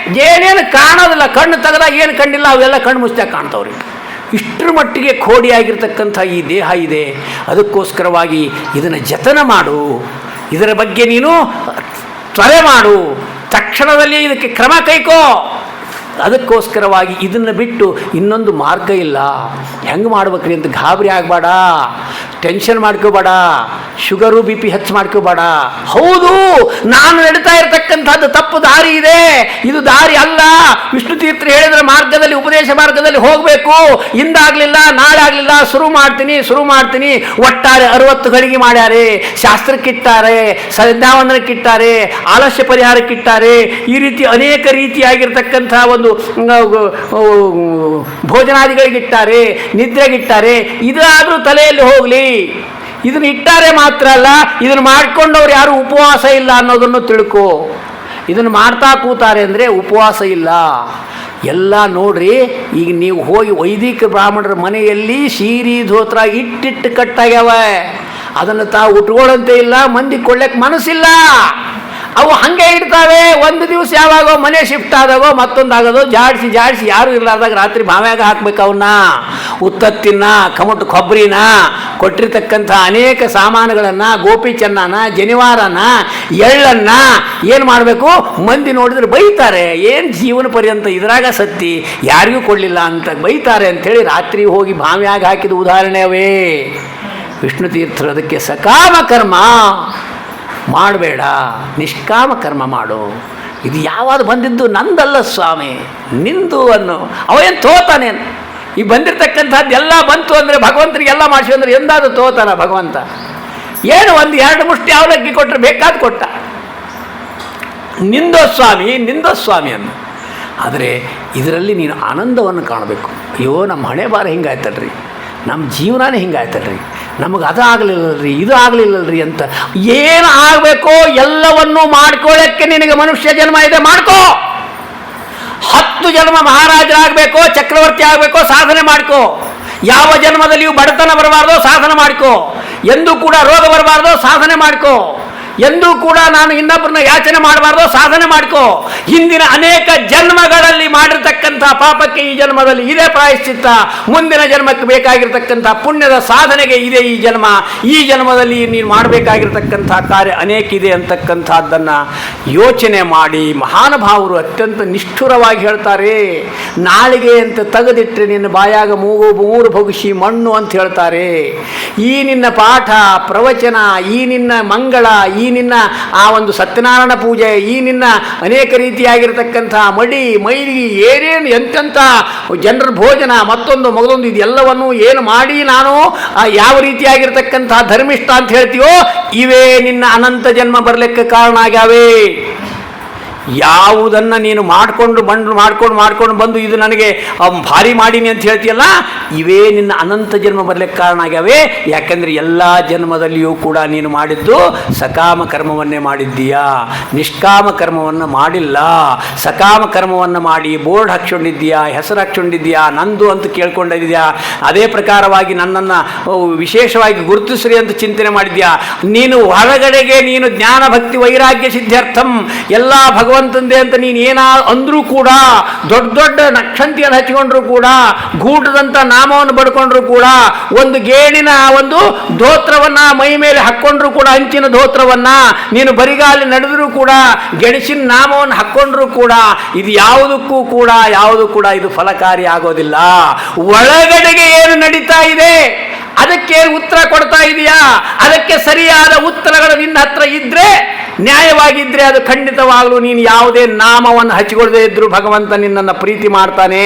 ಏನೇನು ಕಾಣೋದಿಲ್ಲ, ಕಣ್ಣು ತೆಗೆದಾಗ ಏನು ಕಂಡಿಲ್ಲ ಅವೆಲ್ಲ ಕಣ್ಣು ಮುಚ್ಚಿದಾಗ ಕಾಣ್ತಾವ್ರಿ. ಇಷ್ಟರ ಮಟ್ಟಿಗೆ ಖೋಡಿಯಾಗಿರ್ತಕ್ಕಂಥ ಈ ದೇಹ ಇದೆ. ಅದಕ್ಕೋಸ್ಕರವಾಗಿ ಇದನ್ನು ಜತನ ಮಾಡು, ಇದರ ಬಗ್ಗೆ ನೀನು ತ್ವರೆ ಮಾಡು, ತಕ್ಷಣದಲ್ಲಿ ಇದಕ್ಕೆ ಕ್ರಮ ಕೈಕೋ. ಅದಕ್ಕೋಸ್ಕರವಾಗಿ ಇದನ್ನು ಬಿಟ್ಟು ಇನ್ನೊಂದು ಮಾರ್ಗ ಇಲ್ಲ. ಹೆಂಗೆ ಮಾಡ್ಬೇಕ್ರಿ ಅಂತ ಗಾಬರಿ ಆಗಬೇಡ, ಟೆನ್ಷನ್ ಮಾಡ್ಕೋಬೇಡ, ಶುಗರು ಬಿ ಪಿ ಹೆಚ್ಚು ಮಾಡ್ಕೋಬೇಡ. ಹೌದು, ನಾನು ನಡೀತಾ ಇರತಕ್ಕಂಥದ್ದು ತಪ್ಪು ದಾರಿ ಇದೆ, ಇದು ದಾರಿ ಅಲ್ಲ. ವಿಷ್ಣು ತೀರ್ಥರು ಹೇಳಿದ್ರೆ ಮಾರ್ಗದಲ್ಲಿ, ಉಪದೇಶ ಮಾರ್ಗದಲ್ಲಿ ಹೋಗಬೇಕು. ಇಂದಾಗಲಿಲ್ಲ, ನಾಳೆ ಆಗಲಿಲ್ಲ, ಶುರು ಮಾಡ್ತೀನಿ. ಒಟ್ಟಾರೆ 60 ಗಳಿಗೆ ಮಾಡ್ಯಾರೆ, ಶಾಸ್ತ್ರಕ್ಕಿಟ್ಟಾರೆ, ಸಂಧ್ಯಾವಂದನಕ್ಕಿಟ್ಟಾರೆ, ಆಲಸ್ಯ ಪರಿಹಾರಕ್ಕಿಟ್ಟಾರೆ. ಈ ರೀತಿ ಅನೇಕ ರೀತಿಯಾಗಿರ್ತಕ್ಕಂಥ ಒಂದು ಭೋಜನಾದಿಗಳಿಗಿಟ್ಟಾರೆ, ನಿದ್ರೆಗಿಟ್ಟಾರೆ. ಇದಾದರೂ ತಲೆಯಲ್ಲಿ ಹೋಗಲಿ. ಇದನ್ನು ಇಟ್ಟಾರೆ ಮಾತ್ರ ಅಲ್ಲ, ಇದನ್ನು ಮಾಡ್ಕೊಂಡವ್ರು ಯಾರು ಉಪವಾಸ ಇಲ್ಲ ಅನ್ನೋದನ್ನು ತಿಳ್ಕೊ. ಇದನ್ನು ಮಾಡ್ತಾ ಕೂತಾರೆ ಅಂದರೆ ಉಪವಾಸ ಇಲ್ಲ. ಎಲ್ಲ ನೋಡ್ರಿ, ಈಗ ನೀವು ಹೋಗಿ ವೈದಿಕ ಬ್ರಾಹ್ಮಣರ ಮನೆಯಲ್ಲಿ ಸೀರೆ ಧೋತ್ರ ಇಟ್ಟಿಟ್ಟು ಕಟ್ಟಾಗ್ಯಾವ. ಅದನ್ನು ತಾವು ಉಟ್ಕೊಳ್ಳಂತೆ ಇಲ್ಲ, ಮಂದಿ ಕೊಳ್ಳಕ್ಕೆ ಮನಸ್ಸಿಲ್ಲ. ಅವು ಹಾಗೆ ಇಡ್ತಾವೆ. ಒಂದು ದಿವಸ ಯಾವಾಗೋ ಮನೆ ಶಿಫ್ಟ್ ಆದಾಗೋ ಮತ್ತೊಂದಾಗೋದು, ಜಾಡಿಸಿ ಯಾರು ಇರಲಾರ್ದಾಗ ರಾತ್ರಿ ಬಾವ್ಯಾಗ ಹಾಕ್ಬೇಕು. ಅವನ್ನ ಉತ್ತತ್ತಿನ, ಕಮಟು ಕೊಬ್ಬರಿನ, ಕೊಟ್ಟಿರ್ತಕ್ಕಂಥ ಅನೇಕ ಸಾಮಾನುಗಳನ್ನು, ಗೋಪಿ ಚೆನ್ನನ, ಜನಿವಾರನ, ಎಳ್ಳನ್ನು ಏನು ಮಾಡಬೇಕು, ಮಂದಿ ನೋಡಿದ್ರೆ ಬೈತಾರೆ. ಏನು ಜೀವನ ಪರ್ಯಂತ ಇದ್ರಾಗ ಸತ್ತಿ ಯಾರಿಗೂ ಕೊಡಲಿಲ್ಲ ಅಂತ ಬೈತಾರೆ ಅಂಥೇಳಿ ರಾತ್ರಿ ಹೋಗಿ ಬಾವ್ಯಾಗ ಹಾಕಿದ ಉದಾಹರಣೆ ಅವೇ. ವಿಷ್ಣು ತೀರ್ಥರು ಅದಕ್ಕೆ ಸಕಾಮ ಕರ್ಮ ಮಾಡಬೇಡ, ನಿಷ್ಕಾಮ ಕರ್ಮ ಮಾಡು. ಇದು ಯಾವಾಗ ಬಂದಿದ್ದು ನಂದಲ್ಲ ಸ್ವಾಮಿ, ನಿಂದು ಅನ್ನು. ಅವೇನು ತೋತಾನೆ? ಈ ಬಂದಿರತಕ್ಕಂಥದ್ದೆಲ್ಲ ಬಂತು ಅಂದರೆ ಭಗವಂತನಿಗೆಲ್ಲ ಮಾಡಿಸಿ ಅಂದರೆ ಎಂದಾದರೂ ತೋತಾನ ಭಗವಂತ? ಏನು 1-2 ಮುಷ್ಟಿ ಅವಲಕ್ಕಿ ಕೊಟ್ಟರೆ ಬೇಕಾದ ಕೊಟ್ಟ. ನಿಂದೋ ಸ್ವಾಮಿ ಅನ್ನು. ಆದರೆ ಇದರಲ್ಲಿ ನೀನು ಆನಂದವನ್ನು ಕಾಣಬೇಕು. ಅಯ್ಯೋ, ನಮ್ಮ ಹಣೆ ಬಾರ ಹಿಂಗಾಯ್ತಲ್ರಿ, ನಮ್ಮ ಜೀವನನೇ ಹಿಂಗಾಯ್ತಲ್ರಿ, ನಮಗೆ ಅದಾಗಲಿಲ್ಲಲ್ರಿ, ಇದು ಆಗಲಿಲ್ಲಲ್ರಿ ಅಂತ. ಏನು ಆಗಬೇಕೋ ಎಲ್ಲವನ್ನೂ ಮಾಡ್ಕೊಳ್ಳೋಕ್ಕೆ ನಿನಗೆ ಮನುಷ್ಯ ಜನ್ಮ ಇದೆ, ಮಾಡ್ಕೋ. 10 ಜನ್ಮ ಮಹಾರಾಜರಾಗಬೇಕೋ, ಚಕ್ರವರ್ತಿ ಆಗಬೇಕೋ, ಸಾಧನೆ ಮಾಡ್ಕೋ. ಯಾವ ಜನ್ಮದಲ್ಲಿಯೂ ಬಡತನ ಬರಬಾರ್ದೋ, ಸಾಧನೆ ಮಾಡ್ಕೋ. ಎಂದೂ ಕೂಡ ರೋಗ ಬರಬಾರ್ದೋ, ಸಾಧನೆ ಮಾಡ್ಕೋ. ಎಂದೂ ಕೂಡ ನಾನು ಇನ್ನೊಬ್ಬರನ್ನ ಯಾಚನೆ ಮಾಡಬಾರ್ದು, ಸಾಧನೆ ಮಾಡ್ಕೋ. ಹಿಂದಿನ ಅನೇಕ ಜನ್ಮಗಳಲ್ಲಿ ಮಾಡಿರ್ತಕ್ಕಂಥ ಪಾಪಕ್ಕೆ ಈ ಜನ್ಮದಲ್ಲಿ ಇದೇ ಪ್ರಾಯಶ್ಚಿತ್ತ. ಮುಂದಿನ ಜನ್ಮಕ್ಕೆ ಬೇಕಾಗಿರ್ತಕ್ಕಂಥ ಪುಣ್ಯದ ಸಾಧನೆಗೆ ಇದೆ ಈ ಜನ್ಮ. ಈ ಜನ್ಮದಲ್ಲಿ ನೀನು ಮಾಡಬೇಕಾಗಿರ್ತಕ್ಕಂಥ ಕಾರ್ಯ ಅನೇಕ ಇದೆ ಅಂತಕ್ಕಂಥದ್ದನ್ನು ಯೋಚನೆ ಮಾಡಿ ಮಹಾನುಭಾವರು ಅತ್ಯಂತ ನಿಷ್ಠುರವಾಗಿ ಹೇಳ್ತಾರೆ. ನಾಳಿಗೆ ಅಂತ ತೆಗೆದಿಟ್ಟರೆ ನಿನ್ನ ಬಾಯಾಗ ಮೂರು ಭಗುಷಿ ಮಣ್ಣು ಅಂತ ಹೇಳ್ತಾರೆ. ಈ ನಿನ್ನ ಪಾಠ ಪ್ರವಚನ, ಈ ನಿನ್ನ ಮಂಗಳ, ಈ ನಿನ್ನ ಆ ಒಂದು ಸತ್ಯನಾರಾಯಣ ಪೂಜೆ, ಈ ನಿನ್ನ ಅನೇಕ ರೀತಿಯಾಗಿರ್ತಕ್ಕಂಥ ಮಡಿ ಮೈಲಿಗೆ ಏನೇನು ಎಂತೆಂಥ ಜನರ ಭೋಜನ, ಮಗದೊಂದು ಇದೆಲ್ಲವನ್ನು ಏನು ಮಾಡಿ ನಾನು ಯಾವ ರೀತಿಯಾಗಿರ್ತಕ್ಕಂಥ ಧರ್ಮಿಷ್ಠ ಅಂತ ಹೇಳ್ತೀವೋ, ಇವೇ ನಿನ್ನ ಅನಂತ ಜನ್ಮ ಬರಲಿಕ್ಕೆ ಕಾರಣ ಆಗ್ಯಾವೆ. ಯಾವುದನ್ನು ನೀನು ಮಾಡಿಕೊಂಡು ಬಂದು ಇದು ನನಗೆ ಭಾರಿ ಮಾಡೀನಿ ಅಂತ ಹೇಳ್ತೀಯಲ್ಲ, ಇವೇ ನಿನ್ನ ಅನಂತ ಜನ್ಮ ಬರಲಿಕ್ಕೆ ಕಾರಣ ಆಗ್ಯಾವೆ. ಯಾಕೆಂದರೆ ಎಲ್ಲ ಜನ್ಮದಲ್ಲಿಯೂ ಕೂಡ ನೀನು ಮಾಡಿದ್ದು ಸಕಾಮ ಕರ್ಮವನ್ನೇ ಮಾಡಿದ್ದೀಯಾ, ನಿಷ್ಕಾಮ ಕರ್ಮವನ್ನು ಮಾಡಿಲ್ಲ. ಸಕಾಮ ಕರ್ಮವನ್ನು ಮಾಡಿ ಬೋರ್ಡ್ ಹಾಕ್ಕೊಂಡಿದ್ದೀಯಾ, ಹೆಸರು ಹಾಕ್ಕೊಂಡಿದ್ದೀಯಾ, ನಂದು ಅಂತ ಕೇಳ್ಕೊಂಡಿದ್ದೀಯಾ. ಅದೇ ಪ್ರಕಾರವಾಗಿ ನನ್ನನ್ನು ವಿಶೇಷವಾಗಿ ಗುರುತಿಸ್ರಿ ಅಂತ ಚಿಂತನೆ ಮಾಡಿದ್ಯಾ. ನೀನು ಹೊರಗಡೆಗೆ ನೀನು ಜ್ಞಾನ ಭಕ್ತಿ ವೈರಾಗ್ಯ ಸಿದ್ಧಾರ್ಥಂ ಎಲ್ಲ ಭಗವಂತಂದೆ ಅಂತ ನೀನು ಏನ ಅಂದರೂ ಕೂಡ, ದೊಡ್ಡ ನಕ್ಷಂತಿಯನ್ನು ಹಚ್ಕೊಂಡ್ರು ಕೂಡ, ಗೂಟದಂಥ ನಾಮವನ್ನು ಬಡ್ಕೊಂಡ್ರು ಕೂಡ, ಒಂದು ಗೇಣಿನ ಒಂದು ಧೋತ್ರವನ್ನು ಮೈ ಮೇಲೆ ಹಾಕ್ಕೊಂಡ್ರು ಕೂಡ, ಅಂಚಿನ ಧೋತ್ರವನ್ನು ನೀನು ಬರಿಗಾಲಿ ನಡೆದರೂ ಕೂಡ, ಗೆಣಸಿನ ನಾಮವನ್ನು ಹಾಕ್ಕೊಂಡ್ರು ಕೂಡ, ಇದು ಯಾವುದಕ್ಕೂ ಕೂಡ ಇದು ಫಲಕಾರಿ ಆಗೋದಿಲ್ಲ. ಒಳಗಡೆಗೆ ಏನು ನಡೀತಾ ಇದೆ ಅದಕ್ಕೆ ಉತ್ತರ ಕೊಡ್ತಾ ಇದೆಯಾ? ಅದಕ್ಕೆ ಸರಿಯಾದ ಉತ್ತರಗಳು ನಿನ್ನ ಹತ್ರ ಇದ್ರೆ, ನ್ಯಾಯವಾಗಿದ್ದರೆ ಅದು ಖಂಡಿತವಾಗಲೂ ನೀನು ಯಾವುದೇ ನಾಮವನ್ನು ಹಚ್ಚಿಕೊಳ್ಳದೆ ಇದ್ದರೂ ಭಗವಂತ ನಿನ್ನನ್ನು ಪ್ರೀತಿ ಮಾಡ್ತಾನೆ.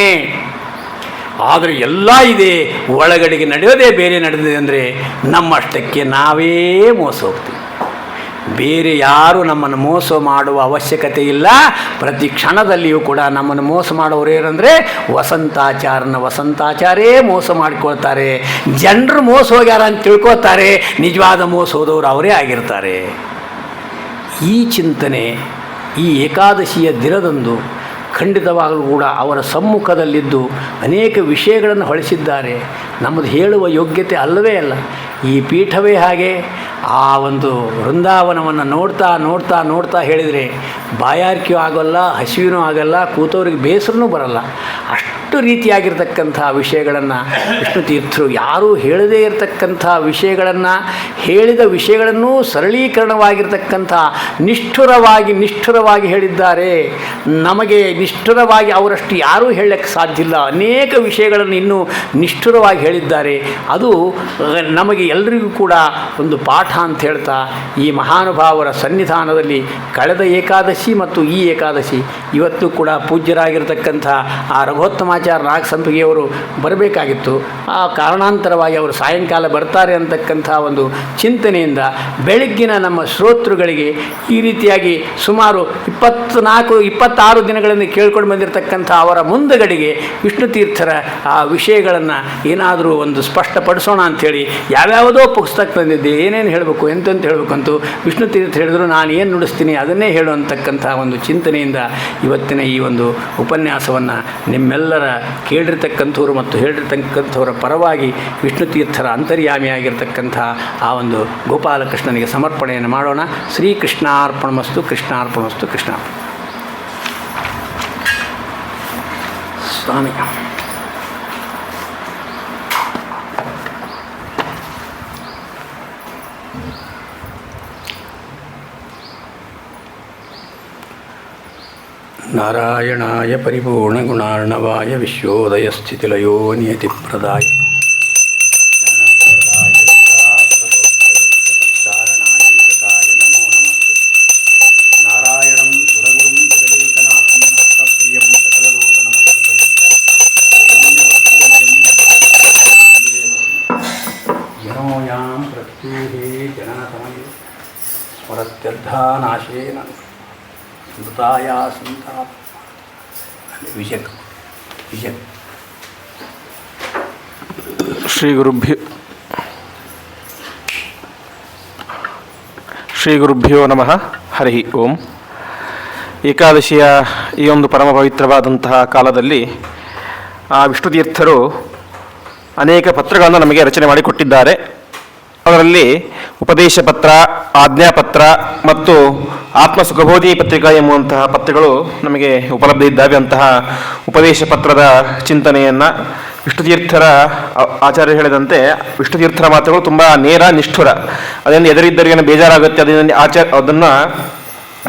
ಆದರೆ ಎಲ್ಲ ಇದೆ, ಒಳಗಡೆಗೆ ನಡೆಯೋದೇ ಬೇರೆ ನಡೆದಿದೆ ಅಂದರೆ ನಮ್ಮಷ್ಟಕ್ಕೆ ನಾವೇ ಮೋಸ ಹೋಗ್ತೀವಿ. ಬೇರೆ ಯಾರು ನಮ್ಮನ್ನು ಮೋಸ ಮಾಡುವ ಅವಶ್ಯಕತೆ ಇಲ್ಲ. ಪ್ರತಿ ಕ್ಷಣದಲ್ಲಿಯೂ ಕೂಡ ನಮ್ಮನ್ನು ಮೋಸ ಮಾಡೋರು ಏನಂದರೆ ವಸಂತಾಚಾರೇ ಮೋಸ ಮಾಡಿಕೊಳ್ತಾರೆ. ಜನರು ಮೋಸ ಹೋಗ್ಯಾರ ಅಂತ ತಿಳ್ಕೊತಾರೆ, ನಿಜವಾದ ಮೋಸ ಹೋದವರು ಅವರೇ ಆಗಿರ್ತಾರೆ. ಈ ಚಿಂತನೆ ಈ ಏಕಾದಶಿಯ ದಿನದಂದು ಖಂಡಿತವಾಗಲೂ ಕೂಡ ಅವರ ಸಮ್ಮುಖದಲ್ಲಿದ್ದು ಅನೇಕ ವಿಷಯಗಳನ್ನು ಹೊಳಿಸಿದ್ದಾರೆ. ನಮ್ಮದು ಹೇಳುವ ಯೋಗ್ಯತೆ ಅಲ್ಲವೇ ಅಲ್ಲ. ಈ ಪೀಠವೇ ಹಾಗೆ. ಆ ಒಂದು ವೃಂದಾವನವನ್ನು ನೋಡ್ತಾ ಹೇಳಿದರೆ ಬಾಯಾರಿಕೆಯೂ ಆಗೋಲ್ಲ, ಹಸಿವಿನೂ ಆಗಲ್ಲ, ಕೂತವ್ರಿಗೆ ಬೇಸರನೂ ಬರಲ್ಲ. ಅಷ್ಟು ಭಾಳಷ್ಟು ರೀತಿಯಾಗಿರ್ತಕ್ಕಂಥ ವಿಷಯಗಳನ್ನು ವಿಷ್ಣು ತೀರ್ಥರು ಯಾರೂ ಹೇಳದೇ ಇರತಕ್ಕಂಥ ವಿಷಯಗಳನ್ನು, ಹೇಳಿದ ವಿಷಯಗಳನ್ನೂ ಸರಳೀಕರಣವಾಗಿರ್ತಕ್ಕಂಥ ನಿಷ್ಠುರವಾಗಿ ಹೇಳಿದ್ದಾರೆ. ನಮಗೆ ನಿಷ್ಠುರವಾಗಿ ಅವರಷ್ಟು ಯಾರೂ ಹೇಳಕ್ಕೆ ಸಾಧ್ಯ ಇಲ್ಲ. ಅನೇಕ ವಿಷಯಗಳನ್ನು ಇನ್ನೂ ನಿಷ್ಠುರವಾಗಿ ಹೇಳಿದ್ದಾರೆ. ಅದು ನಮಗೆ ಎಲ್ಲರಿಗೂ ಕೂಡ ಒಂದು ಪಾಠ ಅಂತ ಹೇಳ್ತಾ, ಈ ಮಹಾನುಭಾವರ ಸನ್ನಿಧಾನದಲ್ಲಿ ಕಳೆದ ಏಕಾದಶಿ ಮತ್ತು ಈ ಏಕಾದಶಿ ಇವತ್ತು ಕೂಡ ಪೂಜ್ಯರಾಗಿರ್ತಕ್ಕಂಥ ಆ ರಘೋತ್ತಮಾಚಾರ್ಯ ನಾಗಸಂಪಿಗೆಯವರು ಬರಬೇಕಾಗಿತ್ತು. ಆ ಕಾರಣಾಂತರವಾಗಿ ಅವರು ಸಾಯಂಕಾಲ ಬರ್ತಾರೆ ಅಂತಕ್ಕಂಥ ಒಂದು ಚಿಂತನೆಯಿಂದ ಬೆಳಗ್ಗಿನ ನಮ್ಮ ಶ್ರೋತೃಗಳಿಗೆ ಈ ರೀತಿಯಾಗಿ ಸುಮಾರು 26 ದಿನಗಳಿಂದ ಕೇಳ್ಕೊಂಡು ಬಂದಿರತಕ್ಕಂಥ ಅವರ ಮುಂದಗಡೆಗೆ ವಿಷ್ಣು ತೀರ್ಥರ ಆ ವಿಷಯಗಳನ್ನು ಏನಾದರೂ ಒಂದು ಸ್ಪಷ್ಟಪಡಿಸೋಣ ಅಂಥೇಳಿ ಯಾವ್ಯಾವುದೋ ಪುಸ್ತಕ ತಂದಿದ್ದೆ, ಏನೇನು ಹೇಳಬೇಕು ಎಂತೆಂತ ಹೇಳಬೇಕಂತೂ ವಿಷ್ಣು ತೀರ್ಥ ಹೇಳಿದ್ರು ನಾನು ಏನು ನುಡಿಸ್ತೀನಿ ಅದನ್ನೇ ಹೇಳು ಅಂತಕ್ಕಂಥ ಒಂದು ಚಿಂತನೆಯಿಂದ ಇವತ್ತಿನ ಈ ಒಂದು ಉಪನ್ಯಾಸವನ್ನು ನಿಮ್ಮೆಲ್ಲರ ಕೇಳಿರ್ತಕ್ಕಂಥವ್ರು ಮತ್ತು ಹೇಳಿರ್ತಕ್ಕಂಥವರ ಪರವಾಗಿ ವಿಷ್ಣು ತೀರ್ಥರ ಅಂತರ್ಯಾಮಿಯಾಗಿರ್ತಕ್ಕಂಥ ಆ ಒಂದು ಗೋಪಾಲಕೃಷ್ಣನಿಗೆ ಸಮರ್ಪಣೆಯನ್ನು ಮಾಡೋಣ. ಶ್ರೀಕೃಷ್ಣಾರ್ಪಣಮಸ್ತು, ಕೃಷ್ಣಾರ್ಪಣಮಸ್ತು, ಕೃಷ್ಣ ಸ್ವಾಮಿ. ನಾರಾಯಣಾಯ ಪರಿಪೂರ್ಣಗುಣಾರ್ಣವಾಯ ವಿಶ್ವೋದಯಸ್ಥಿತಿಲಯೋ ನಿಯತಿಪ್ರದಾಯ ಸ್ಮರತ್ಯರ್ಧಾನಾಶೇನ ಮೃತಾಯಾ ಸಂತಾಪ ವಿಜಯ. ಶ್ರೀ ಗುರುಭ್ಯೋ ನಮಃ. ಹರಿ ಓಂ. ಏಕಾದಶಿಯ ಈ ಒಂದು ಪರಮ ಪವಿತ್ರವಾದಂತಹ ಕಾಲದಲ್ಲಿ ವಿಷ್ಣುತೀರ್ಥರು ಅನೇಕ ಪತ್ರಗಳನ್ನು ನಮಗೆ ರಚನೆ ಮಾಡಿಕೊಟ್ಟಿದ್ದಾರೆ. ಅದರಲ್ಲಿ ಉಪದೇಶ ಪತ್ರ, ಆಜ್ಞಾಪತ್ರ ಮತ್ತು ಆತ್ಮಸುಖಬೋಧಿ ಪತ್ರಿಕಾ ಎಂಬುವಂತಹ ಪತ್ರಗಳು ನಮಗೆ ಉಪಲಬ್ಧ ಇದ್ದಾವೆ. ಅಂತಹ ಉಪದೇಶ ಪತ್ರದ ಚಿಂತನೆಯನ್ನು ವಿಷ್ಣುತೀರ್ಥರ ಆಚಾರ್ಯ ಹೇಳಿದಂತೆ ವಿಷ್ಣುತೀರ್ಥರ ಮಾತುಗಳು ತುಂಬ ನೇರ, ನಿಷ್ಠುರ. ಅದರಿಂದ ಎದುರಿದ್ದರಿಗೇನು ಬೇಜಾರಾಗುತ್ತೆ, ಅದನ್ನು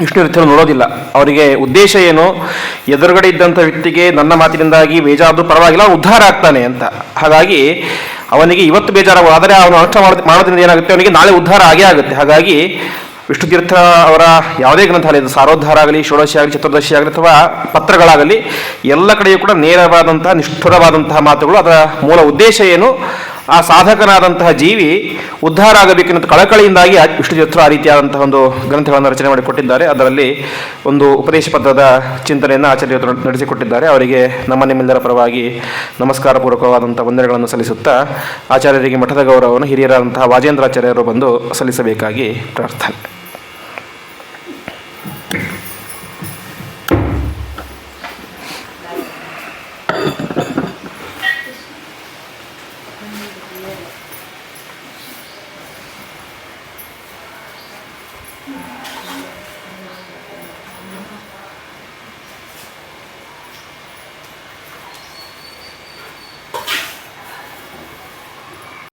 ವಿಷ್ಣುತೀರ್ಥರು ನೋಡೋದಿಲ್ಲ. ಅವರಿಗೆ ಉದ್ದೇಶ ಏನು, ಎದುರುಗಡೆ ಇದ್ದಂಥ ವ್ಯಕ್ತಿಗೆ ನನ್ನ ಮಾತಿನಿಂದಾಗಿ ಬೇಜಾರು ಪರವಾಗಿಲ್ಲ, ಉದ್ಧಾರ ಆಗ್ತಾನೆ ಅಂತ. ಹಾಗಾಗಿ ಅವನಿಗೆ ಇವತ್ತು ಬೇಜಾರಾಗುವ, ಆದರೆ ಅವನು ಅನುಷ್ಠಾನ ಮಾಡೋದ್ರಿಂದ ಏನಾಗುತ್ತೆ, ಅವನಿಗೆ ನಾಳೆ ಉದ್ಧಾರ ಆಗೇ ಆಗುತ್ತೆ. ಹಾಗಾಗಿ ವಿಷ್ಣುತೀರ್ಥ ಅವರ ಯಾವುದೇ ಗ್ರಂಥಾಲಯ, ಸಾರೋದ್ಧಾರ ಆಗಲಿ, ಷೋಡಶಿ ಆಗಲಿ, ಚತುರ್ದಶಿ ಆಗಲಿ ಅಥವಾ ಪತ್ರಗಳಾಗಲಿ, ಎಲ್ಲ ಕಡೆಯೂ ಕೂಡ ನೇರವಾದಂತಹ ನಿಷ್ಠುರವಾದಂತಹ ಮಾತುಗಳು. ಅದರ ಮೂಲ ಉದ್ದೇಶ ಏನು, ಆ ಸಾಧಕನಾದಂತಹ ಜೀವಿ ಉದ್ಧಾರ ಆಗಬೇಕೆನ್ನುವ ಕಳಕಳಿಯಿಂದಾಗಿ ವಿಷ್ಣುತೀರ್ಥರು ಆ ರೀತಿಯಾದಂತಹ ಒಂದು ಗ್ರಂಥಗಳನ್ನು ರಚನೆ ಮಾಡಿಕೊಟ್ಟಿದ್ದಾರೆ. ಅದರಲ್ಲಿ ಒಂದು ಉಪದೇಶ ಪತ್ರದ ಚಿಂತನೆಯನ್ನು ಆಚಾರ್ಯರು ನಡೆಸಿಕೊಟ್ಟಿದ್ದಾರೆ. ಅವರಿಗೆ ನಿಮ್ಮೆಲ್ಲರ ಪರವಾಗಿ ನಮಸ್ಕಾರ ಪೂರ್ವಕವಾದಂಥ ವಂದನೆಗಳನ್ನು ಸಲ್ಲಿಸುತ್ತಾ ಆಚಾರ್ಯರಿಗೆ ಮಠದ ಗೌರವವನ್ನು ಹಿರಿಯರಾದಂತಹ ವಾಜೇಂದ್ರಾಚಾರ್ಯರು ಬಂದು ಸಲ್ಲಿಸಬೇಕಾಗಿ ಪ್ರಾರ್ಥನೆ.